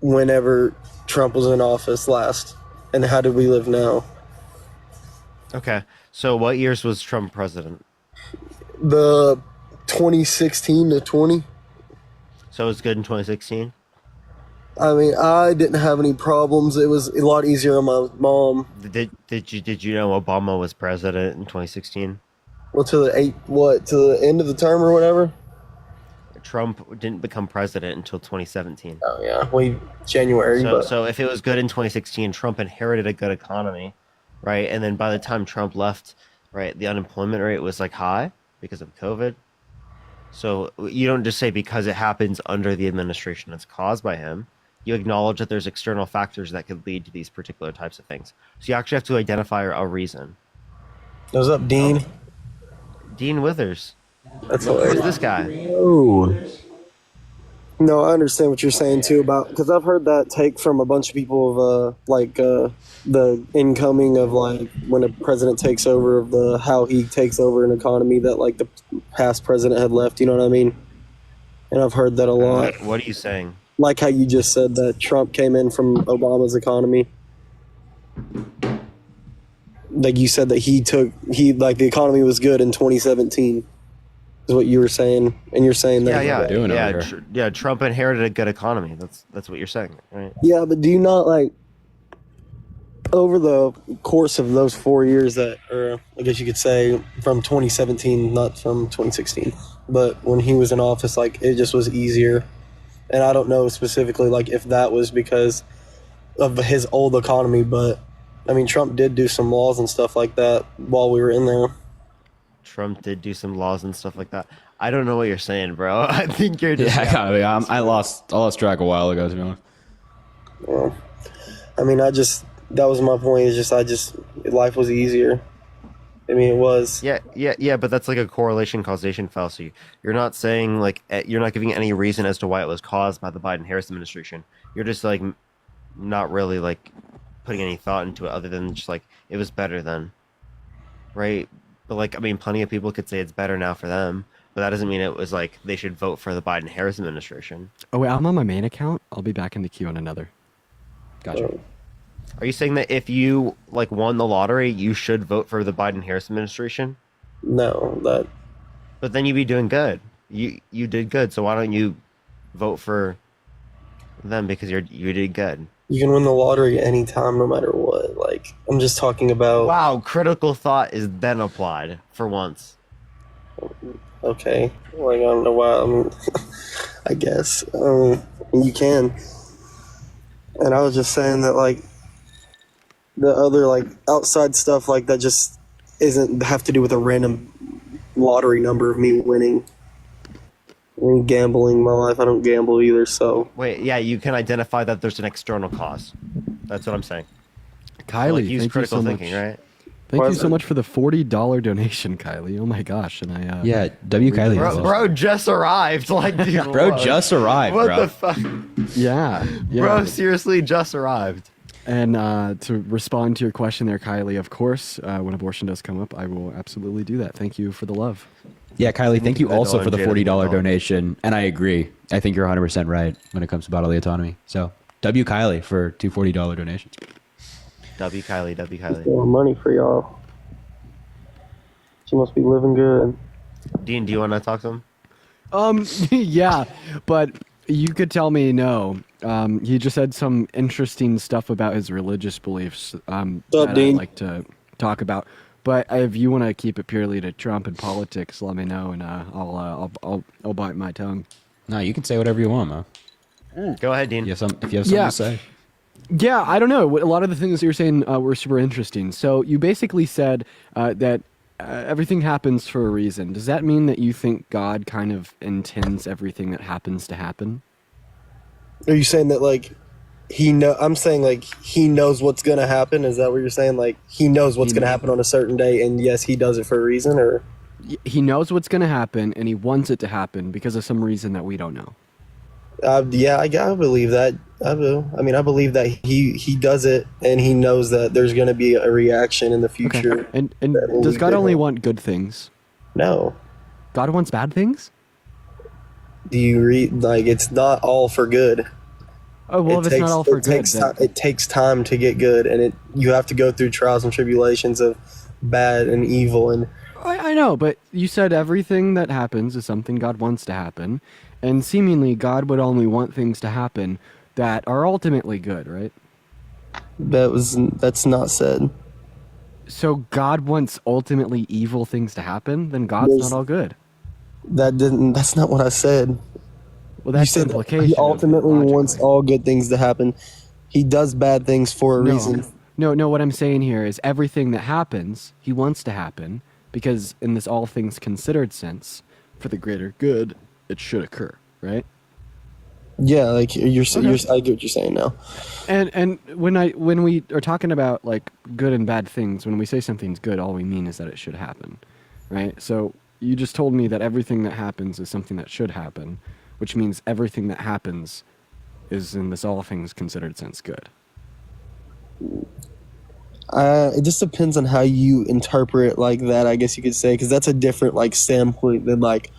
whenever Trump was in office last? And how did we live now? Okay. So what years was Trump president? The 2016 to 20. So it was good in 2016? I mean, I didn't have any problems. It was a lot easier on my mom. Did you know Obama was president in 2016? Well, to the end of the term or whatever? Trump didn't become president until 2017. Oh, yeah. January. So if it was good in 2016, Trump inherited a good economy, right? And then by the time Trump left, right, the unemployment rate was, like, high because of COVID. So you don't just say because it happens under the administration it's caused by him. You acknowledge that there's external factors that could lead to these particular types of things. So you actually have to identify a reason. What's up, Dean? Dean Withers. That's Who's this guy? Oh. No, I understand what you're saying too about, because I've heard that take from a bunch of people of the incoming of, like, when a president takes over, of how he takes over an economy that, like, the past president had left. You know what I mean? And I've heard that a lot. What are you saying? Like how you just said that Trump came in from Obama's economy. Like you said that the economy was good in 2017. Is what you were saying, and you're saying that Trump inherited a good economy. That's what you're saying, right? Yeah, but do you not, like, over the course of those 4 years that, or I guess you could say from 2017, not from 2016, but when he was in office, like, it just was easier. And I don't know specifically, like, if that was because of his old economy, but I mean, Trump did do some laws and stuff like that while we were in there. Trump did do some laws and stuff like that. I don't know what you're saying, bro. I think you're just... Yeah, I lost track a while ago, to be honest. Well, I mean, that was my point. Is just, life was easier. I mean, it was. Yeah, but that's like a correlation causation fallacy. You're not saying, like, you're not giving any reason as to why it was caused by the Biden-Harris administration. You're just, like, not really, like, putting any thought into it other than just, like, it was better then. Right? But, like, I mean, plenty of people could say it's better now for them, but that doesn't mean it was, like, they should vote for the Biden-Harris administration. Oh, wait, I'm on my main account. I'll be back in the queue on another. Gotcha. Are you saying that if you, like, won the lottery, you should vote for the Biden-Harris administration? No, But then you'd be doing good. You did good, so why don't you vote for them because you did good? You can win the lottery anytime, no matter what. Like, I'm just talking about... Wow, critical thought is then applied for once. Okay. Like, I don't know why. I mean, I guess. You can. And I was just saying that, like, the other, like, outside stuff, like, that just isn't have to do with a random lottery number of me winning. I mean, gambling my life, I don't gamble either, so... Wait, yeah, you can identify that there's an external cause. That's what I'm saying. Kylie, so, like, use thank critical you so thinking, much. right? Thank you so much for the $40 donation, Kylie. Oh my gosh, and I Kylie. Bro just arrived. Like, dude, bro just arrived. What bro. the fuck? Yeah. Bro, seriously, just arrived. And to respond to your question there, Kylie, of course, when abortion does come up, I will absolutely do that. Thank you for the love. Yeah, Kylie, thank you also for the $40 donation. And I agree. I think you're 100% right when it comes to bodily autonomy. So, W. Kylie for two $40 donations. W. Kylie, W. Kylie. More money for y'all. She must be living good. Dean, do you want to talk to him? Yeah, but you could tell me no. He just said some interesting stuff about his religious beliefs that I'd like to talk about. But if you want to keep it purely to Trump and politics, let me know, and I'll bite my tongue. No, you can say whatever you want, Mo. Go ahead, Dean. If you have something to say. Yeah, I don't know. A lot of the things that you're saying were super interesting. So you basically said that everything happens for a reason. Does that mean that you think God kind of intends everything that happens to happen? Are you saying that like I'm saying like he knows what's gonna happen? Is that what you're saying? Like he knows what's gonna happen on a certain day, and yes, he does it for a reason, or he knows what's gonna happen, and he wants it to happen because of some reason that we don't know. Yeah, I believe that. I do. I mean, I believe that he does it, and he knows that there's going to be a reaction in the future. Okay. And does God only want good things? No. God wants bad things? Do you read, like, it's not all for good. Oh, well, if it's not all for good, it takes time to get good, and you have to go through trials and tribulations of bad and evil. And I know, but you said everything that happens is something God wants to happen, and seemingly God would only want things to happen that are ultimately good, right? That's not said. So God wants ultimately evil things to happen? Then God's not all good. That's not what I said. Well, that's the implication. He ultimately wants all good things to happen. He does bad things for a reason. No, what I'm saying here is everything that happens, he wants to happen, because in this all things considered sense, for the greater good, it should occur, right? Yeah, like I get what you're saying now. And when we are talking about like good and bad things, when we say something's good, all we mean is that it should happen, right? So you just told me that everything that happens is something that should happen, which means everything that happens is in this all things considered sense good. It just depends on how you interpret like that, I guess you could say, because that's a different like standpoint than like.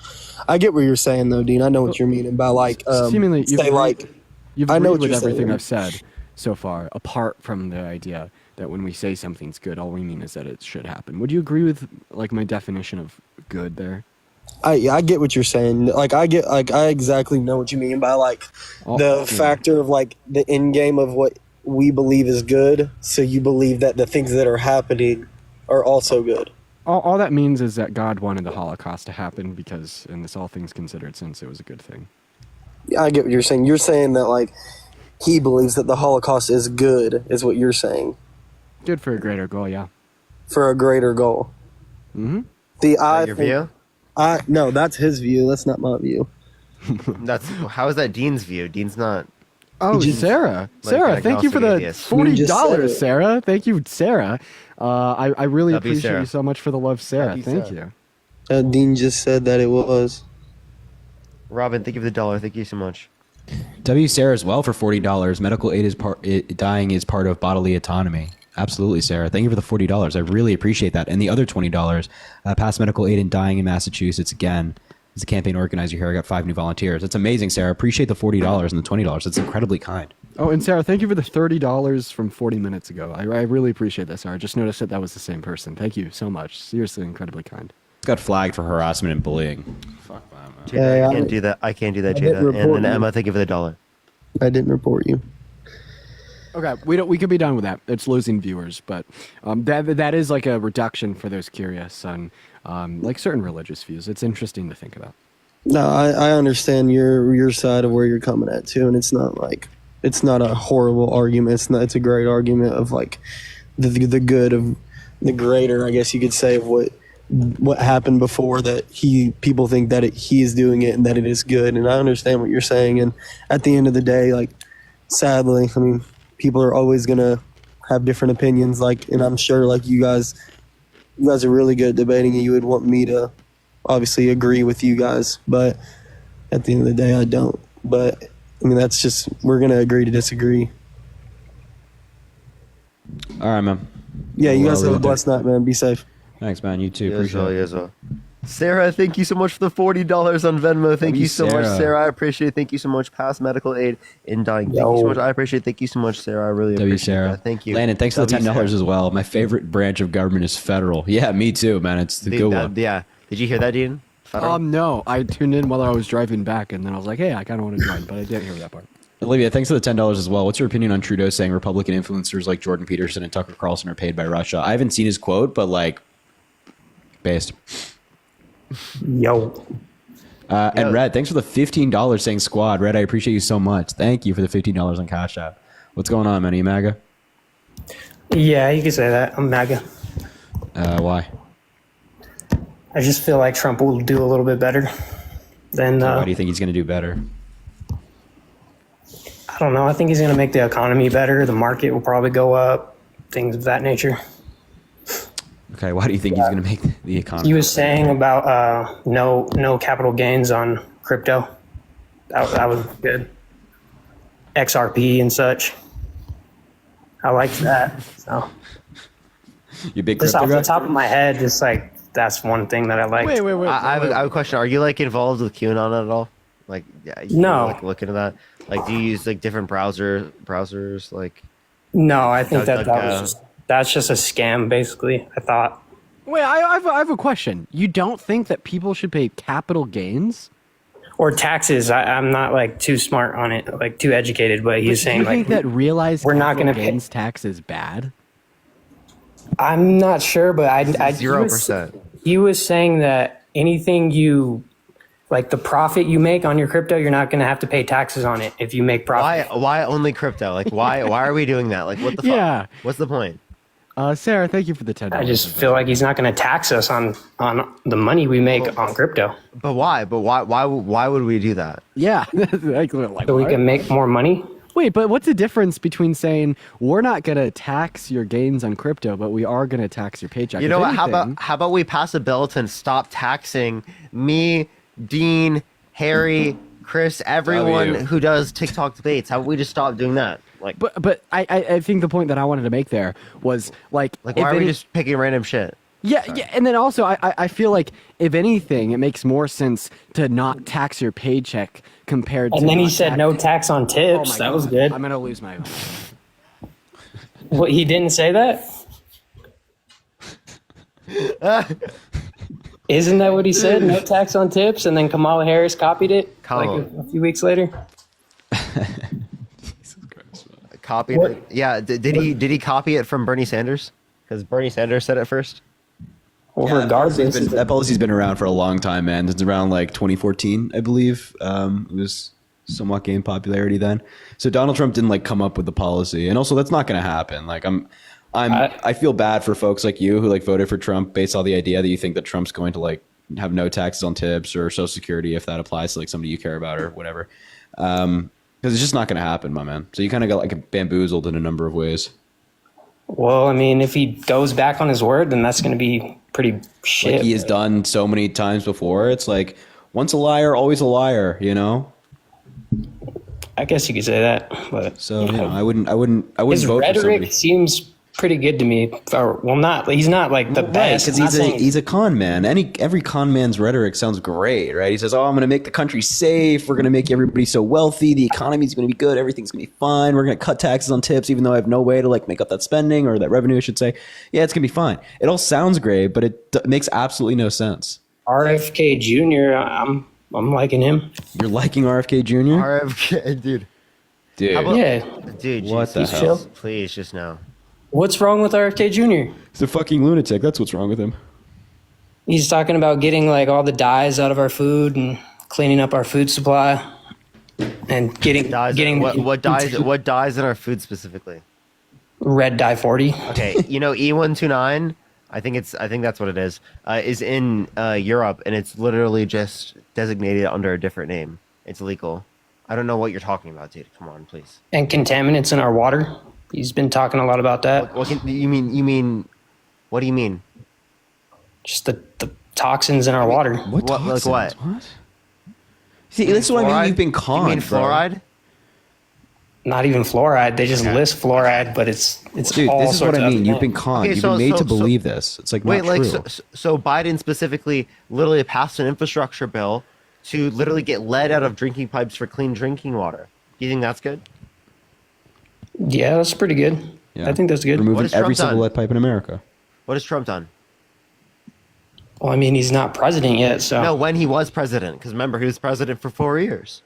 I get what you're saying though, Dean. I know what you're meaning by like. Seemingly, you've agreed with everything saying. I've said so far, apart from the idea that when we say something's good, all we mean is that it should happen. Would you agree with like my definition of good there? I get what you're saying. Like I exactly know what you mean by like the factor of like the end game of what we believe is good. So you believe that the things that are happening are also good. All that means is that God wanted the Holocaust to happen because, in this all things considered sense, it was a good thing. Yeah, I get what you're saying. You're saying that like he believes that the Holocaust is good, is what you're saying. Good for a greater goal, yeah. For a greater goal. Mm-hmm. Your view? No, that's his view. That's not my view. How is that Dean's view? Dean's not. Oh, Sarah, thank you for the $40, Sarah. Thank you, Sarah. I really appreciate you so much for the love, Sarah. Thank you. Dean just said that it was. Robin, thank you for the $1. Thank you so much. W. Sarah as well for $40. Medical aid dying is part of bodily autonomy. Absolutely, Sarah. Thank you for the $40. I really appreciate that. And the other $20, past medical aid and dying in Massachusetts again. As a campaign organizer here, I got 5 new volunteers. That's amazing, Sarah. Appreciate the $40 and the $20. That's incredibly kind. Oh, and Sarah, thank you for the $30 from 40 minutes ago. I really appreciate that, Sarah. I just noticed that was the same person. Thank you so much. Seriously, incredibly kind. Got flagged for harassment and bullying. Fuck that, man. Jada, I can't do that. I can't do that, Jada. And then Emma, thank you for the $1. I didn't report you. Okay, we could be done with that. It's losing viewers, but that is like a reduction for those curious on like certain religious views. It's interesting to think about. No, I understand your side of where you're coming at too, and it's not a horrible argument. It's a great argument of like the good of the greater, I guess you could say, of what happened before, that people think that he is doing it and that it is good, and I understand what you're saying. And at the end of the day, like sadly, I mean, people are always gonna have different opinions. Like, and I'm sure like you guys are really good at debating, and you would want me to obviously agree with you guys, but at the end of the day, I don't. But I mean, that's just, we're gonna agree to disagree. All right, man. Yeah, you guys have a blessed night, man. Be safe. Thanks, man. You too. Appreciate it. As well. Sarah, thank you so much for the $40 on Venmo. Thank you so much, Sarah. I appreciate it. Thank you so much. Past medical aid in dying. Thank you so much. I appreciate it. Thank you so much, Sarah. I really appreciate Sarah. that. Thank you. Landon, thanks for the $10 as well. My favorite branch of government is federal. Yeah, me too, man. It's the good one. Yeah. Did you hear that, Dean? No. I tuned in while I was driving back, and then I was like, hey, I kind of want to join, but I didn't hear that part. Olivia, thanks for the $10 as well. What's your opinion on Trudeau saying Republican influencers like Jordan Peterson and Tucker Carlson are paid by Russia? I haven't seen his quote, but like, based. Yo. And Red, thanks for the $15 saying squad. Red, I appreciate you so much. Thank you for the $15 on Cash App. What's going on, man? Are you MAGA? Yeah, you can say that. I'm MAGA. Why? I just feel like Trump will do a little bit better than. Why do you think he's going to do better? I don't know. I think he's going to make the economy better. The market will probably go up. Things of that nature. Okay, why do you think he's going to make the economy? He was saying about no capital gains on crypto. That was good. XRP and such. I liked that. So you big just crypto off guy? the top of my head, just like that's one thing that I like. Wait. I have a question. Are you like involved with QAnon at all? Like, yeah, No. Like look into that. Like, do you use like different browsers? Like, No, I think that's just a scam, basically. I thought. Wait, I have a question. You don't think that people should pay capital gains? Or taxes. I'm not like too smart on it, like too educated, but he's saying you like think that realized we're not going to gains tax is bad? I'm not sure, but I 0%. He was saying that anything you like the profit you make on your crypto, you're not going to have to pay taxes on it if you make profit. why only crypto? Like, why are we doing that? Like, what the fuck? Yeah. What's the point? Sarah, thank you for the $10. I just feel like he's not going to tax us on the money we make on crypto. But why? Why would we do that? Yeah. like, So we can make more money? Wait, but what's the difference between saying we're not going to tax your gains on crypto, but we are going to tax your paycheck? You know what? How about we pass a bill to stop taxing me, Dean, Harry, Chris, everyone who does TikTok debates? How about we just stop doing that? Like, but I think the point that I wanted to make there was like why are we just picking random shit? Yeah, and then also I feel like if anything, it makes more sense to not tax your paycheck compared to. And then he said no tax on tips. That was good. I'm gonna lose my. What, he didn't say that? Isn't that what he said? No tax on tips, and then Kamala Harris copied it like a few weeks later. Copied it? Yeah. Did he copy it from Bernie Sanders? Because Bernie Sanders said it first. Well, regardless, that policy's been around for a long time, man. It's around like 2014, I believe. It was somewhat gained popularity then. So Donald Trump didn't like come up with the policy, and also that's not going to happen. Like I feel bad for folks like you who like voted for Trump based on the idea that you think that Trump's going to like have no taxes on tips or Social Security if that applies to like somebody you care about or whatever. Because it's just not going to happen, my man. So you kind of got like bamboozled in a number of ways. Well, I mean, if he goes back on his word, then that's going to be pretty shit. Like he has done so many times before. It's like once a liar, always a liar. You know. I guess you could say that, but so you know, I wouldn't his vote for somebody. rhetoric seems pretty good to me. Or, well, not he's not like the best. Because he's a con man. Every con man's rhetoric sounds great, right? He says, "Oh, I'm going to make the country safe. We're going to make everybody so wealthy. The economy's going to be good. Everything's going to be fine. We're going to cut taxes on tips, even though I have no way to like make up that spending or that revenue, I should say. Yeah, it's going to be fine. It all sounds great, but it makes absolutely no sense." RFK Jr. I'm liking him. You're liking RFK Jr. RFK, dude. Yeah, dude. What the hell? chill. Please, just now. What's wrong with RFK Jr.? He's a fucking lunatic. That's what's wrong with him. He's talking about getting like all the dyes out of our food and cleaning up our food supply and getting what dyes in our food specifically? Red dye 40. Okay, you know E129. I think that's what it is. Is in Europe, and it's literally just designated under a different name. It's illegal. I don't know what you're talking about, dude. Come on, please. And contaminants in our water. He's been talking a lot about that. What you mean? What do you mean? Just the toxins in our water. What toxins? Like what? What? See, this is what I mean. You've been conned. You mean fluoride? Bro. You mean fluoride? not even fluoride. They just list fluoride, but it's Dude, all this is what sorts I of mean. other You've been things. conned. Okay, You've so- been made so- to so- believe this. It's like Wait, not like true. so Biden specifically literally passed an infrastructure bill to literally get lead out of drinking pipes for clean drinking water. Do you think that's good? Yeah, that's pretty good. I think that's good. What Removing has Trump every single done? lead pipe in America. What has Trump done? Well, I mean, he's not president yet, so No, when he was president, because remember he was president for 4 years.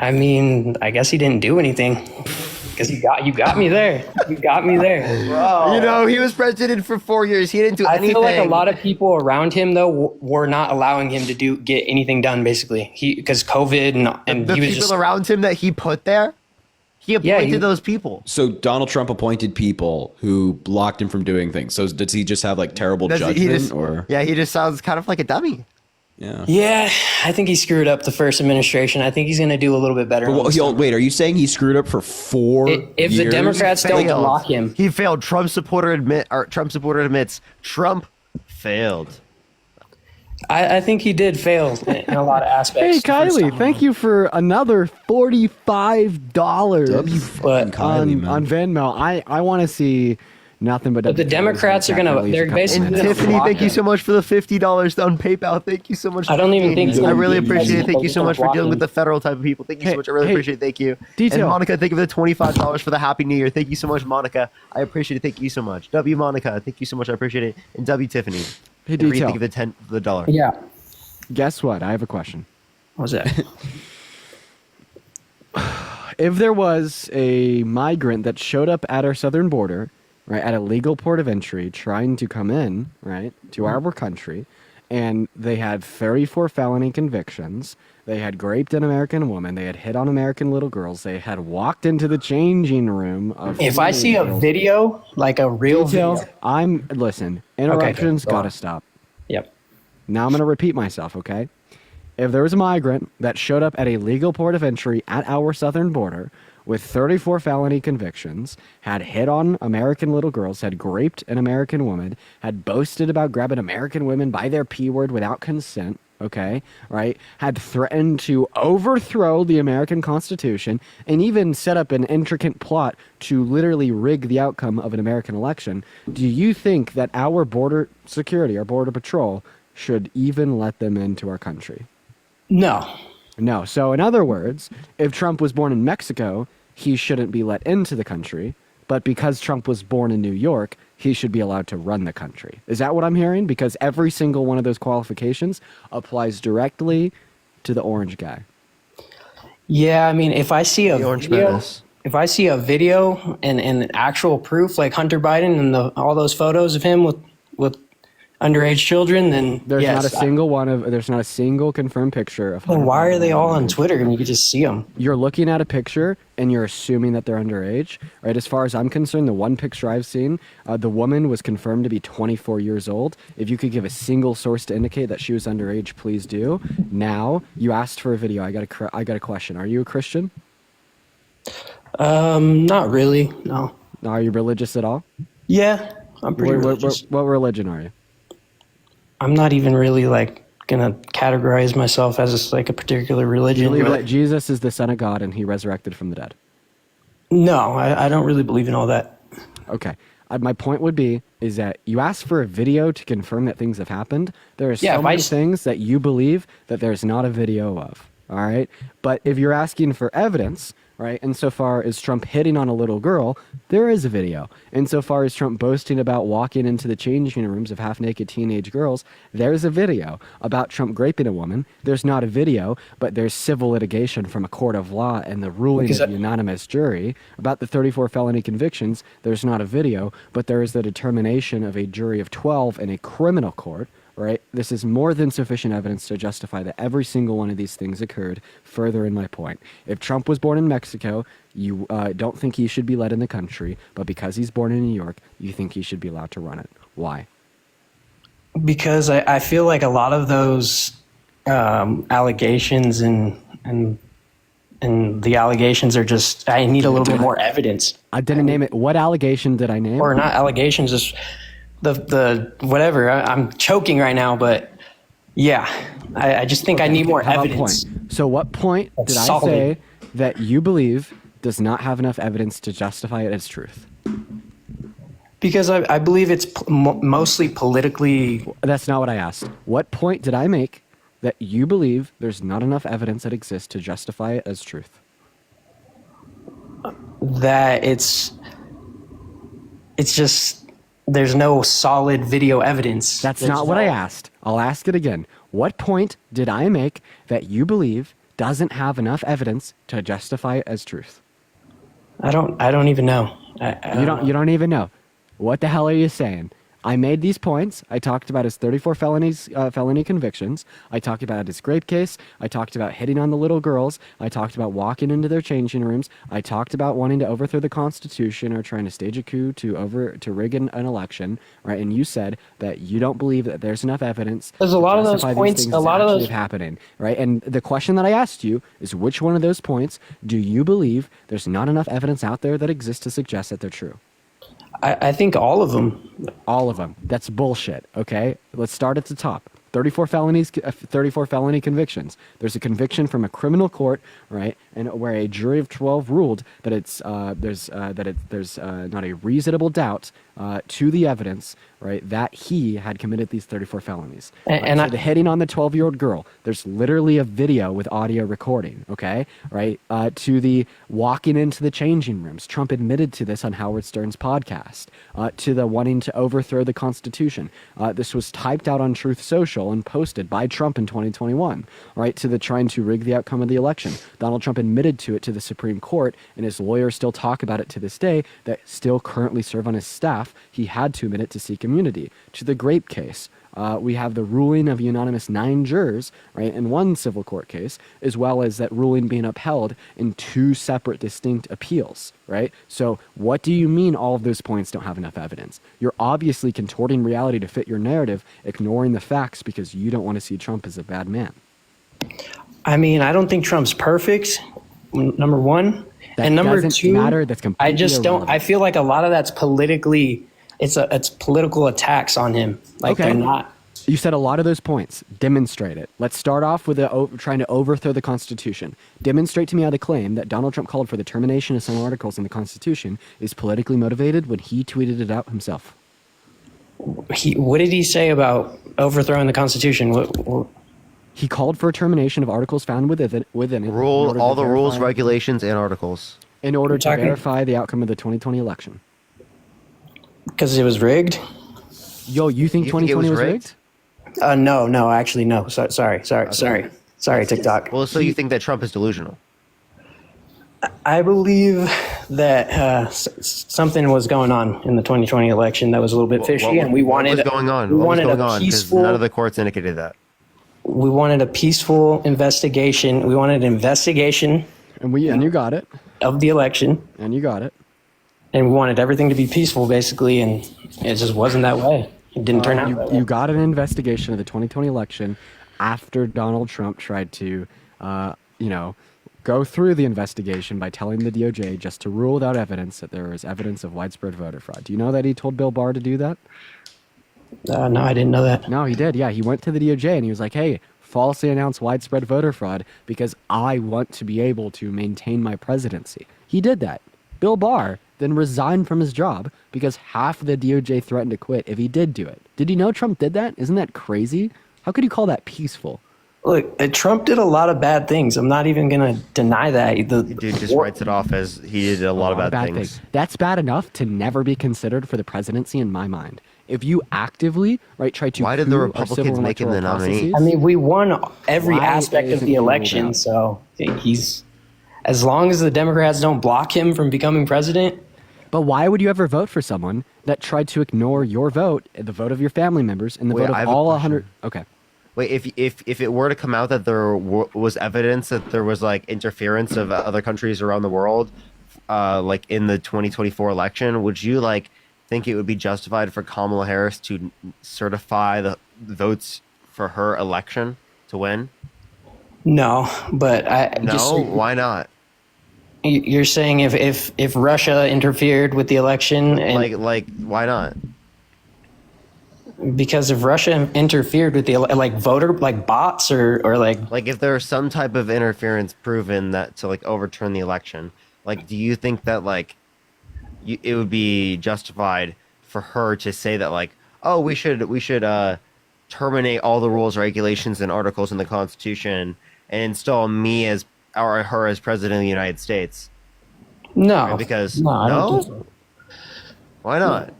I mean, I guess he didn't do anything because you got me there. You got me there. You know, he was president for 4 years. He didn't do I anything. feel like a lot of people around him though were not allowing him to get anything done. Basically, because COVID and the he was people just around him that he put there, he appointed those people. So Donald Trump appointed people who blocked him from doing things. So does he just have like terrible judgment, or he just sounds kind of like a dummy. Yeah. Yeah, I think he screwed up the first administration. I think he's going to do a little bit better. Wait, are you saying he screwed up for 4 years? If the Democrats don't block him, he failed. Trump supporter admits Trump failed. I think he did fail in a lot of aspects. Hey, Kylie, thank you for another $45 on Venmo. I want to see nothing but the Democrats are gonna. They're basically And gonna Tiffany, block thank you him. so much for the $50 on PayPal. Thank you so much. I don't even think I really he's appreciate it. Thank you so gonna much for block dealing him. with the federal type of people. Thank you so much. I really appreciate it. Thank you. Detail. And Monica, thank you for the $25 for the Happy New Year. Thank you so much, Monica. I appreciate it. Thank you so much. W Monica, thank you so much. I appreciate it. And W Tiffany. Hey, What do you Detail. think of the dollar? Yeah. Guess what? I have a question. What's that? If there was a migrant that showed up at our southern border, right, at a legal port of entry, trying to come in, right, to our country, and they had 34 felony convictions, they had raped an American woman, they had hit on American little girls, they had walked into the changing room of. If I see a girls. video, like a real Detail, video, listen, interruptions go on. gotta stop. Yep. Now I'm gonna repeat myself, okay? If there was a migrant that showed up at a legal port of entry at our southern border with 34 felony convictions, had hit on American little girls, had raped an American woman, had boasted about grabbing American women by their P word without consent, okay, right, had threatened to overthrow the American Constitution, and even set up an intricate plot to literally rig the outcome of an American election, do you think that our border security, our border patrol, should even let them into our country? No. No. So in other words, if Trump was born in Mexico, he shouldn't be let into the country. But because Trump was born in New York, he should be allowed to run the country. Is that what I'm hearing? Because every single one of those qualifications applies directly to the orange guy. Yeah, I mean, if I see a Orange video, Menace. if I see a video and actual proof, like Hunter Biden and all those photos of him with underage children, then There's yes, not a single there's not a single confirmed picture of. Then why are they all on Twitter and you can just see them? You're looking at a picture and you're assuming that they're underage, right? As far as I'm concerned, the one picture I've seen, the woman was confirmed to be 24 years old. If you could give a single source to indicate that she was underage, please do. Now, you asked for a video. I got a question. Are you a Christian? Not really. No. Are you religious at all? Yeah, I'm pretty religious. What religion are you? I'm not even really like gonna categorize myself as like a particular religion. You believe that Jesus is the Son of God and he resurrected from the dead? No, I don't really believe in all that. Okay. My point would be is that you asked for a video to confirm that things have happened. There are so many things that you believe that there's not a video of. All right. But if you're asking for evidence, right, insofar as Trump hitting on a little girl, there is a video. Insofar as Trump boasting about walking into the changing rooms of half-naked teenage girls, there's a video. About Trump raping a woman, there's not a video, but there's civil litigation from a court of law and the ruling of the unanimous jury. About the 34 felony convictions, there's not a video, but there is the determination of a jury of 12 in a criminal court. Right? This is more than sufficient evidence to justify that every single one of these things occurred. Further in my point. If Trump was born in Mexico, you don't think he should be let in the country, but because he's born in New York, you think he should be allowed to run it. Why? Because I feel like a lot of those allegations and the allegations are just, I need a little bit more evidence. I didn't name it. What allegation did I name? Or not allegations, just the whatever. I'm choking right now, but yeah, I just think I need more How about evidence. point? So what point did I solid. say that you believe does not have enough evidence to justify it as truth? Because I believe it's mostly politically. That's not what I asked. What point did I make that you believe there's not enough evidence that exists to justify it as truth? That it's just there's no solid video evidence. That's not what I asked. I'll ask it again. What point did I make that you believe doesn't have enough evidence to justify it as truth? I don't even know. You don't even know. What the hell are you saying? I made these points. I talked about his 34 felony convictions. I talked about his rape case. I talked about hitting on the little girls. I talked about walking into their changing rooms. I talked about wanting to overthrow the Constitution or trying to stage a coup to rig an election, right? And you said that you don't believe that there's enough evidence. There's a lot of those points. A lot of those happening, right? And the question that I asked you is, which one of those points do you believe there's not enough evidence out there that exists to suggest that they're true? I think all of them. All of them. That's bullshit. Okay, let's start at the top. 34 felony convictions. There's a conviction from a criminal court, right, and where a jury of 12 ruled that there's not a reasonable doubt to the evidence, right, that he had committed these 34 felonies. So the hitting on the 12-year-old girl, there's literally a video with audio recording, okay, right, to the walking into the changing rooms. Trump admitted to this on Howard Stern's podcast. To the wanting to overthrow the Constitution. This was typed out on Truth Social and posted by Trump in 2021, right, to the trying to rig the outcome of the election. Donald Trump admitted to it to the Supreme Court, and his lawyers still talk about it to this day, that still currently serve on his staff. He had to admit it to seek immunity. To the grape case, we have the ruling of unanimous 9 jurors, right, in one civil court case, as well as that ruling being upheld in 2 separate distinct appeals, right? So what do you mean all of those points don't have enough evidence? You're obviously contorting reality to fit your narrative, ignoring the facts because you don't want to see Trump as a bad man. I mean, I don't think Trump's perfect, number one. That and number doesn't 2, matter. That's completely I just don't, irrelevant. I feel like a lot of that's politically, it's political attacks on him. Like they're not. You said a lot of those points. Demonstrate it. Let's start off with trying to overthrow the Constitution. Demonstrate to me how the claim that Donald Trump called for the termination of some articles in the Constitution is politically motivated when he tweeted it out himself. What did he say about overthrowing the Constitution? What? He called for a termination of articles found within it. All the rules, regulations, and articles. In order to verify the outcome of the 2020 election. Because it was rigged? Yo, you think 2020 was rigged? No, actually, no. Sorry, TikTok. Well, so you think that Trump is delusional? I believe that something was going on in the 2020 election that was a little bit fishy, and we wanted. What was going on? What was going on? Because none of the courts indicated that. We wanted a peaceful investigation. We wanted an investigation. And you got it. Of the election. And you got it. And we wanted everything to be peaceful, basically, and it just wasn't that way. It didn't turn out that way. You got an investigation of the 2020 election after Donald Trump tried to, go through the investigation by telling the DOJ just to rule without evidence that there was evidence of widespread voter fraud. Do you know that he told Bill Barr to do that? No, I didn't know that. No, he did. Yeah, he went to the DOJ and he was like, hey, falsely announced widespread voter fraud because I want to be able to maintain my presidency. He did that. Bill Barr then resigned from his job because half of the DOJ threatened to quit if he did do it. Did you know Trump did that? Isn't that crazy? How could you call that peaceful? Look, Trump did a lot of bad things. I'm not even going to deny that. The dude just writes it off as he did a lot of bad things. That's bad enough to never be considered for the presidency in my mind. If you actively try to why did the Republicans make him the nominee? I mean, we won every aspect of the election, so he's as long as the Democrats don't block him from becoming president. But why would you ever vote for someone that tried to ignore your vote, the vote of your family members, and the vote of all 100? Okay. Wait, if it were to come out that there was evidence that there was like interference of other countries around the world, like in the 2024 election, would you like think it would be justified for Kamala Harris to certify the votes for her election to win? No, but why not? You're saying if Russia interfered with the election, and like why not? Because if Russia interfered with the like voter like bots or like if there's some type of interference proven that to like overturn the election, like do you think that like it would be justified for her to say that like, oh, we should terminate all the rules, regulations, and articles in the Constitution and install me as or her as president of the United States? No, right? Because I don't think so. Why not?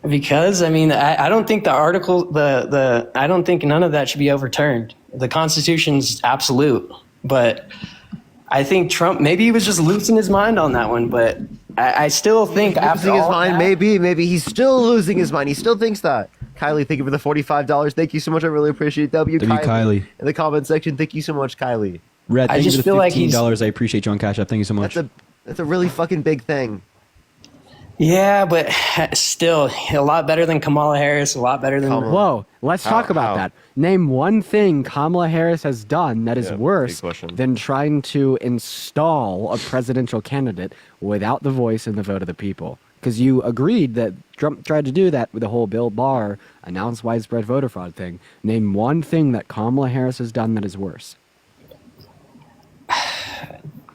Because I mean, I don't think the article, I don't think none of that should be overturned. The Constitution's absolute, but I think Trump maybe he was just losing his mind on that one. But I still think after losing his mind, maybe he's still losing his mind. He still thinks that. Kylie, thank you for the $45. Thank you so much. I really appreciate it. Kylie. In the comment section, thank you so much, Kylie. Red, thank you for the $15. I appreciate you on Cash App. Thank you so much. That's a really fucking big thing. Yeah, but still, a lot better than Kamala Harris, a lot better than... Whoa, let's talk about that. Name one thing Kamala Harris has done that is worse than trying to install a presidential candidate without the voice and the vote of the people. Because you agreed that Trump tried to do that with the whole Bill Barr announced widespread voter fraud thing. Name one thing that Kamala Harris has done that is worse.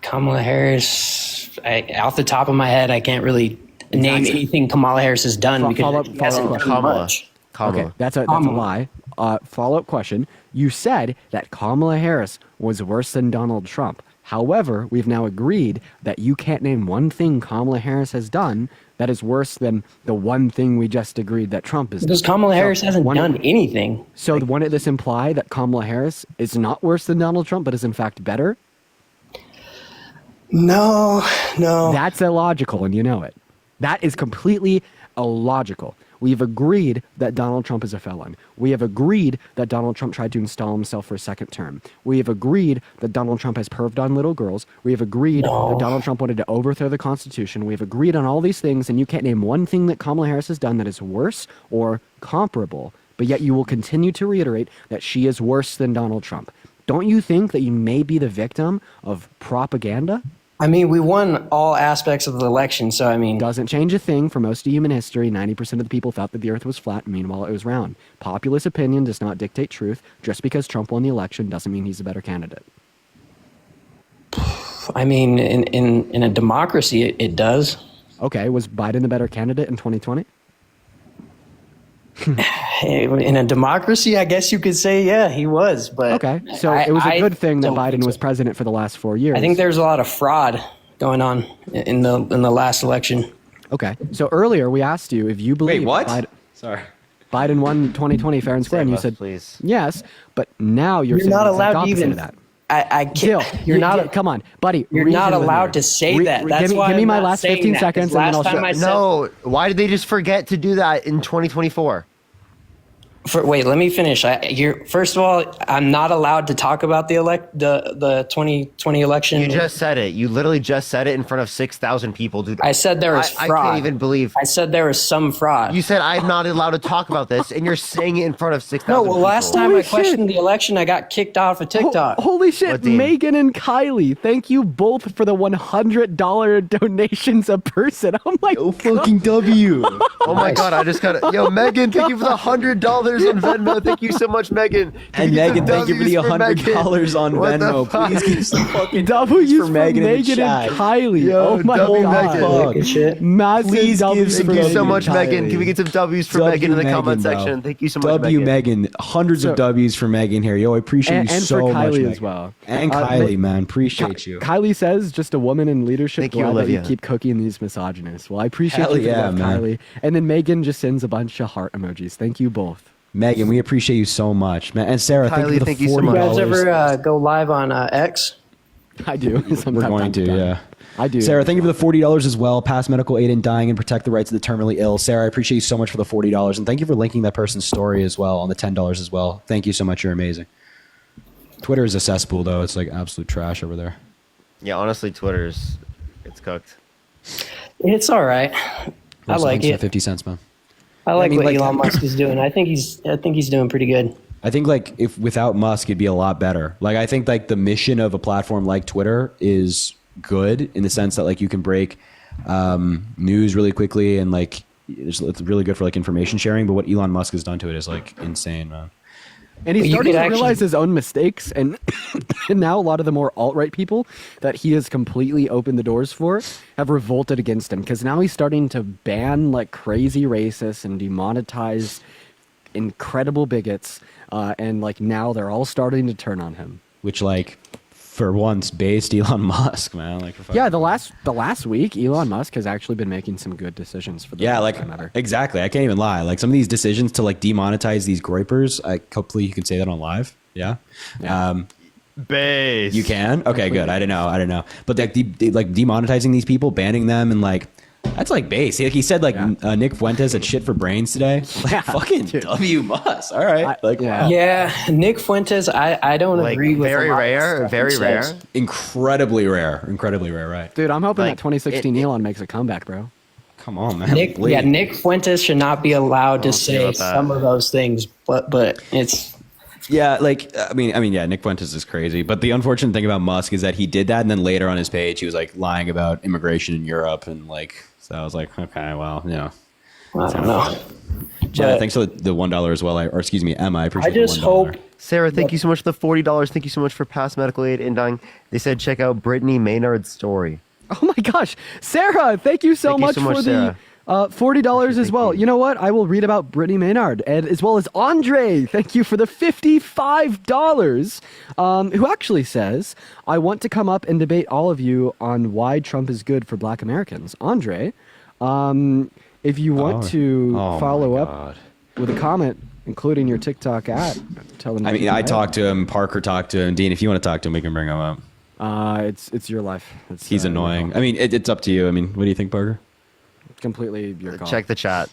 Kamala Harris, off the top of my head, I can't really name anything Kamala Harris has done because it hasn't done much. Okay, that's a lie. Follow-up question. You said that Kamala Harris was worse than Donald Trump. However, we've now agreed that you can't name one thing Kamala Harris has done that is worse than the one thing we just agreed that Trump is. Because Kamala Harris hasn't done anything. So wouldn't this imply that Kamala Harris is not worse than Donald Trump, but is in fact better? No. That's illogical, and you know it. That is completely illogical. We've agreed that Donald Trump is a felon. We have agreed that Donald Trump tried to install himself for a second term. We have agreed that Donald Trump has perved on little girls. We have agreed that Donald Trump wanted to overthrow the Constitution. We have agreed on all these things, and you can't name one thing that Kamala Harris has done that is worse or comparable, but yet you will continue to reiterate that she is worse than Donald Trump. Don't you think that you may be the victim of propaganda? I mean, we won all aspects of the election, so I mean... Doesn't change a thing. For most of human history, 90% of the people thought that the earth was flat, meanwhile it was round. Populist opinion does not dictate truth. Just because Trump won the election doesn't mean he's a better candidate. I mean, in a democracy, it does. Okay, was Biden a better candidate in 2020? In a democracy, I guess you could say, yeah, he was. But okay, so it was a good thing that Biden was president for the last 4 years. I think there's a lot of fraud going on in the last election. Okay, so earlier we asked you if you believe. Wait, what? Sorry. Biden won 2020 fair and square, and you said please. Yes, but now you're saying not allowed to even. Of that. I can't. You're not. Come on, buddy. You're not allowed to say that. That's why give me my last 15 seconds, and then I'll show. No, why did they just forget to do that in 2024? Wait, let me finish. First of all, I'm not allowed to talk about the 2020 election. You just said it. You literally just said it in front of 6,000 people, dude. I said there was fraud. I can't even believe. I said there was some fraud. You said I'm not allowed to talk about this, and you're saying it in front of 6,000 No, people. last time I questioned the election, I got kicked off of TikTok. Holy shit, Megan and Kylie, thank you both for the $100 donations a person. Oh my god. Fucking W. Oh my god, I just got it. Yo, Megan, thank you for the $100 on Venmo. Thank you so much, Megan. And Megan, thank you for the $100 on Venmo. Please give some fucking W's for Megan and Kylie. Yo, oh my god. Massive Please give Thank you so much, Megan. Can we get some W's for Megan in the comment section? Thank you so much, Megan. Hundreds of W's for Megan here. Yo, I appreciate you so much, Kylie Megan. as well. And Kylie, man. Appreciate you. Kylie says, just a woman in leadership. Thank you, Olivia. You keep cooking these misogynists. Well, I appreciate Hell you for yeah, that, man. Kylie. And then Megan just sends a bunch of heart emojis. Thank you both. Megan, we appreciate you so much, man. And Sarah, Kylie, thank you for the $40. You guys ever go live on X? I do. We're going to, yeah. I do. Sarah, thank you for the $40 as well. Pass medical aid in dying and protect the rights of the terminally ill. Sarah, I appreciate you so much for the $40. And thank you for linking that person's story as well on the $10 as well. Thank you so much. You're amazing. Twitter is a cesspool, though. It's like absolute trash over there. Yeah, honestly, it's cooked. It's all right. I like it. 50 cents, man. I like what Elon Musk is doing. I think he's doing pretty good. I think like if without Musk, it'd be a lot better. Like I think like the mission of a platform like Twitter is good in the sense that like you can break news really quickly and like it's really good for like information sharing. But what Elon Musk has done to it is like insane, man. And he's starting to realize his own mistakes, and and now a lot of the more alt-right people that he has completely opened the doors for have revolted against him, because now he's starting to ban like crazy racists and demonetize incredible bigots, and like now they're all starting to turn on him. Which like for once based Elon Musk, man. Like yeah, the last week Elon Musk has actually been making some good decisions for the first time ever. Exactly. I can't even lie. Like some of these decisions to like demonetize these groypers, hopefully you can say that on live. Yeah. Base. You can? Okay, good. I don't know. But like like demonetizing these people, banning them, and like that's like base. Like he said, like Nick Fuentes had shit for brains today. Like fucking W Musk. All right. Wow. Yeah, Nick Fuentes. I don't agree with very rare. Very rare. Incredibly rare. Right. Dude, I'm hoping that 2016 Elon makes a comeback, bro. Come on, man. Nick Fuentes should not be allowed to say some of those things, but it's. Yeah, like I mean, yeah, Nick Fuentes is crazy. But the unfortunate thing about Musk is that he did that, and then later on his page, he was like lying about immigration in Europe, and like, so I was like, okay, well, you know, I don't know. Jenna, thanks for the $1 as well. Or excuse me, Emma, I appreciate. I just hope. Sarah, thank you so much for the $40. Thank you so much for past medical aid and dying. They said check out Brittany Maynard's story. Oh my gosh, Sarah, thank you so much for the $40 as well. You know what? I will read about Brittany Maynard, and as well as Andre. Thank you for the $55. Who actually says, I want to come up and debate all of you on why Trump is good for Black Americans. Andre, if you want to follow up with a comment, including your TikTok at, tell them. I mean, I talked to him. Parker talked to him. Dean, if you want to talk to him, we can bring him up. It's your life. He's annoying. I mean, it's up to you. I mean, what do you think, Parker? Completely your call. Check the chat.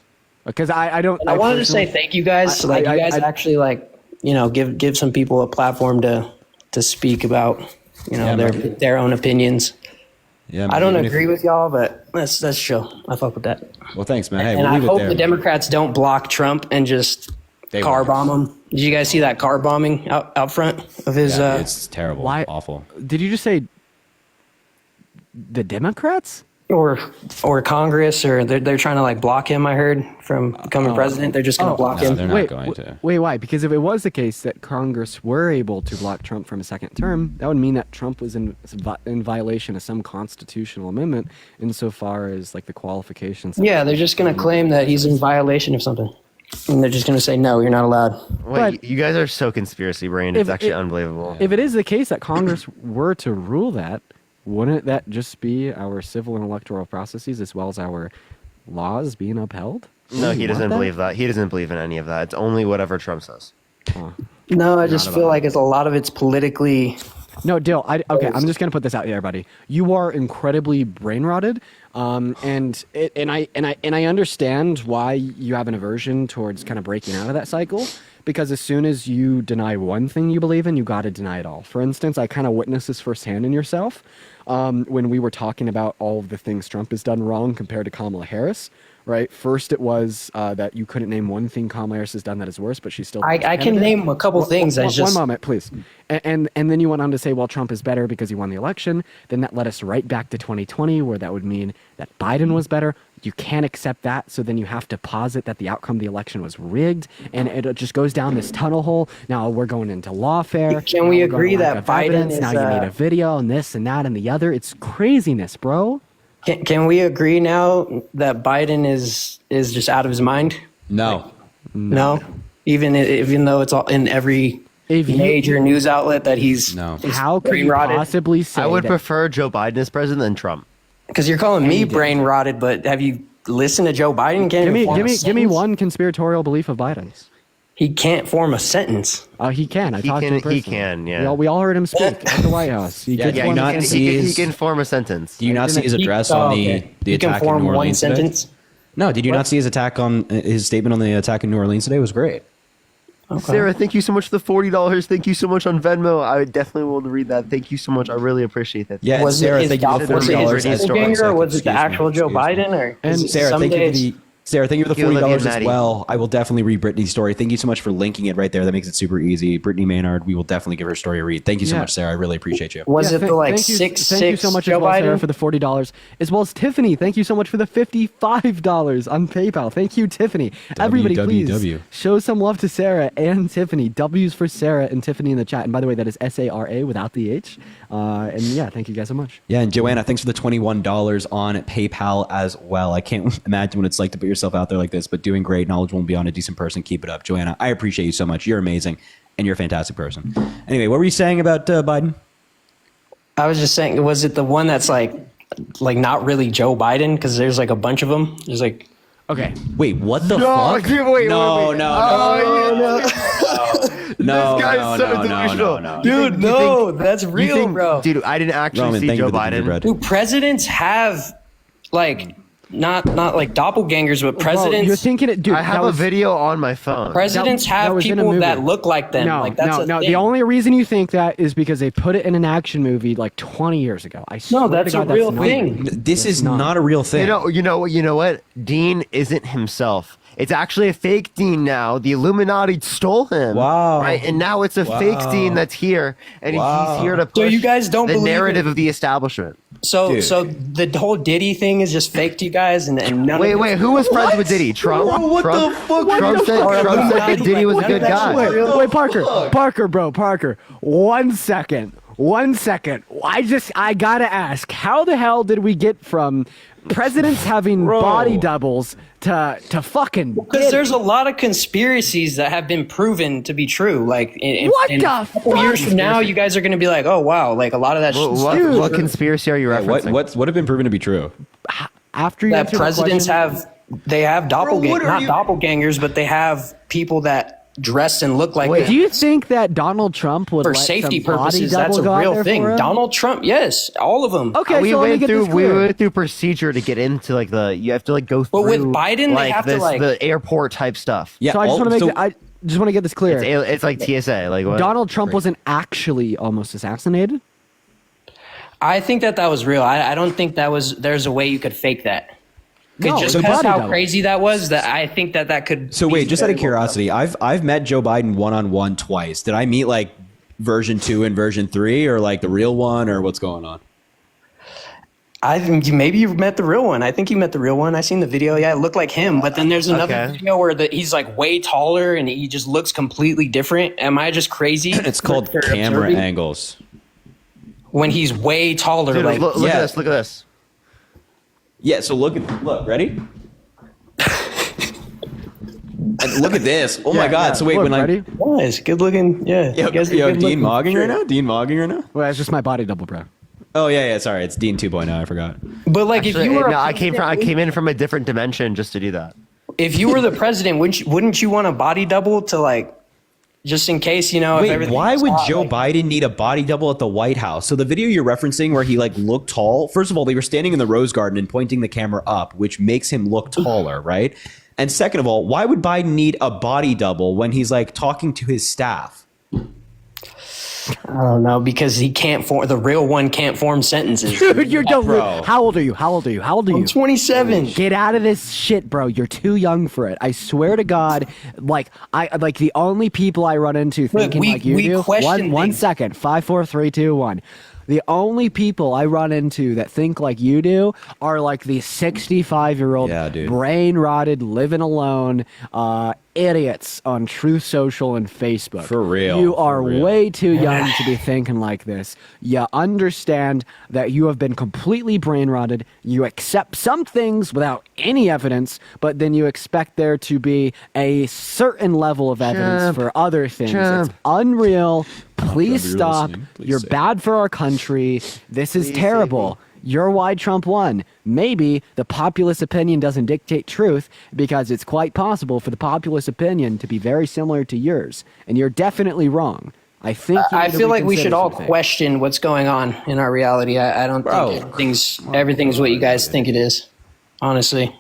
Because I don't. I wanted to say thank you guys. You guys actually give some people a platform to speak about their own opinions. Yeah, I don't agree with y'all, but that's chill. I fuck with that. Well, thanks, man. Hey, and I hope the Democrats don't block Trump and just car bomb him. Did you guys see that car bombing out front of his? It's terrible. Awful. Did you just say the Democrats? Or Congress, or they're trying to like block him. I heard from becoming president, they're just going to block him. They're not going to. Wait, why? Because if it was the case that Congress were able to block Trump from a second term, that would mean that Trump was in violation of some constitutional amendment insofar as like the qualifications. Yeah, they're just going to claim that he's in violation of something, and they're just going to say no, you're not allowed. Wait, you guys are so conspiracy brained. It's actually unbelievable. If it is the case that Congress were to rule that, wouldn't that just be our civil and electoral processes as well as our laws being upheld? No, he doesn't believe that. He doesn't believe in any of that. It's only whatever Trump says. No, I just feel like a lot of it's politically. No, Dill. Okay, I'm just gonna put this out there, buddy. You are incredibly brain rotted, and I understand why you have an aversion towards kind of breaking out of that cycle. Because as soon as you deny one thing you believe in, you got to deny it all. For instance, I kind of witnessed this firsthand in yourself when we were talking about all of the things Trump has done wrong compared to Kamala Harris, right? First, it was that you couldn't name one thing Kamala Harris has done that is worse, but she's still. I can name a couple things. One moment, please. And then you went on to say, well, Trump is better because he won the election. Then that led us right back to 2020, where that would mean that Biden was better. You can't accept that, so then you have to posit that the outcome of the election was rigged, and it just goes down this tunnel hole. Now we're going into lawfare. Can we agree that Biden is... Now you need a video and this and that and the other. It's craziness, bro. Can we agree now that Biden is just out of his mind? No. Even though it's all in every major news outlet that he's How could you possibly say I would prefer Joe Biden as president than Trump. Because you're calling me brain rotted, but have you listened to Joe Biden? Give me one conspiratorial belief of Biden's. He can't form a sentence. He can. I talked to him personally. He can. Yeah. We all heard him speak at the White House. He can form a sentence. Do you not see his address on the attack in New Orleans today? No, did you not see his attack on his statement on the attack in New Orleans today? It was great. Okay. Sarah, thank you so much for the $40. Thank you so much on Venmo. I definitely will read that. Thank you so much. I really appreciate that. Yeah, Sarah, thank you for the $40. Or was it the actual Joe Biden? And Sarah, thank you for the Sarah, thank you for the Olivia $40 and as Maddie. well. I will definitely read Brittany's story. Thank you so much for linking it right there. That makes it super easy. Brittany Maynard, we will definitely give her story a read. Thank you so much, Sarah. I really appreciate you. Was it the like thank you, six? Thank you so much as Joe well, Sarah, Biden? for the $40, as well as Tiffany. Thank you so much for the $55 on PayPal. Thank you, Tiffany. Everybody, please WWW. show some love to Sarah and Tiffany. W's for Sarah and Tiffany in the chat. And by the way, that is SARA without the H. And yeah, thank you guys so much. Yeah, and Joanna, thanks for the $21 on PayPal as well. I can't imagine what it's like to put yourself out there like this, but doing great, knowledgeable, and beyond a decent person. Keep it up. Joanna, I appreciate you so much. You're amazing, and you're a fantastic person. Anyway, what were you saying about Biden? I was just saying, was it the one that's like not really Joe Biden? Because there's like a bunch of them. There's like, okay, wait, what the No, fuck? wait, No. dude, no, that's real, bro. Dude, I didn't actually Roman, see thank you Joe for the gingerbread. Biden. Dude, presidents have like not like doppelgangers, but Bro, presidents. you're thinking it, dude. I have that a was- video on my phone. Presidents that have was in a people movie. that look like them. No, like that's no. a thing. The only reason you think that is because they put it in an action movie like 20 years ago. I swear that's to a God, real not thing. This is not a real thing. You know what? Dean isn't himself. It's actually a fake Dean now. The Illuminati stole him. Wow. Right? And now it's a fake Dean that's here, and he's here to push So you guys don't the believe narrative it? of the establishment. So Dude. so the whole Diddy thing is just fake to you guys, and none Wait, of wait, who was friends with Diddy? Trump? Bro, what Trump? the fuck? Trump said that Diddy was a good guy. Wait, Parker, 1 second. I gotta ask, how the hell did we get from presidents having body doubles to fucking Because there's a lot of conspiracies that have been proven to be true. Like, What in the a couple fuck? years from now, you guys are going to be like, "Oh wow!" Like a lot of that. What conspiracy are you referencing? What have been proven to be true? after you that answer presidents the question, have doppelgangers, are not you- doppelgangers, but they have people that dress and look like them. do you think that Donald Trump would For let safety some body purposes, double that's a go out real there thing. for him? Donald Trump, yes, all of them. Okay, we so let me went get through this clear. procedure to get into like you have to like go through. But with Biden, they like have to, this, like- the airport type stuff. Yeah. So I just want to make so- I just want to get this clear. It's like TSA. Like what? Donald Trump wasn't actually almost assassinated. I think that was real. I don't think that was. There's a way you could fake that. No, Just the because body how double. crazy that was, that I think that could. So be wait, just out of very well done. curiosity, I've met Joe Biden one-on-one twice. Did I meet like version 2 and version 3, or like the real one, or what's going on? I think maybe you met the real one. I think you met the real one. I seen the video. Yeah, it looked like him. But then there's another Okay. video where he's like way taller and he just looks completely different. Am I just crazy? It's called for camera observing? angles. When he's way taller, Dude, like look yeah. at this. Look at this. Yeah. So look, ready? And look at this. Oh my God. So wait, Look, when ready? nice, good looking. Yeah, Yo, you guys are yo, good Dean looking. mogging right now? Dean mogging right now? Well, that's just my body double, bro. Oh yeah. Sorry, it's Dean 2.0. I forgot. But like, Actually, if you were, no, I came in from a different dimension just to do that. if you were the president, wouldn't you want a body double to like, just in case, if Wait, everything why was would hot, Joe like- Biden need a body double at the White House? So the video you're referencing where he like looked tall, first of all, they were standing in the Rose Garden and pointing the camera up, which makes him look taller, right? And second of all, why would Biden need a body double when he's like talking to his staff? I don't know, because he can't form, the real one can't form sentences. Dude, you're dumb. bro. How old are you? I'm 27. Get out of this shit, bro. You're too young for it. I swear to God, like the only people I run into thinking we- like you we do. question One things. second. 5, 4, 3, 2, 1. The only people I run into that think like you do are like the 65-year-old, Yeah, dude. brain rotted, living alone, idiots on Truth Social and Facebook. For real, You for are real. way too young to be thinking like this. You understand that you have been completely brain rotted. You accept some things without any evidence, but then you expect there to be a certain level of evidence for other things. It's unreal. Please Trump, you're stop. listening. Please You're say. bad for our country. This is terrible. You're why Trump won. Maybe the populace opinion doesn't dictate truth, because it's quite possible for the populace opinion to be very similar to yours. And you're definitely wrong. I think you I need to feel like we should reconsider all some things. question what's going on in our reality. I don't Bro. think everything's what you guys think it is. Honestly.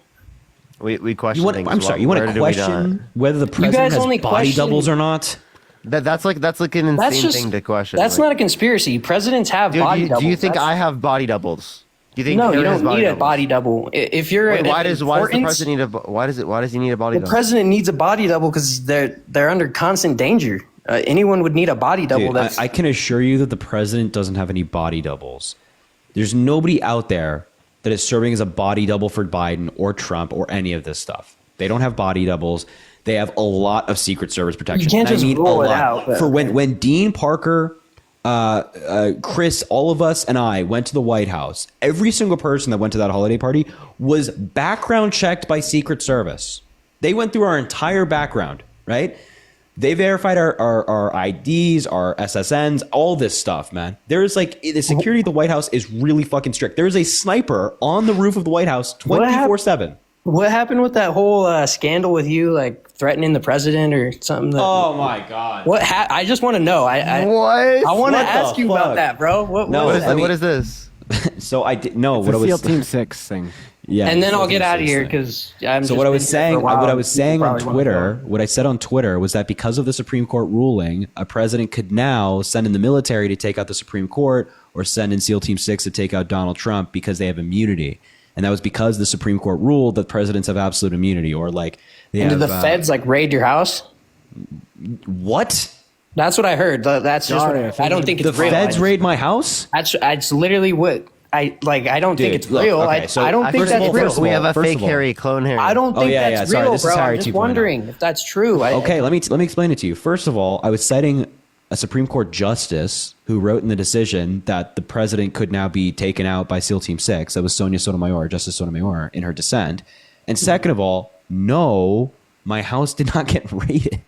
We question You want? things. I'm sorry. You Where want to did we not? question whether the guys president only has body question- doubles or not? That's like an insane That's just thing to question. That's like, not a conspiracy. Presidents have dude, body do doubles. you think That's- I have body doubles? You think No, you Harry has don't need a doubles? body double. If you're Why does the president need a why does he need a body the double? president needs a body double because they're under constant danger. Anyone would need a body double. Dude, That's I can assure you that the president doesn't have any body doubles. There's nobody out there that is serving as a body double for Biden or Trump or any of this stuff. They don't have body doubles. They have a lot of Secret Service protection. You can't And just I mean rule a it lot. out, but- For when Dean Parker, Chris, all of us, and I went to the White House, every single person that went to that holiday party was background checked by Secret Service. They went through our entire background, right? They verified our IDs, our SSNs, all this stuff, man. There's like the security of the White House is really fucking strict. There's a sniper on the roof of the White House 24/7. What happened with that whole scandal with you, like threatening the president or something? Oh my god! I just want to know. I want to ask you about that, bro. What is this? So I did no. It's What a I was SEAL Team 6 thing. Yeah. And then I'll get SEAL out of Team here 6 because I'm. So what I was saying, on Twitter, what I said on Twitter was that because of the Supreme Court ruling, a president could now send in the military to take out the Supreme Court or send in SEAL Team 6 to take out Donald Trump because they have immunity. And that was because the Supreme Court ruled that presidents have absolute immunity, or like they And have. did the feds like raid your house? What? That's what I heard. That's just. I don't think it's the real. feds raid my house. That's literally what I like. I don't think it's real. I don't think that's real. We have a fake Harry, clone Harry. I don't think that's Sorry, real, this is bro. Harry I'm just 2.0. wondering if that's true. Okay, let me explain it to you. First of all, I was citing a Supreme Court justice who wrote in the decision that the president could now be taken out by SEAL Team 6. That was Justice Sotomayor, in her dissent. And second of all, no, my house did not get raided.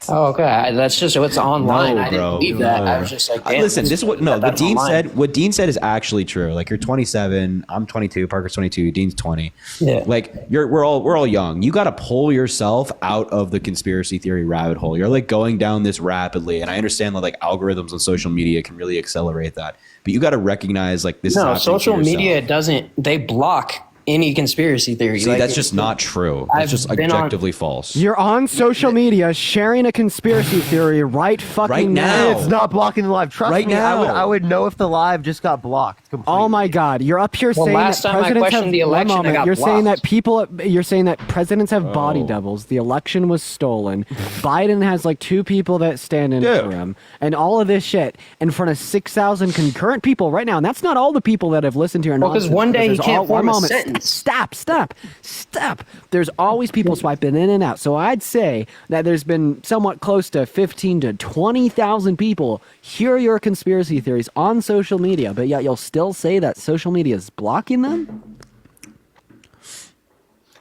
Oh, okay. That's just what's online. No, I didn't bro, believe that. no. I was just like, damn, listen, this is what that's Dean online. said. What Dean said is actually true. Like, you're 27, I'm 22, Parker's 22, Dean's 20. Yeah. Like, we're all young. You got to pull yourself out of the conspiracy theory rabbit hole. You're like going down this rapidly, and I understand that like algorithms on social media can really accelerate that. But you got to recognize like this. is No, happening to social yourself. media doesn't. They block any conspiracy theory. See, Like, that's just not true. That's I've just been on- objectively false. You're on social media sharing a conspiracy theory right fucking Right now. It's not blocking the live. Trust Right me, now. I would know if the live just got blocked. Completely. Oh my God! You're up here Well, saying last that time I presidents questioned have the election, one I moment. got You're saying blocked. that you're saying that presidents have body doubles. The election was stolen. Biden has like 2 people that stand in for him, and all of this shit in front of 6,000 concurrent people right now. And that's not all the people that have listened to your Well, 'cause nonsense. one day he there's can't form a moment. sentence. Stop. There's always people swiping in and out. So I'd say that there's been somewhat close to 15 to 20,000 people hear your conspiracy theories on social media, but yet you'll still say that social media is blocking them?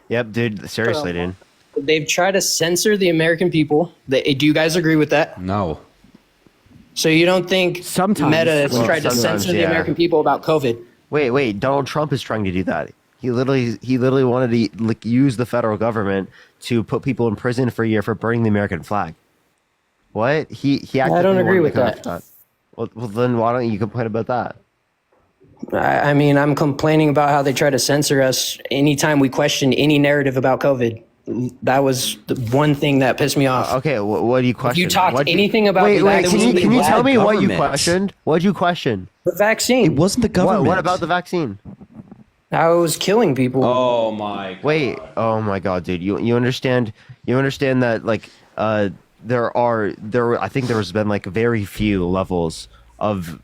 Yep, dude. Seriously, dude. They've tried to censor the American people. Do you guys agree with that? No. So you don't think Sometimes. Meta has Well, tried to sometimes, censor the yeah. American people about COVID? Wait. Donald Trump is trying to do that. He literally wanted to like use the federal government to put people in prison for a year for burning the American flag. What? He actively I don't agree wanted to with come after that. Well, then why don't you complain about that? I mean, I'm complaining about how they try to censor us anytime we question any narrative about COVID. That was the one thing that pissed me off. Okay, what do you question? If you talked What'd you- anything about Wait, the vaccine, can you tell me what you government. questioned? What'd you question? the vaccine. It wasn't the government. What about the vaccine? I was killing people. Oh my God. Wait, oh my God, dude. You understand that like I think there's been like very few levels of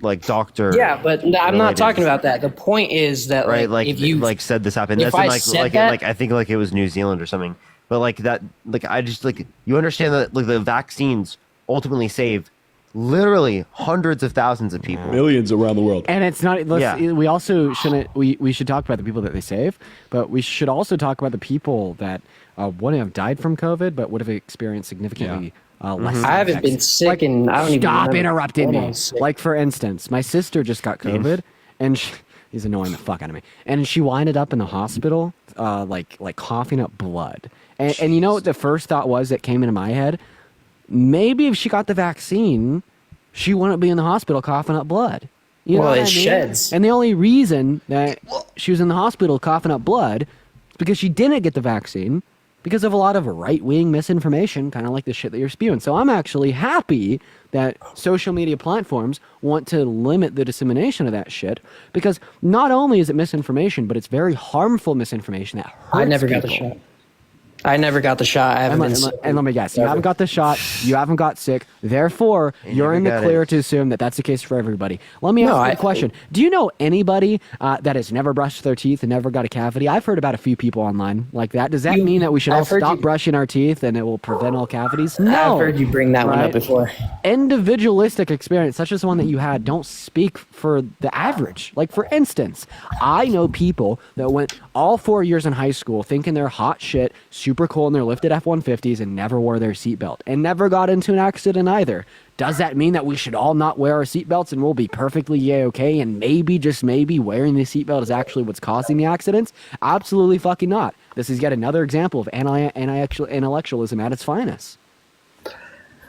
like doctor. Yeah, but I'm not related. talking about that. The point is that Right, like if you like said this happened. if That's in, I like said like that- like I think like it was New Zealand or something. But like that, like I just like you understand that like the vaccines ultimately save literally hundreds of thousands of people. Millions around the world. And it's not. We also shouldn't. We should talk about the people that they save, but we should also talk about the people that wouldn't have died from COVID, but would have experienced significantly less. I haven't effects. been sick and I don't even Stop remember interrupting when I me. was sick. Like for instance, my sister just got COVID, and he's annoying the fuck out of me. And she winded up in the hospital, like coughing up blood. And you know what the first thought was that came into my head? Maybe if she got the vaccine, she wouldn't be in the hospital coughing up blood. You know Well, what it I mean? sheds. And the only reason that she was in the hospital coughing up blood is because she didn't get the vaccine. because of a lot of right-wing misinformation, kind of like the shit that you're spewing. So I'm actually happy that social media platforms want to limit the dissemination of that shit, because not only is it misinformation, but it's very harmful misinformation that hurts I never got people. the shot. I never got the shot. I haven't And let me guess, you haven't got the shot, you haven't got sick, therefore you're in the clear to assume that that's the case for everybody. Let me ask you a question. Do you know anybody that has never brushed their teeth and never got a cavity? I've heard about a few people online like that. Does that mean that we should all stop brushing our teeth and it will prevent all cavities? No. I've heard you bring that one up before. Individualistic experience, such as the one that you had, don't speak for the average. Like, for instance, I know people that went all 4 years in high school thinking they're hot shit, super cool in their lifted F-150s, and never wore their seatbelt and never got into an accident either. Does that mean that we should all not wear our seatbelts and we'll be perfectly okay, and maybe, just maybe, wearing the seatbelt is actually what's causing the accidents? Absolutely fucking not. This is yet another example of anti-intellectualism at its finest.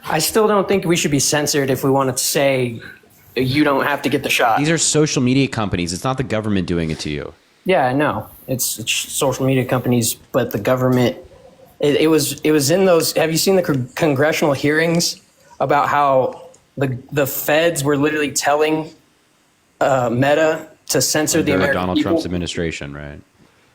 I still don't think we should be censored if we wanted to say you don't have to get the shot. These are social media companies. It's not the government doing it to you. Yeah, I know. It's social media companies, but the government. It was in those. Have you seen the congressional hearings about how the feds were literally telling Meta to censor the American Donald people? Trump's administration, right?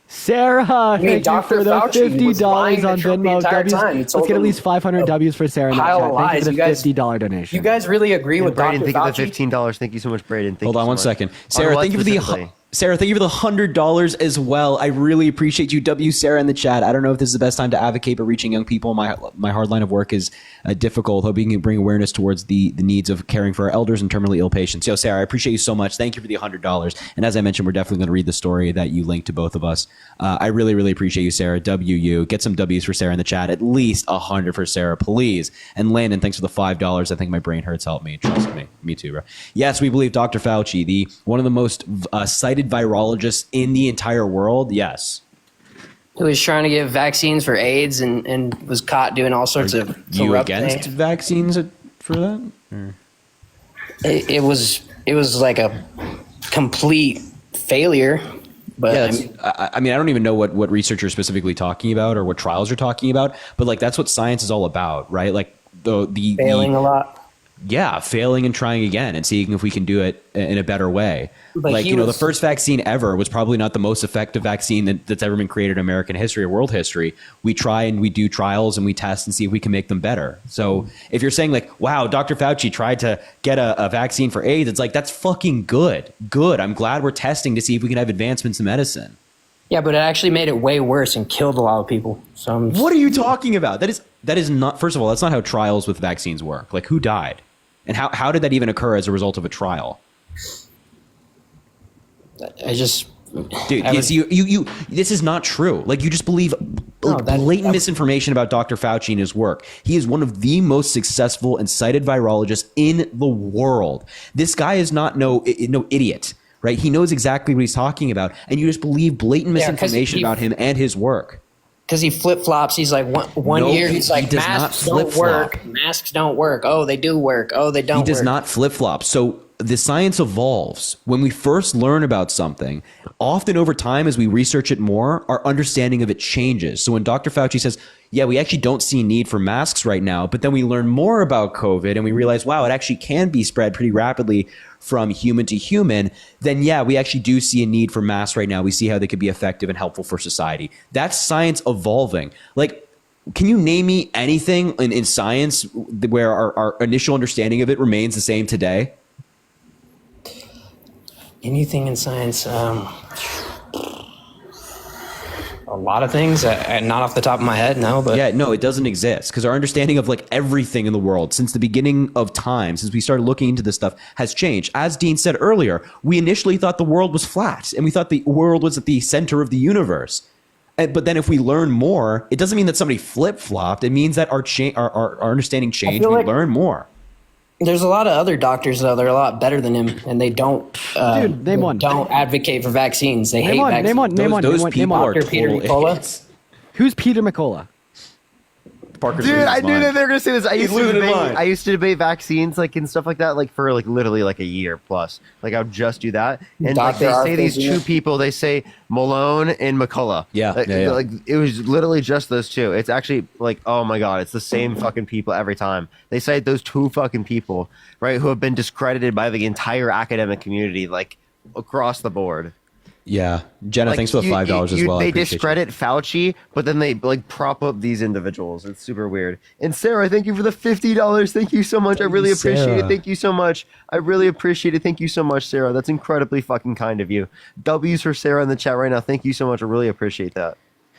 Sarah, thank you Dr. for the Fauci was lying $50 to on Trump the Venmo. entire W's. time. He Let's told get at them least 500 W's for Sarah in the pile chat. of Thank you lies. for the You guys- $50 donation. You guys really agree with Brandon, Dr. thank you Fauci? for the $15. Thank you so much, Brandon. Hold on one second. Sarah, what thank you for the specifically? Sarah, thank you for the $100 as well. I really appreciate you. W Sarah in the chat. I don't know if this is the best time to advocate, but reaching young people, my hard line of work is difficult. Hoping you can bring awareness towards the needs of caring for our elders and terminally ill patients. Yo, Sarah, I appreciate you so much. Thank you for the $100. And as I mentioned, we're definitely going to read the story that you linked to both of us. I really, really appreciate you, Sarah. WU. Get some W's for Sarah in the chat. At least 100 for Sarah, please. And Landon, thanks for the $5. I think my brain hurts. Help me. Trust me. Me too, bro. Yes, we believe Dr. Fauci, one of the most cited virologists in the entire world. Yes. Who was trying to give vaccines for AIDS and was caught doing all sorts of You corrupt against things. vaccines for that? Or? It was like a complete failure. But yeah, I mean, I don't even know what research you're specifically talking about or what trials you're talking about, but like that's what science is all about, right? Like the failing a lot. Yeah, failing and trying again and seeing if we can do it in a better way. But like, the first vaccine ever was probably not the most effective vaccine that's ever been created in American history or world history. We try and we do trials and we test and see if we can make them better. So if you're saying like, wow, Dr. Fauci tried to get a vaccine for AIDS, it's like, that's fucking good. Good. I'm glad we're testing to see if we can have advancements in medicine. Yeah, but it actually made it way worse and killed a lot of people. So what are you talking about? That is not, first of all, that's not how trials with vaccines work. Like, who died? And how did that even occur as a result of a trial? I just... Dude, you this is not true. Like, you just believe blatant misinformation about Dr. Fauci and his work. He is one of the most successful and cited virologists in the world. This guy is not no idiot, right? He knows exactly what he's talking about, and you just believe blatant misinformation about him and his work. Because he flip-flops. He's like, one year he's like, masks don't work. Masks don't work. Oh, they do work. Oh, they don't work. He does not flip-flop. So the science evolves. When we first learn about something, often over time as we research it more, our understanding of it changes. So when Dr. Fauci says, yeah, we actually don't see need for masks right now, but then we learn more about COVID and we realize, wow, it actually can be spread pretty rapidly from human to human, then yeah, we actually do see a need for masks right now. We see how they could be effective and helpful for society. That's science evolving. Like, can you name me anything in science where our initial understanding of it remains the same today? Anything in science? A lot of things, not off the top of my head, no. But yeah, no, it doesn't exist because our understanding of like everything in the world since the beginning of time, since we started looking into this stuff, has changed. As Dean said earlier, we initially thought the world was flat and we thought the world was at the center of the universe. But then if we learn more, it doesn't mean that somebody flip-flopped. It means that our understanding changed. We learn more. There's a lot of other doctors though. They're a lot better than him, and they don't. Dude, name one. Don't advocate for vaccines. They hate vaccines. Name one. Those people are Peter McCullough. Who's Peter McCullough? Parker's Dude, losing I his knew mind. that they were gonna say this. He's losing his mind. I used to debate vaccines, like and stuff like that, like for like literally like a year plus. Like I would just do that, and like they say these two people. They say Malone and McCullough. Yeah, like it was literally just those two. It's actually like, oh my god, it's the same fucking people every time. They cite those two fucking people, right, who have been discredited by the entire academic community, like across the board. Yeah, Jenna, thanks for the $5 as well. I They appreciate discredit Fauci, but then they like prop up these individuals. It's super weird. And Sarah, thank you for the $50. Thank you so much. I really appreciate it. Sarah. Thank you so much. I really appreciate it. Thank you so much, Sarah. That's incredibly fucking kind of you. W's for Sarah in the chat right now. Thank you so much. I really appreciate that.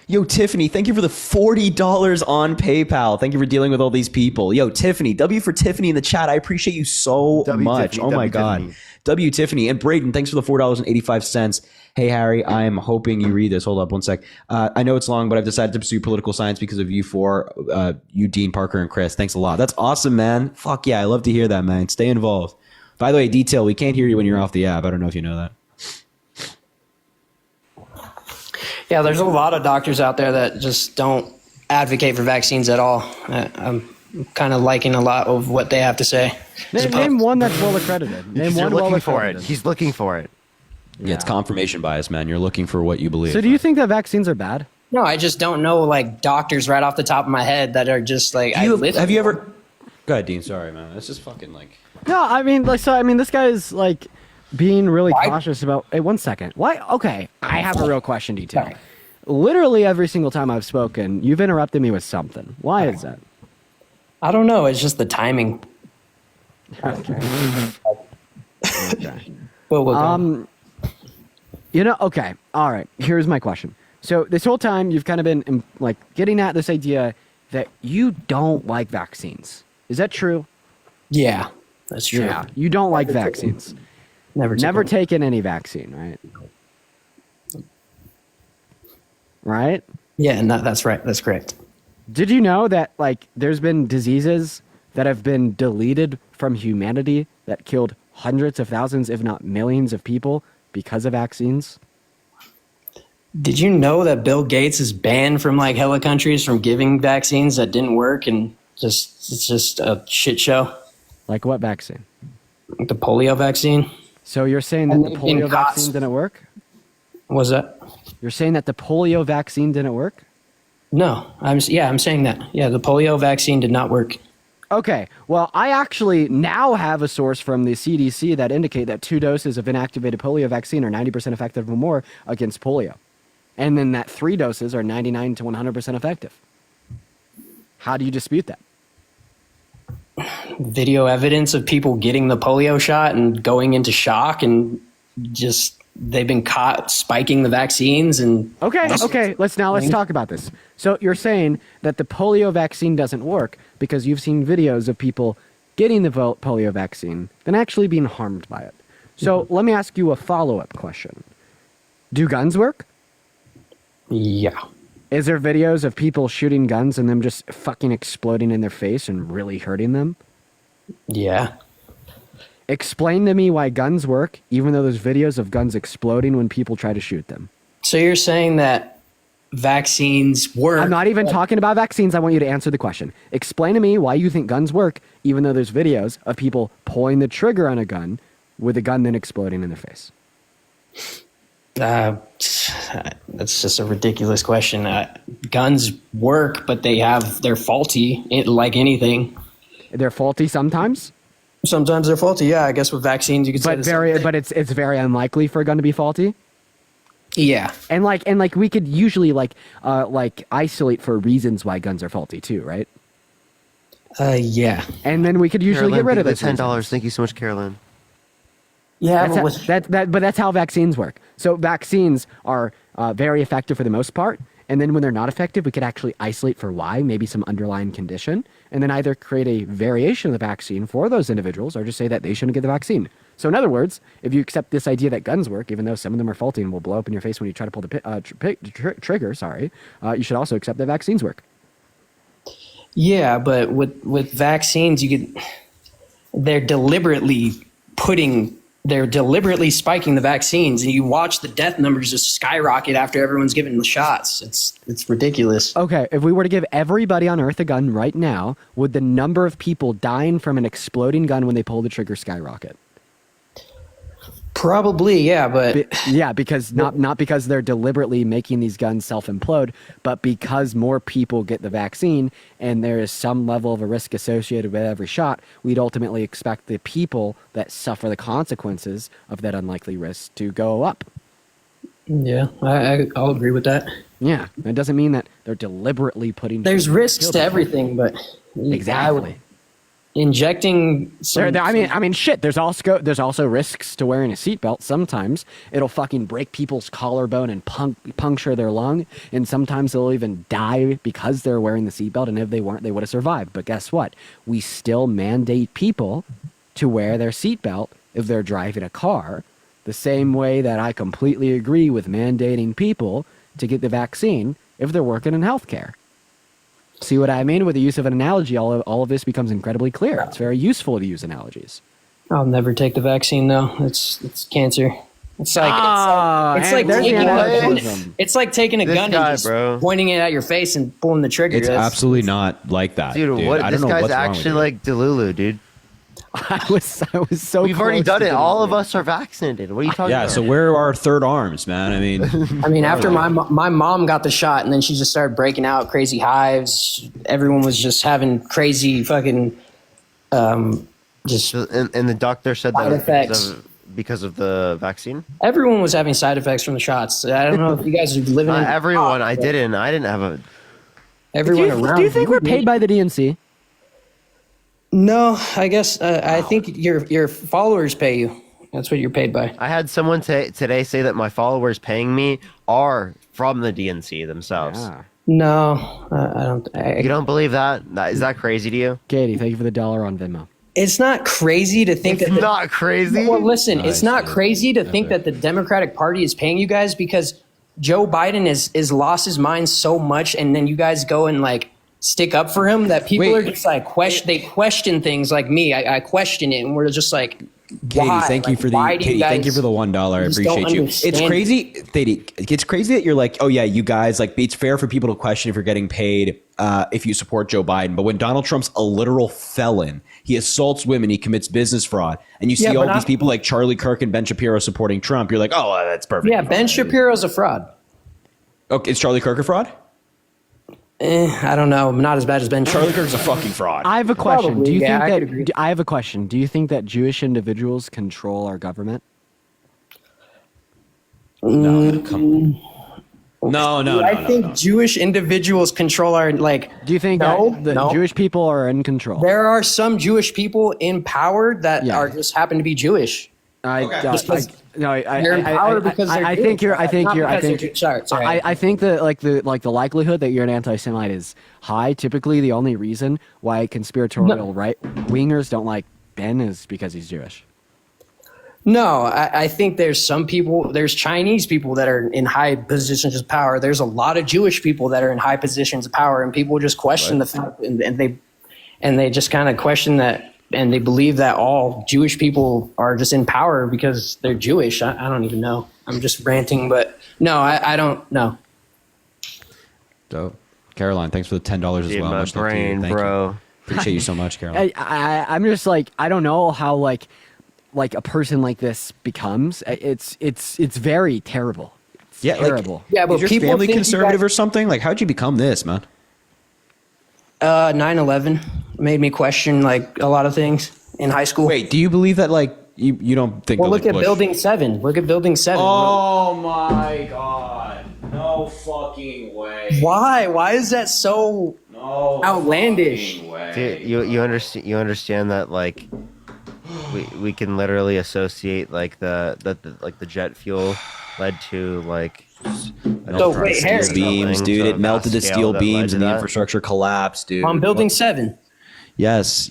Yo, Tiffany, thank you for the $40 on PayPal. Thank you for dealing with all these people. Yo, Tiffany, W for Tiffany in the chat. I appreciate you so much. Tiffany, oh my W God. Tiffany. W Tiffany and Braden, thanks for the $4.85. Hey, Harry, I'm hoping you read this. Hold up one sec. I know it's long, but I've decided to pursue political science because of you four, you, Dean, Parker, and Chris. Thanks a lot. That's awesome, man. Fuck yeah. I love to hear that, man. Stay involved. By the way, detail, we can't hear you when you're off the app. I don't know if you know that. Yeah, there's a lot of doctors out there that just don't advocate for vaccines at all. I'm kind of liking a lot of what they have to say. Name one that's well accredited. Name one well looking for it. accredited. He's looking for it. Yeah, it's confirmation bias, man. You're looking for what you believe. So do you think that vaccines are bad? No, I just don't know like doctors right off the top of my head that are just like. Have you ever? Go ahead, Dean. Sorry, man. That's just fucking like. No, I mean, like, so I mean, this guy is like being really cautious about. Hey, 1 second. Why? Okay, I have a real question, detail. Literally every single time I've spoken, you've interrupted me with something. Why is that? I don't know. It's just the timing. Okay. Okay. Well, you know, okay. All right. Here's my question. So this whole time you've kind of been like getting at this idea that you don't like vaccines. Is that true? Yeah, that's true. Yeah, you don't like vaccines. Never taken any vaccine, right? Right? Yeah, and that's right. That's correct. Did you know that like there's been diseases that have been deleted from humanity that killed hundreds of thousands, if not millions of people because of vaccines? Did you know that Bill Gates is banned from like hella countries from giving vaccines that didn't work and it's just a shit show? Like what vaccine? Like the polio vaccine. So you're saying that the polio vaccine didn't work? What was that? You're saying that the polio vaccine didn't work? No, I'm saying that. Yeah, the polio vaccine did not work. Okay, well, I actually now have a source from the CDC that indicate that 2 doses of inactivated polio vaccine are 90% effective or more against polio. And then that 3 doses are 99 to 100% effective. How do you dispute that? Video evidence of people getting the polio shot and going into shock and just they've been caught spiking the vaccines and okay, let's talk about this. So you're saying that the polio vaccine doesn't work because you've seen videos of people getting the polio vaccine and actually being harmed by it. So let me ask you a follow-up question. Do guns work? Yeah. Is there videos of people shooting guns and them just fucking exploding in their face and really hurting them? Yeah. Explain to me why guns work, even though there's videos of guns exploding when people try to shoot them. So you're saying that vaccines work? I'm not even talking about vaccines. I want you to answer the question. Explain to me why you think guns work, even though there's videos of people pulling the trigger on a gun with a gun then exploding in their face. That's just a ridiculous question. Guns work, but they're faulty, like anything. They're faulty sometimes? Sometimes they're faulty, yeah. I guess with vaccines you could say but it's very unlikely for a gun to be faulty. Yeah. And like we could usually like isolate for reasons why guns are faulty too, right? Yeah. And then we could usually get rid of those $10. Thank you so much, Carolyn. Yeah, but that's how vaccines work. So vaccines are very effective for the most part. And then when they're not effective, we could actually isolate for why, maybe some underlying condition, and then either create a variation of the vaccine for those individuals or just say that they shouldn't get the vaccine. So in other words, if you accept this idea that guns work, even though some of them are faulty and will blow up in your face when you try to pull the trigger, you should also accept that vaccines work. Yeah, but with vaccines, they're deliberately putting they're deliberately spiking the vaccines, and you watch the death numbers just skyrocket after everyone's given the shots. It's ridiculous. Okay, if we were to give everybody on Earth a gun right now, would the number of people dying from an exploding gun when they pull the trigger skyrocket? Probably, yeah, but yeah, because not because they're deliberately making these guns self-implode, but because more people get the vaccine and there is some level of a risk associated with every shot, we'd ultimately expect the people that suffer the consequences of that unlikely risk to go up. Yeah, I'll agree with that. Yeah, it doesn't mean that they're deliberately putting. There's risks to everything, but exactly. Injecting some, I mean, shit. There's also risks to wearing a seatbelt. Sometimes it'll fucking break people's collarbone and puncture their lung, and sometimes they'll even die because they're wearing the seatbelt. And if they weren't, they would have survived. But guess what? We still mandate people to wear their seatbelt if they're driving a car. The same way that I completely agree with mandating people to get the vaccine if they're working in healthcare. See what I mean? With the use of an analogy, all of this becomes incredibly clear. It's very useful to use analogies. I'll never take the vaccine though. It's cancer. It's like taking a gun and just pointing it at your face and pulling the trigger. It's absolutely not like that, dude. What? I This don't know guy's what's wrong with actually you. like Delulu, dude. I was so. We've already close done to it. doing All it. of us are vaccinated. What are you talking about? Yeah, so where are our third arms, man? I mean, after my mom got the shot, and then she just started breaking out crazy hives. Everyone was just having crazy fucking, just. And the doctor said side that effects. because of the vaccine. Everyone was having side effects from the shots. I don't know if you guys are living. in Everyone. I didn't have a. Everyone do around. you think we're paid by the DNC? No, I guess I think your followers pay you. That's what you're paid by. I had someone today say that my followers paying me are from the DNC themselves. Yeah. No, I don't. You don't believe that? Is that crazy to you? Katie, thank you for the $1 on Venmo. It's not crazy to think It's not crazy. Well, listen, Nice, it's not dude. crazy to think that the Democratic Party is paying you guys because Joe Biden is lost his mind so much, and then you guys go and like stick up for him that people are just like they question things like me. I question it, and we're just like, Katie, why? thank you Like, for the why do you Katie, thank you guys for the $1. I just don't appreciate you. It's understand? crazy, Katie. It's crazy that you're like, oh yeah, you guys like. It's fair for people to question if you're getting paid if you support Joe Biden. But when Donald Trump's a literal felon, he assaults women, he commits business fraud, and you see all these people like Charlie Kirk and Ben Shapiro supporting Trump, you're like, oh, that's perfect. Yeah, Ben Shapiro's a fraud. Okay, is Charlie Kirk a fraud? I don't know. Not as bad as Ben. Charlie Kirk's a fucking fraud. I have a question. Probably, Do you yeah, I could agree. think that? I have a question. Do you think that Jewish individuals control our government? No, I think Jewish individuals control our like. Do you think that the Jewish people are in control? There are some Jewish people in power that are just happen to be Jewish. I They're in power because they're I Jewish. think you're. I think Not you're. I because they're think. Jew- sorry. I think that the likelihood that you're an anti-Semite is high. Typically, the only reason why conspiratorial right wingers don't like Ben is because he's Jewish. No, I think there's some people. There's Chinese people that are in high positions of power. There's a lot of Jewish people that are in high positions of power, and people just question the fact, and they just kind of question that, and they believe that all Jewish people are just in power because they're Jewish. I don't even know. I'm just ranting, but no, I don't know. Dope. Caroline, thanks for the $10 as Dude, well. my Much love to you. brain, Thank bro. you. Appreciate you so much, Caroline. I'm just like, I don't know how like a person like this becomes. It's very terrible. It's terrible. Yeah, but is your people family think you conservative guys- or something? Like, how'd you become this, man? 9/11 made me question like a lot of things in high school. Wait, do you believe that like you don't think? Well, that, look like, at Bush- Building 7. Look at Building 7. Oh my God! No fucking way. Why? Why is that so outlandish? Dude, you understand that like we can literally associate like the jet fuel led to like steel beams, dude. It melted the steel beams and the infrastructure collapsed, dude. On Building 7. Yes.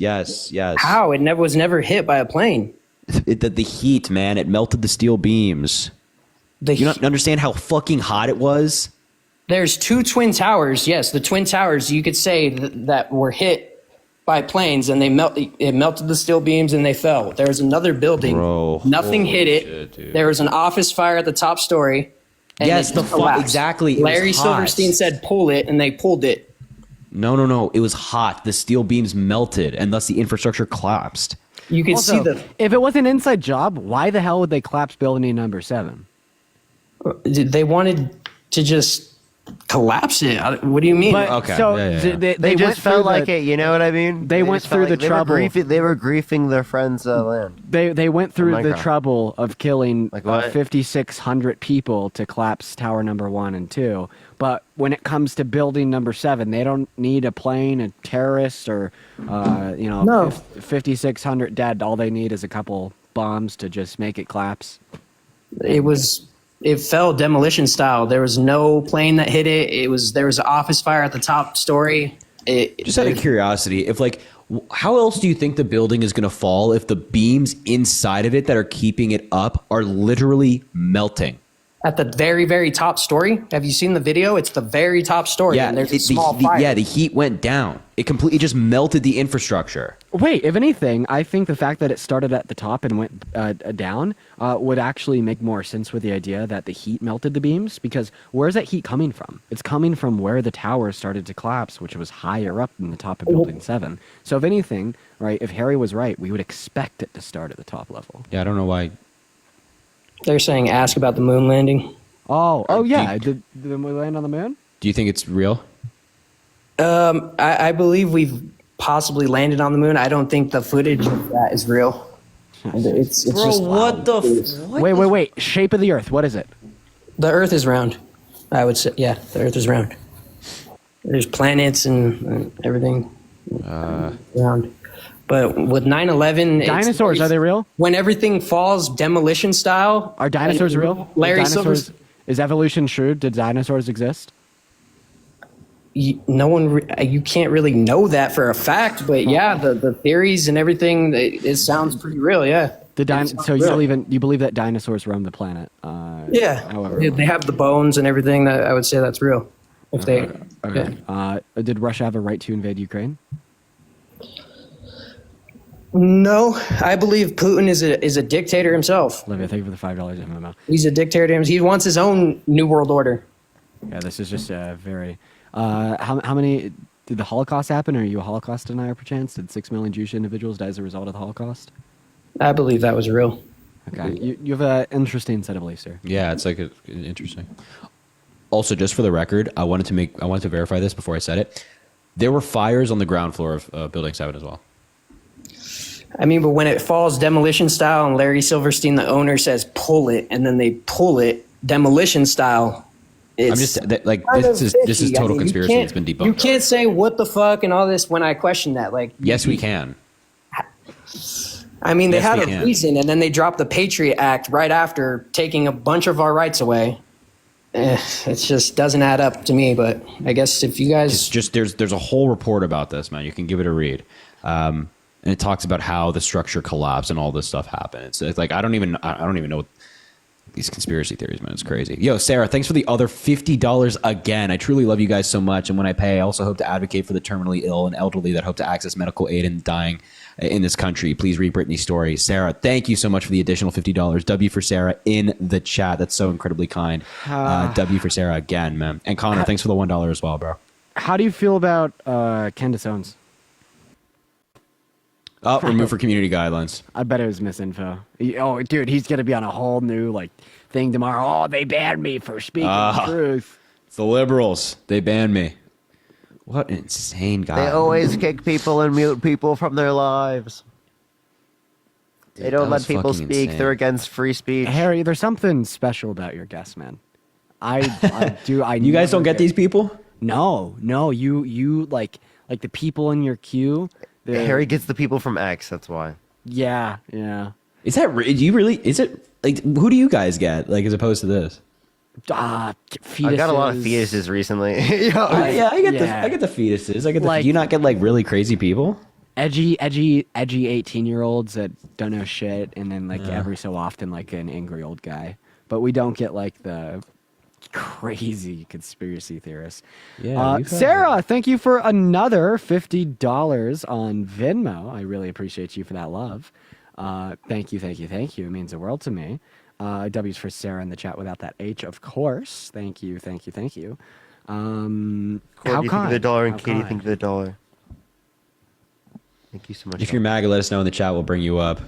How? It was never hit by a plane. The heat, man. It melted the steel beams. You don't understand how fucking hot it was? There's two twin towers. Yes, the twin towers you could say that were hit by planes, and it melted the steel beams, and they fell. There was another building. Bro, nothing hit it. shit, dude. There was an office fire at the top story. And Yes, it the just fuck, collapsed. exactly. It was Larry hot. Silverstein said, "Pull it," and they pulled it. No. It was hot. The steel beams melted, and thus the infrastructure collapsed. You could Also, see the. if it was an inside job, why the hell would they collapse building number 7? They wanted to just collapse it. What do you mean? But, so They They went just felt through like the- it. You know what I mean? They went just felt through the like trouble. They were griefing their friends' land. They went through the Minecraft. trouble of killing what? 5,600 people to collapse tower number 1 and 2. But when it comes to building number 7, they don't need a plane, a terrorist, or No. 5,600 dead. All they need is a couple bombs to just make it collapse. It fell demolition style. There was no plane that hit it. There was an office fire at the top story. Just out of curiosity, if how else do you think the building is going to fall if the beams inside of it that are keeping it up are literally melting? At the very, very top story. Have you seen the video? It's the very top story. Yeah, and there's a small fire. the heat went down. It completely just melted the infrastructure. Wait, if anything, I think the fact that it started at the top and went down would actually make more sense with the idea that the heat melted the beams, because where's that heat coming from? It's coming from where the tower started to collapse, which was higher up than the top of Building 7. So if anything, right, if Harry was right, we would expect it to start at the top level. Yeah, I don't know why. They're saying ask about the moon landing. Oh yeah. Did we land on the moon? Do you think it's real? I believe we've possibly landed on the moon. I don't think the footage of that is real. It's just what the? Wait. Shape of the Earth. What is it? The Earth is round. I would say, yeah, the Earth is round. There's planets and everything round. But with 9/11, Dinosaurs, are they real? When everything falls demolition style. Are dinosaurs real? Larry Silverstein. Is evolution true? Did dinosaurs exist? You can't really know that for a fact, but yeah, the theories and everything, it sounds pretty real. Yeah. So you believe that dinosaurs roam the planet? Yeah. However, They have the bones and everything. That I would say that's real. If they. Okay. Did Russia have a right to invade Ukraine? No, I believe Putin is a dictator himself. Olivia, thank you for the $5 MMO. He's a dictator. He wants his own new world order. Yeah, this is just very. How many did the Holocaust happen? Are you a Holocaust denier, perchance? Did 6 million Jewish individuals die as a result of the Holocaust? I believe that was real. Okay, you have an interesting set of beliefs here. Yeah, it's interesting. Also, just for the record, I wanted to verify this before I said it. There were fires on the ground floor of Building 7 as well. I mean, but when it falls demolition style and Larry Silverstein, the owner, says pull it, and then they pull it demolition style. I'm just this is total conspiracy. It's been debunked. You can't say what the fuck and all this when I question that. Yes, we can. I mean, they Yes, had we a can. reason, and then they dropped the Patriot Act right after taking a bunch of our rights away. It just doesn't add up to me. But I guess if you guys, It's just there's a whole report about this, man. You can give it a read. And it talks about how the structure collapsed and all this stuff happened. It's like I don't even know these conspiracy theories, man. It's crazy. Yo, Sarah, thanks for the other $50 again. I truly love you guys so much. And when I pay, I also hope to advocate for the terminally ill and elderly that hope to access medical aid and dying in this country. Please read Brittany's story. Sarah, thank you so much for the additional $50. W for Sarah in the chat. That's so incredibly kind. W for Sarah again, man. And Connor, thanks for the $1 as well, bro. How do you feel about Candace Owens? Oh, removed for community guidelines. I bet it was misinfo. Oh, dude, he's gonna be on a whole new thing tomorrow. Oh, they banned me for speaking the truth. It's the liberals. They banned me. What an insane guy. They always kick people and mute people from their lives. They don't let people speak. insane. They're against free speech. Harry, there's something special about your guests, man. I do. You guys don't get these people? No. You like the people in your queue. Harry gets the people from X. That's why. Yeah. Is that do you really? Is it like who do you guys get as opposed to this? Fetuses. I got a lot of fetuses recently. I get the fetuses. Do you not get really crazy people? Edgy 18-year-olds that don't know shit, and then every so often an angry old guy. But we don't get the crazy conspiracy theorists. Yeah, we've had Sarah, thank you for another $50 on Venmo. I really appreciate you for that love. Thank you. It means the world to me. W's for Sarah in the chat without that H, of course. Thank you. Corey, How do you think of the dollar, and How Katie, kind. think of the dollar. Thank you so much. If you're MAGA, let us know in the chat. We'll bring you up.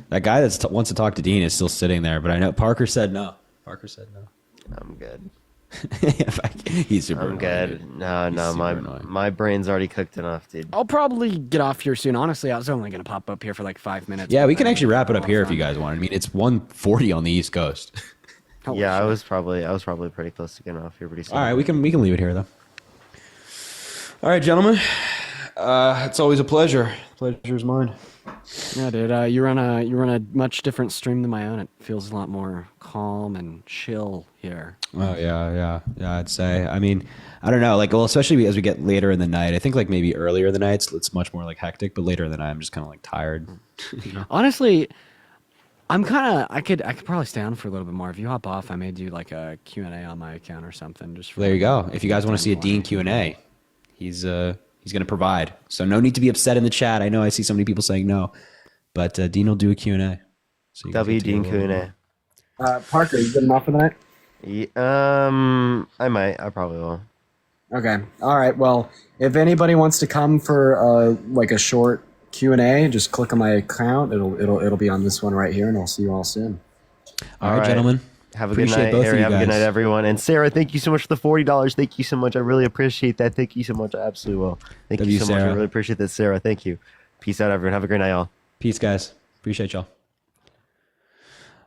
That guy that wants to talk to Dean is still sitting there, but I know Parker said no. I'm good. He's super I'm annoying, good. dude. No, He's super annoying. my brain's already cooked enough, dude. I'll probably get off here soon. Honestly, I was only going to pop up here for like 5 minutes. Yeah, but we can then- actually wrap it up here if you guys want. I mean, it's 1:40 on the East Coast. Yeah, I was probably pretty close to getting off here pretty soon. All right, we can leave it here though. All right, gentlemen. It's always a pleasure. Pleasure's mine. Yeah, dude. You run a much different stream than my own. It feels a lot more calm and chill here. Oh yeah. I'd say. I mean, I don't know. Like, well, especially as we get later in the night. I think like maybe earlier in the nights it's much more like hectic, but later in the night I'm just kind of like tired. You know? Honestly, I could probably stay on for a little bit more. If you hop off, I may do like a Q&A on my account or something. Just for There you go. If you guys want to see a Dean Q&A, he's going to provide. So no need to be upset in the chat. I know I see so many people saying no, but Dean will do a Q&A. So W Dean Q&A. Parker, you good enough for that? I might. I probably will. Okay. All right. Well, if anybody wants to come for like a short Q&A, just click on my account. It'll be on this one right here, and I'll see you all soon. All right, gentlemen. Have a Appreciate good night, both of Harry. you Have a good guys. night, everyone. And Sarah, thank you so much for the $40. Thank you so much. I really appreciate that. Thank you so much. I absolutely will. Thank W, you so much. I Sarah. really appreciate that, Sarah. Thank you. Peace out, everyone. Have a great night, y'all. Peace, guys. Appreciate y'all.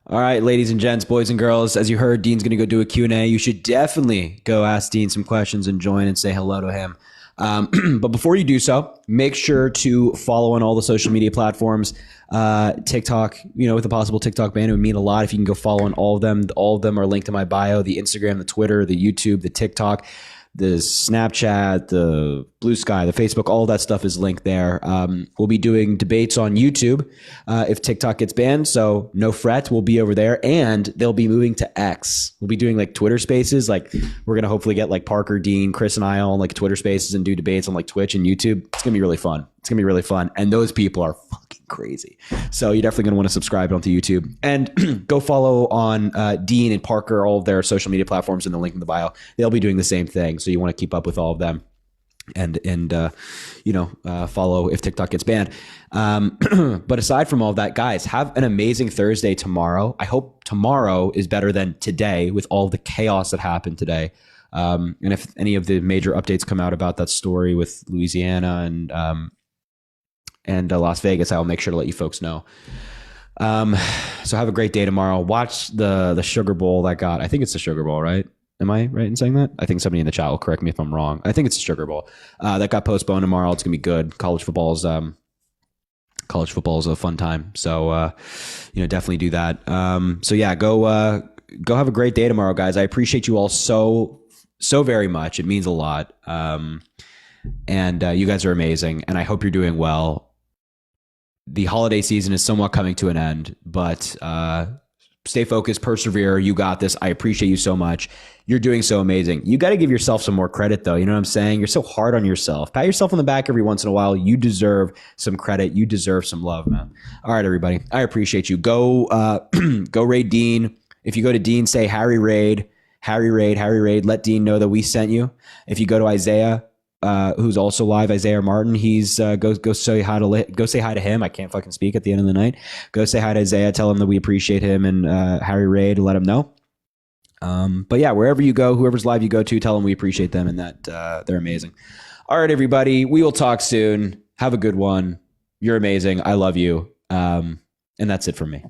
All right, ladies and gents, boys and girls, as you heard, Dean's going to go do a Q&A. You should definitely go ask Dean some questions and join and say hello to him. But before you do so, make sure to follow on all the social media platforms. TikTok, with a possible TikTok ban, it would mean a lot if you can go follow on all of them. All of them are linked in my bio: the Instagram, the Twitter, the YouTube, the TikTok, the Snapchat, the Blue Sky, the Facebook. All that stuff is linked there. We'll be doing debates on YouTube if TikTok gets banned, so no fret. We'll be over there, and they'll be moving to X. We'll be doing like Twitter Spaces. Like, we're gonna hopefully get like Parker, Dean, Chris, and I on like Twitter Spaces and do debates on like Twitch and YouTube. It's gonna be really fun. And those people are fucking crazy. So you're definitely gonna want to subscribe onto YouTube and go follow on Dean and Parker, all of their social media platforms in the link in the bio. They'll be doing the same thing. So you want to keep up with all of them. And follow if TikTok gets banned. But aside from all of that, guys, have an amazing Thursday tomorrow. I hope tomorrow is better than today with all the chaos that happened today. And if any of the major updates come out about that story with Louisiana and Las Vegas, I'll make sure to let you folks know. So have a great day tomorrow. Watch the Sugar Bowl I think it's the Sugar Bowl, right? Am I right in saying that? I think somebody in the chat will correct me if I'm wrong. I think it's the Sugar Bowl. That got postponed tomorrow. It's going to be good. College football is a fun time. So, definitely do that. So yeah, go have a great day tomorrow, guys. I appreciate you all so very much. It means a lot. And you guys are amazing. And I hope you're doing well. The holiday season is somewhat coming to an end, but, stay focused, persevere. You got this. I appreciate you so much. You're doing so amazing. You got to give yourself some more credit, though. You know what I'm saying? You're so hard on yourself. Pat yourself on the back every once in a while. You deserve some credit. You deserve some love, man. All right, everybody. I appreciate you. Go raid Dean. If you go to Dean, say Harry Raid. Let Dean know that we sent you. If you go to Isaiah, who's also live, Isaiah Martin, he's go say hi to him. I can't fucking speak at the end of the night. Go say hi to Isaiah, tell him that we appreciate him, and Harry Raid, let him know. But yeah, wherever you go, whoever's live you go to, tell them we appreciate them and that they're amazing. All right, everybody, we will talk soon. Have a good one. You're amazing. I love you. And that's it for me.